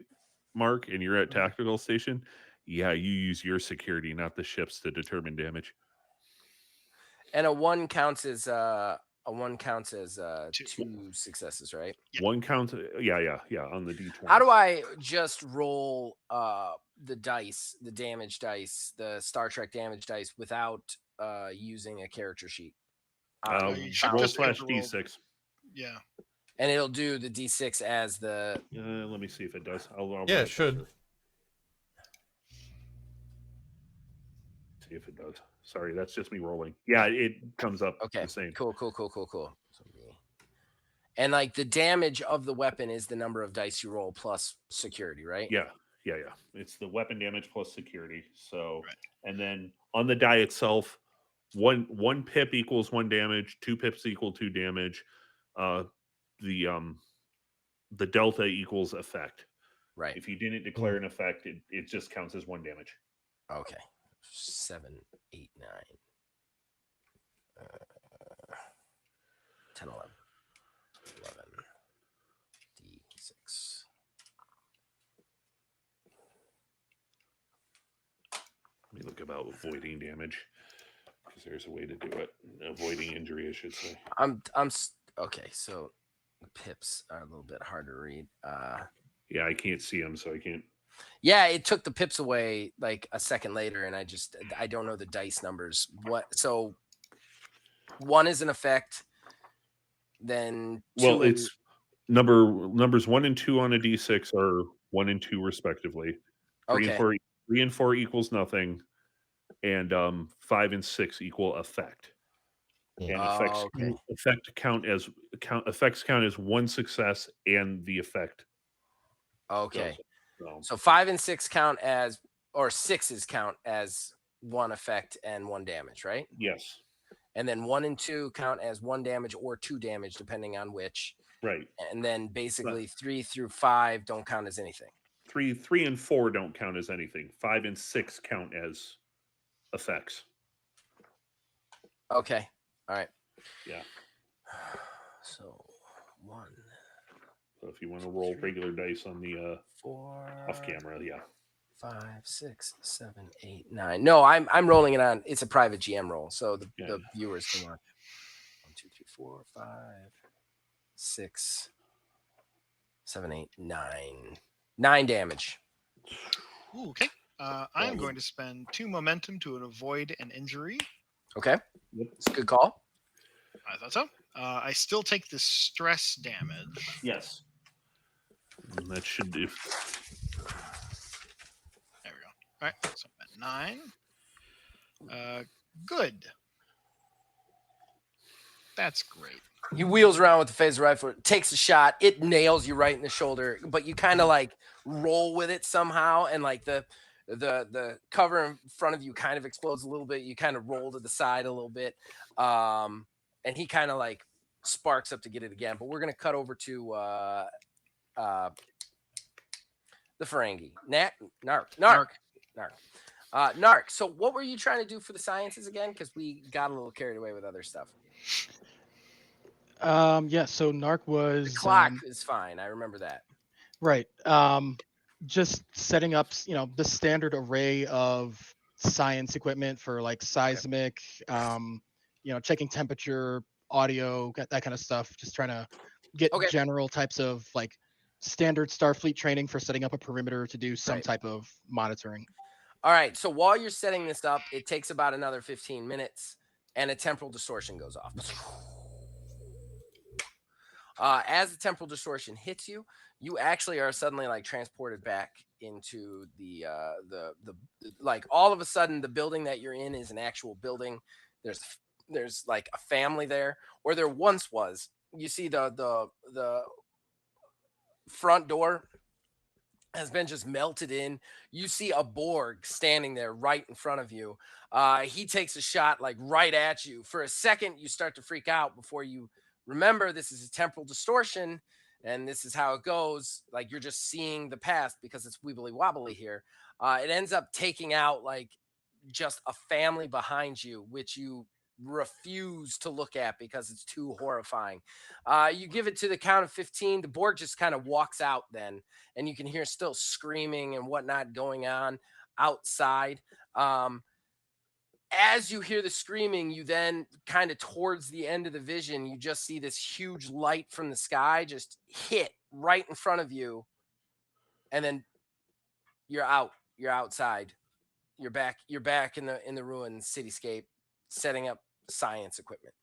Mark, and you're at tactical station, you use your security, not the ship's, to determine damage. And a 1 counts as 2 successes, right? Yeah. 1 counts, on the D20. How do I just roll the dice, the damage dice, the Star Trek damage dice without using a character sheet? Roll /D6. Yeah. And it'll do the D6 as the. Let me see if it does. I'll yeah, it should. See if it does. Sorry, that's just me rolling. Yeah, it comes up Okay. the same. Cool. So and like the damage of the weapon is the number of dice you roll plus security, right? Yeah. It's the weapon damage plus security. So, Right. and then on the die itself, one pip equals 1 damage, 2 pips equal 2 damage. The delta equals effect. Right. If you didn't declare an effect, it just counts as 1 damage. Okay. 7, 8, 9. 10, 11. 11. D6. Let me look about avoiding damage, because there's a way to do it. Avoiding injury, I should say. Okay, so the pips are a little bit hard to read. Yeah, I can't see them, so I can't. Yeah, it took the pips away like a second later, and I don't know the dice numbers. So 1 is an effect, then 2 Well, it's numbers 1 and 2 on a d6 are 1 and 2 respectively. 3 and 4 equals nothing, and 5 and 6 equal effect. And effects count as 1 success and the effect. Okay. goes. So 5 and 6 count as, or 6s count as 1 effect and 1 damage, right? Yes. And then 1 and 2 count as 1 damage or 2 damage, depending on which. Right. And then basically 3 through 5 don't count as anything. 3 and 4 don't count as anything. 5 and 6 count as effects. Okay. All right. Yeah. So 1. So if you want to roll regular dice on the 4 off camera, yeah. 5, 6, 7, 8, 9. No, I'm rolling it on. It's a private GM roll, so the viewers can watch. 1, 2, 3, 4, 5, 6, 7, 8, 9. 9 damage. Ooh, okay. I'm going to spend 2 momentum to avoid an injury. Okay. It's a good call. I thought so. I still take the stress damage. Yes. And that should do. There we go. All right. So I'm at 9. Good. That's great. He wheels around with the phaser rifle, takes a shot. It nails you right in the shoulder, but you kind of like roll with it somehow, and like the cover in front of you kind of explodes a little bit. You kind of roll to the side a little bit, and he kind of like sparks up to get it again. But we're gonna cut over to the Ferengi. Narc. So what were you trying to do for the sciences again? Because we got a little carried away with other stuff. Yeah, so Narc was The clock is fine. I remember that. right. Just setting up, the standard array of science equipment for like seismic, checking temperature, audio, that kind of stuff. Just trying to get general types of like standard Starfleet training for setting up a perimeter to do some type of monitoring. All right. So while you're setting this up, it takes about another 15 minutes, and a temporal distortion goes off. As the temporal distortion hits you, you actually are suddenly like transported back into the like all of a sudden the building that you're in is an actual building. There's like a family there, or there once was. You see the front door has been just melted in. You see a Borg standing there right in front of you. He takes a shot like right at you. For a second, you start to freak out before you remember this is a temporal distortion, and this is how it goes. Like you're just seeing the past because it's wibbly wobbly here. It ends up taking out like just a family behind you, which you refuse to look at because it's too horrifying. You give it to the count of 15. The Borg just kind of walks out then, and you can hear still screaming and whatnot going on outside. As you hear the screaming, you then kind of towards the end of the vision, you just see this huge light from the sky just hit right in front of you. And then you're out. You're outside. You're back in the ruined cityscape, setting up science equipment.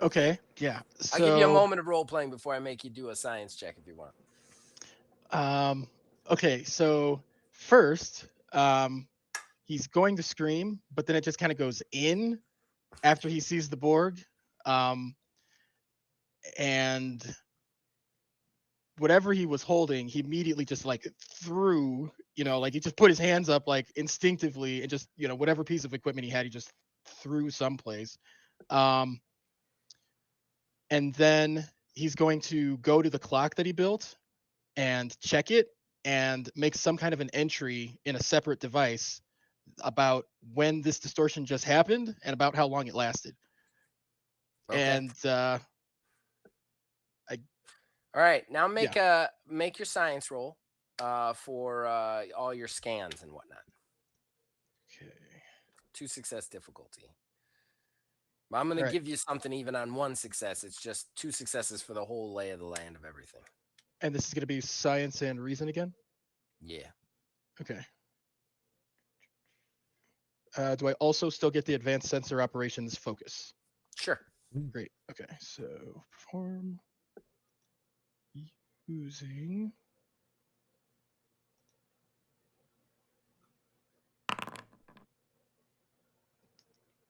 Okay. Yeah. So, I'll give you a moment of role playing before I make you do a science check if you want. Okay. So first, he's going to scream, but then it just kind of goes in after he sees the Borg. And whatever he was holding, he immediately just like threw, like he just put his hands up like instinctively and just, whatever piece of equipment he had, he just threw someplace. And then he's going to go to the clock that he built and check it and make some kind of an entry in a separate device about when this distortion just happened and about how long it lasted. Okay. And all right, now make your science roll for all your scans and whatnot. Okay. 2 success difficulty. I'm going to give you something even on 1 success. It's just 2 successes for the whole lay of the land of everything. And this is going to be science and reason again? Yeah. Okay. Do I also still get the advanced sensor operations focus? Sure. Great. Okay. So perform using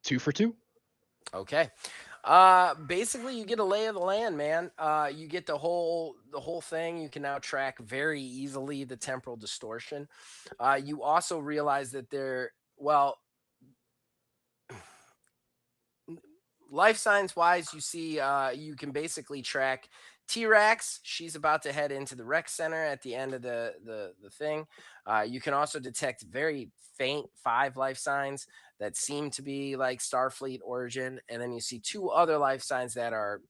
two for 2. Okay. Basically you get a lay of the land, man. You get the whole thing. You can now track very easily the temporal distortion. You also realize that life science wise, you see you can basically track T-Rex. She's about to head into the rec center at the end of the thing. You can also detect very faint 5 life signs that seem to be like Starfleet origin. And then you see 2 other life signs that are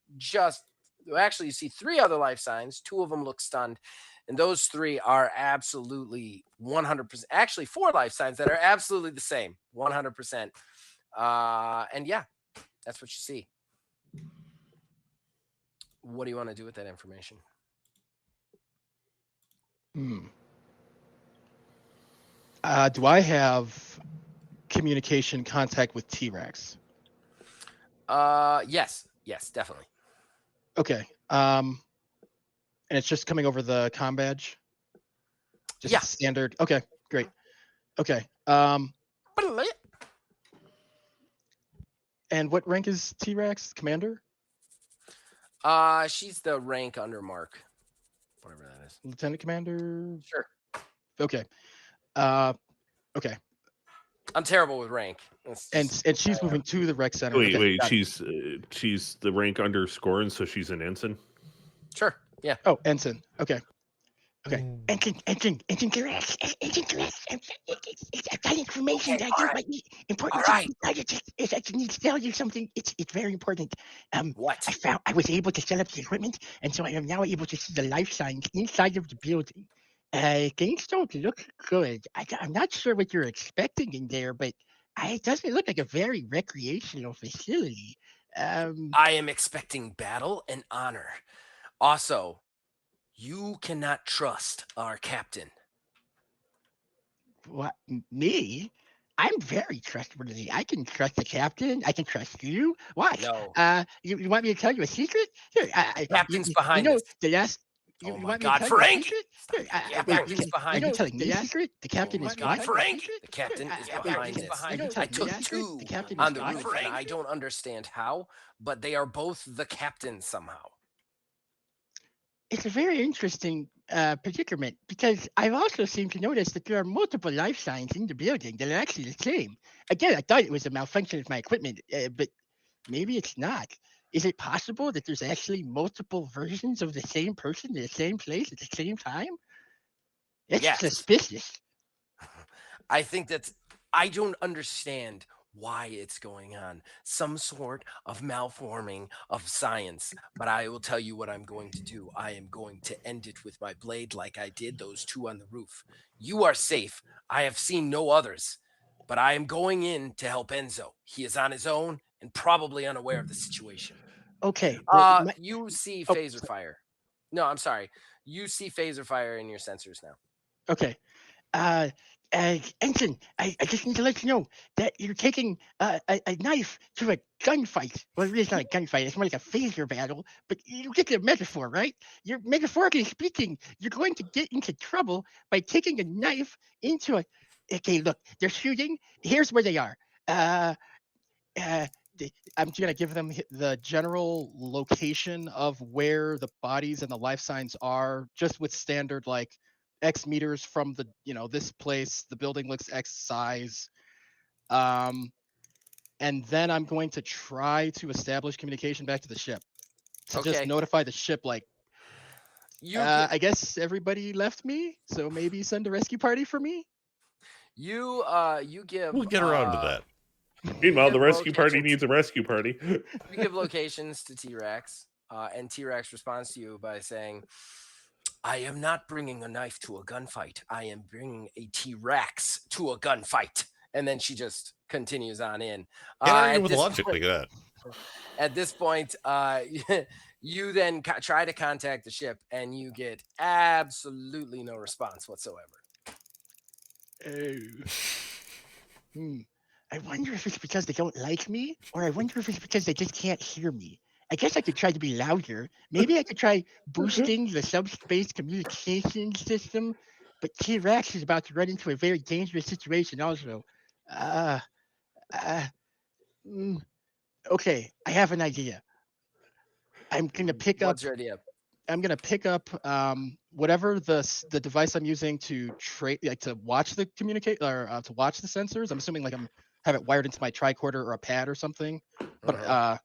actually you see 3 other life signs. 2 of them look stunned. And those 3 are absolutely 100%. Actually, 4 life signs that are absolutely the same, 100%. And yeah, that's what you see. What do you want to do with that information? Do I have communication contact with T-Rex? Yes, definitely. Okay. And it's just coming over the comm badge? Just standard. Okay, great. Okay. And what rank is T-Rex? Commander? She's the rank under Mark. Whatever that is. Lieutenant Commander? Sure. Okay. Okay. I'm terrible with rank. And she's moving to the rec center. Wait, she's the rank underscore, and so she's an ensign. Sure. Yeah. Oh, ensign. Okay. Ensign correct. I've got information that I think might be important. All right. I just need to tell you something. It's very important. What? I was able to set up the equipment, and so I am now able to see the life signs inside of the building. Things don't look good. I'm not sure what you're expecting in there, but it doesn't look like a very recreational facility. I am expecting battle and honor. Also, you cannot trust our captain. What, me? I'm very trustworthy. I can trust the captain. I can trust you. Why? No. You want me to tell you a secret? Here, Captain's behind us. us. The last. Oh my God, Frank! The captain's behind us. Telling me a secret? The captain is God, what? Frank! The captain is behind us. I took 2 on the roof, and I don't understand how, but they are both the captain somehow. It's a very interesting predicament because I've also seemed to notice that there are multiple life signs in the building that are actually the same. Again, I thought it was a malfunction of my equipment, but maybe it's not. Is it possible that there's actually multiple versions of the same person in the same place at the same time? It's suspicious. I think I don't understand why it's going on. Some sort of malforming of science. But I will tell you what I'm going to do. I am going to end it with my blade like I did those 2 on the roof. You are safe. I have seen no others. But I am going in to help Enzo. He is on his own and probably unaware of the situation. Okay. You see phaser fire. No, I'm sorry. You see phaser fire in your sensors now. Okay. Ensign, I just need to let you know that you're taking a knife to a gunfight. Well, it is not a gunfight. It's more like a phaser battle, but you get the metaphor, right? You're metaphorically speaking, you're going to get into trouble by taking a knife into Okay, look, they're shooting. Here's where they are. Uh, uh, I'm gonna give them the general location of where the bodies and the life signs are, just with standard like X meters from the this place. The building looks X size. And then I'm going to try to establish communication back to the ship to just Okay. notify the ship like You can, I guess everybody left me, so maybe send a rescue party for me. you give We'll get around to that. Meanwhile, give the rescue party locations- needs a rescue party. You give locations to T-Rex, and T-Rex responds to you by saying, I am not bringing a knife to a gunfight. I am bringing a T-Rex to a gunfight. And then she just continues on in. Can't argue at with this logic point- like that. At this point, you then try to contact the ship, and you get absolutely no response whatsoever. Oh. I wonder if it's because they don't like me, or I wonder if it's because they just can't hear me. I guess I could try to be louder. Maybe I could try boosting the subspace communication system, but T-Rex is about to run into a very dangerous situation also. Uh, uh, mm, okay, I have an idea. I'm gonna pick up What's your idea? whatever the device I'm using to to watch the communicate or to watch the sensors. I'm assuming like have it wired into my tricorder or a pad or something. But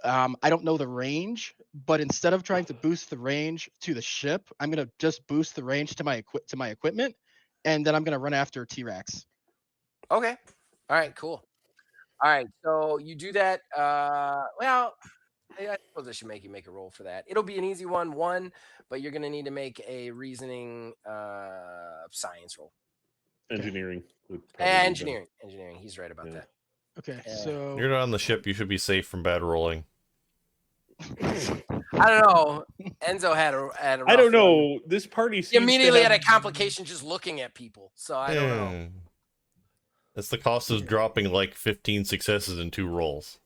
I don't know the range. But instead of trying to boost the range to the ship, I'm gonna just boost the range to my equipment, and then I'm gonna run after T-Rex. Okay. All right, cool. All right, so you do that. Well, I suppose I should make you make a roll for that. It'll be an easy one, but you're going to need to make a reasoning science roll. Engineering. would probably be Engineering. He's right about Yeah. that. Okay, Yeah. so You're not on the ship. You should be safe from bad rolling. I don't know. Enzo had a I rough don't one. know. This party He seems immediately to have... had a complication just looking at people. So I don't know. Eh. That's the cost of dropping like 15 successes in 2 rolls.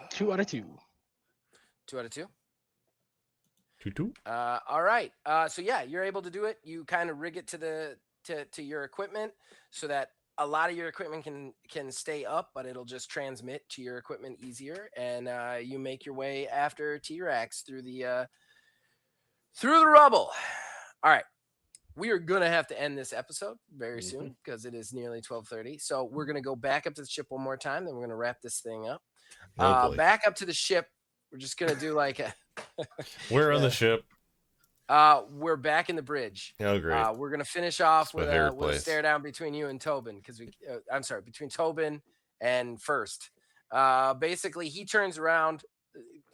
two out of two. 2 out of 2. 2-2. All right. So yeah, you're able to do it. You kind of rig it to your equipment so that a lot of your equipment can stay up, but it'll just transmit to your equipment easier. And you make your way after T-Rex through the rubble. All right. We are gonna have to end this episode very soon because it is nearly 12:30. So we're gonna go back up to the ship one more time, then we're gonna wrap this thing up. Oh, boy. Back up to the ship. We're just gonna do like a We're on the ship. we're back in the bridge. Oh, great. We're gonna finish off That's my with favorite a place. stare down between you and Tobin because between Tobin and First. Basically, he turns around,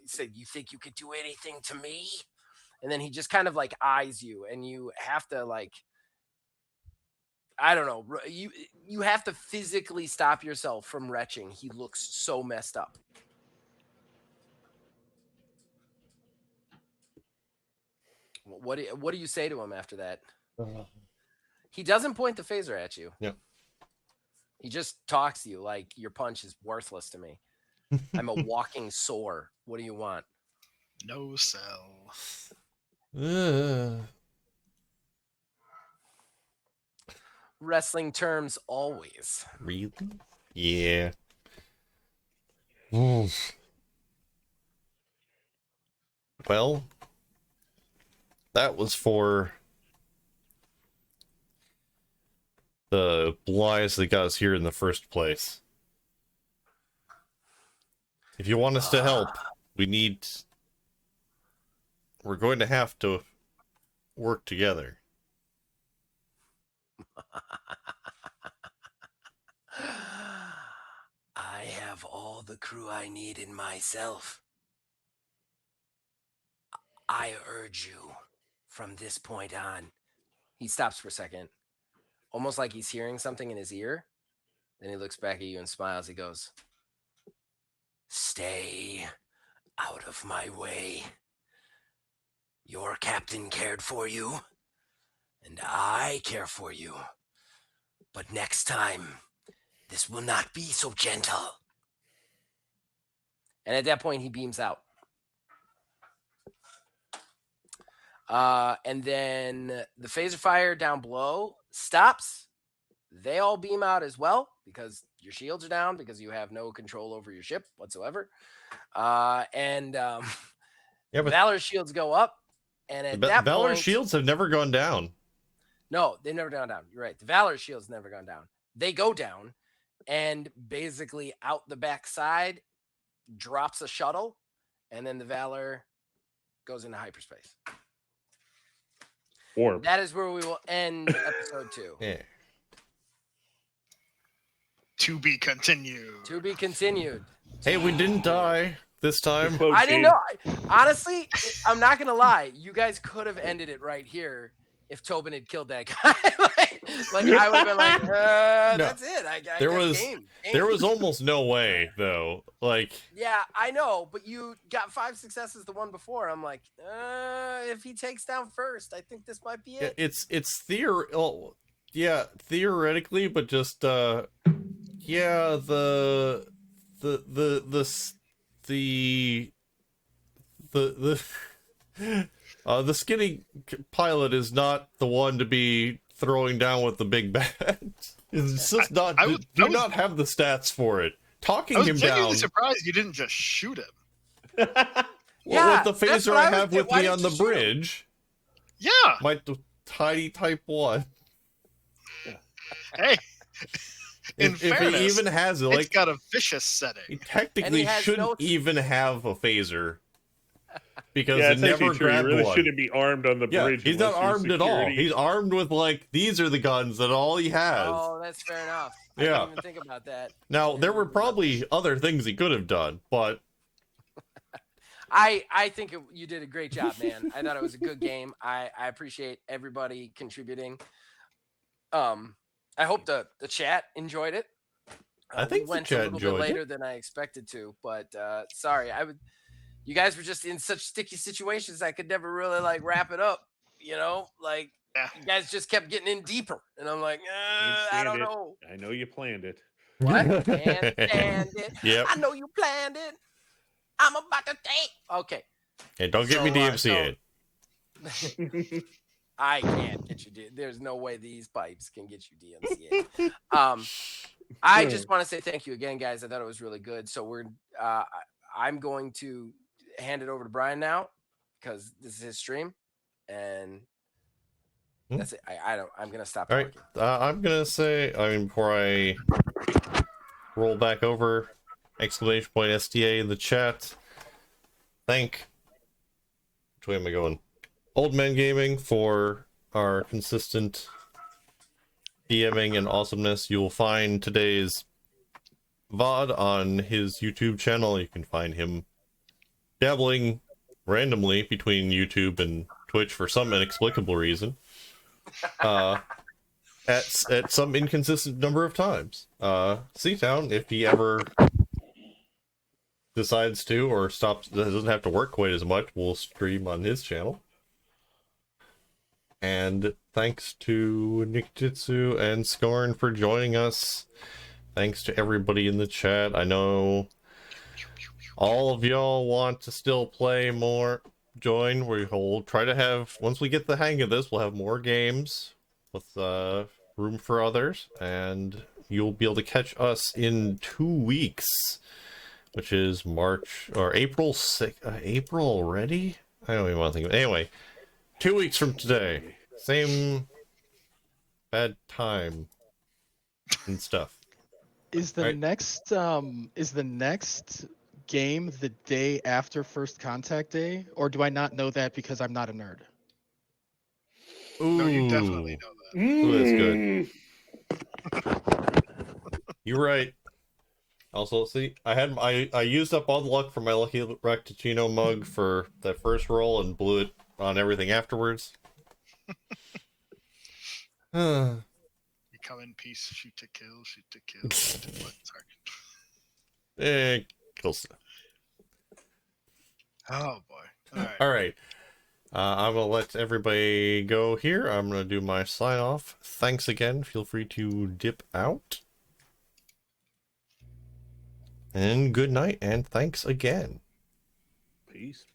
said, "You think you could do anything to me?" And then he just kind of like eyes you, and you have to like, I don't know, you have to physically stop yourself from retching. He looks so messed up. What do you say to him after that? He doesn't point the phaser at you. Yep. He just talks to you like your punch is worthless to me. I'm a walking sore. What do you want? No cell. Wrestling terms always. Really? Yeah. Well, that was for the lies that got us here in the first place. If you want us to help, we're going to have to work together. I have all the crew I need in myself. I urge you from this point on. He stops for a second, almost like he's hearing something in his ear. Then he looks back at you and smiles. He goes, "Stay out of my way. Your captain cared for you, and I care for you. But next time, this will not be so gentle." And at that point, he beams out. And then the phaser fire down below stops. They all beam out as well because your shields are down because you have no control over your ship whatsoever. And Yeah, but Valor's shields go up. And at that Valor's point, shields have never gone down. no, they've never gone down. You're right. The Valor shield's never gone down. They go down, and basically out the back side drops a shuttle, and then the Valor goes into hyperspace. Or That is where we will end episode 2. Yeah. To be continued. To be continued. Hey, we didn't die this time. quote I didn't James- know. Honestly, I'm not gonna lie. You guys could have ended it right here if Tobin had killed that guy. like I would have been like, that's it. I There got was- game. There was almost no way, though. Like, Yeah, I know, but you got 5 successes the one before. I'm like, if he takes down first, I think this might be it. it's theoretically, but just the skinny pilot is not the one to be throwing down with the big bad. It's just not. Do not have the stats for it. Talking I was him genuinely down. surprised you didn't just shoot him. Well, Yeah, with the that's phaser what I I was have thinking. with Why me on didn't the you shoot him? bridge, Yeah. my tiny type 1. Hey. In If he fairness, even has it, it's like got a vicious setting. he technically has shouldn't no- even have a phaser because Yeah, it it's never actually true. You grabbed really one. shouldn't be armed on the Yeah, bridge. he's not unless you're armed at all. security. He's armed with like these are the guns that all he has. Oh, that's fair enough. I Yeah. didn't even think about that. Now there were probably other things he could have done, but I think you did a great job, man. I thought it was a good game. I appreciate everybody contributing. I hope the chat enjoyed it. I think we the went chat a little enjoyed bit it. later than I expected to, but sorry. You guys were just in such sticky situations. I could never really like wrap it up. You know, like Yeah. you guys just kept getting in deeper, and I'm like, I stand don't it. know. I know you planned it. What? Can't stand it. Yep. I know you planned it. I'm about to take. Okay. Hey, don't get me DMCA. I can't get you. There's no way these pipes can get you DMCA. I just want to say thank you again, guys. I thought it was really good. So I'm going to hand it over to Brian now because this is his stream, and that's it. I'm gonna stop All right, talking. I'm gonna say. Before I roll back over, ! STA in the chat. Which way am I going? Old Man Gaming for our consistent DMing and awesomeness. You'll find today's VOD on his YouTube channel. You can find him dabbling randomly between YouTube and Twitch for some inexplicable reason. At some inconsistent number of times. Seatown, if he ever decides to or stops, doesn't have to work quite as much, will stream on his channel. And thanks to Nick Jitsu and Scorn for joining us. Thanks to everybody in the chat. I know all of y'all want to still play more. Join. We'll try to have, once we get the hang of this, we'll have more games with room for others, and you'll be able to catch us in 2 weeks, which is March or April 6th. April already? I don't even want to think of it. Anyway, 2 weeks from today, same bad time and stuff. Is the Right. next game the day after First Contact Day, or do I not know that because I'm not a nerd? Ooh, No, you definitely know that. Ooh, that's good. You're right. Also, see, I used up all the luck from my Lucky Recticino mug for that first roll and blew it on everything afterwards. You come in peace, shoot to kill, shoot to kill. Shoot to what? Sorry. Close. Oh boy. All right. All right. I'm going to let everybody go here. I'm going to do my sign off. Thanks again. Feel free to dip out. And good night, and thanks again. Peace.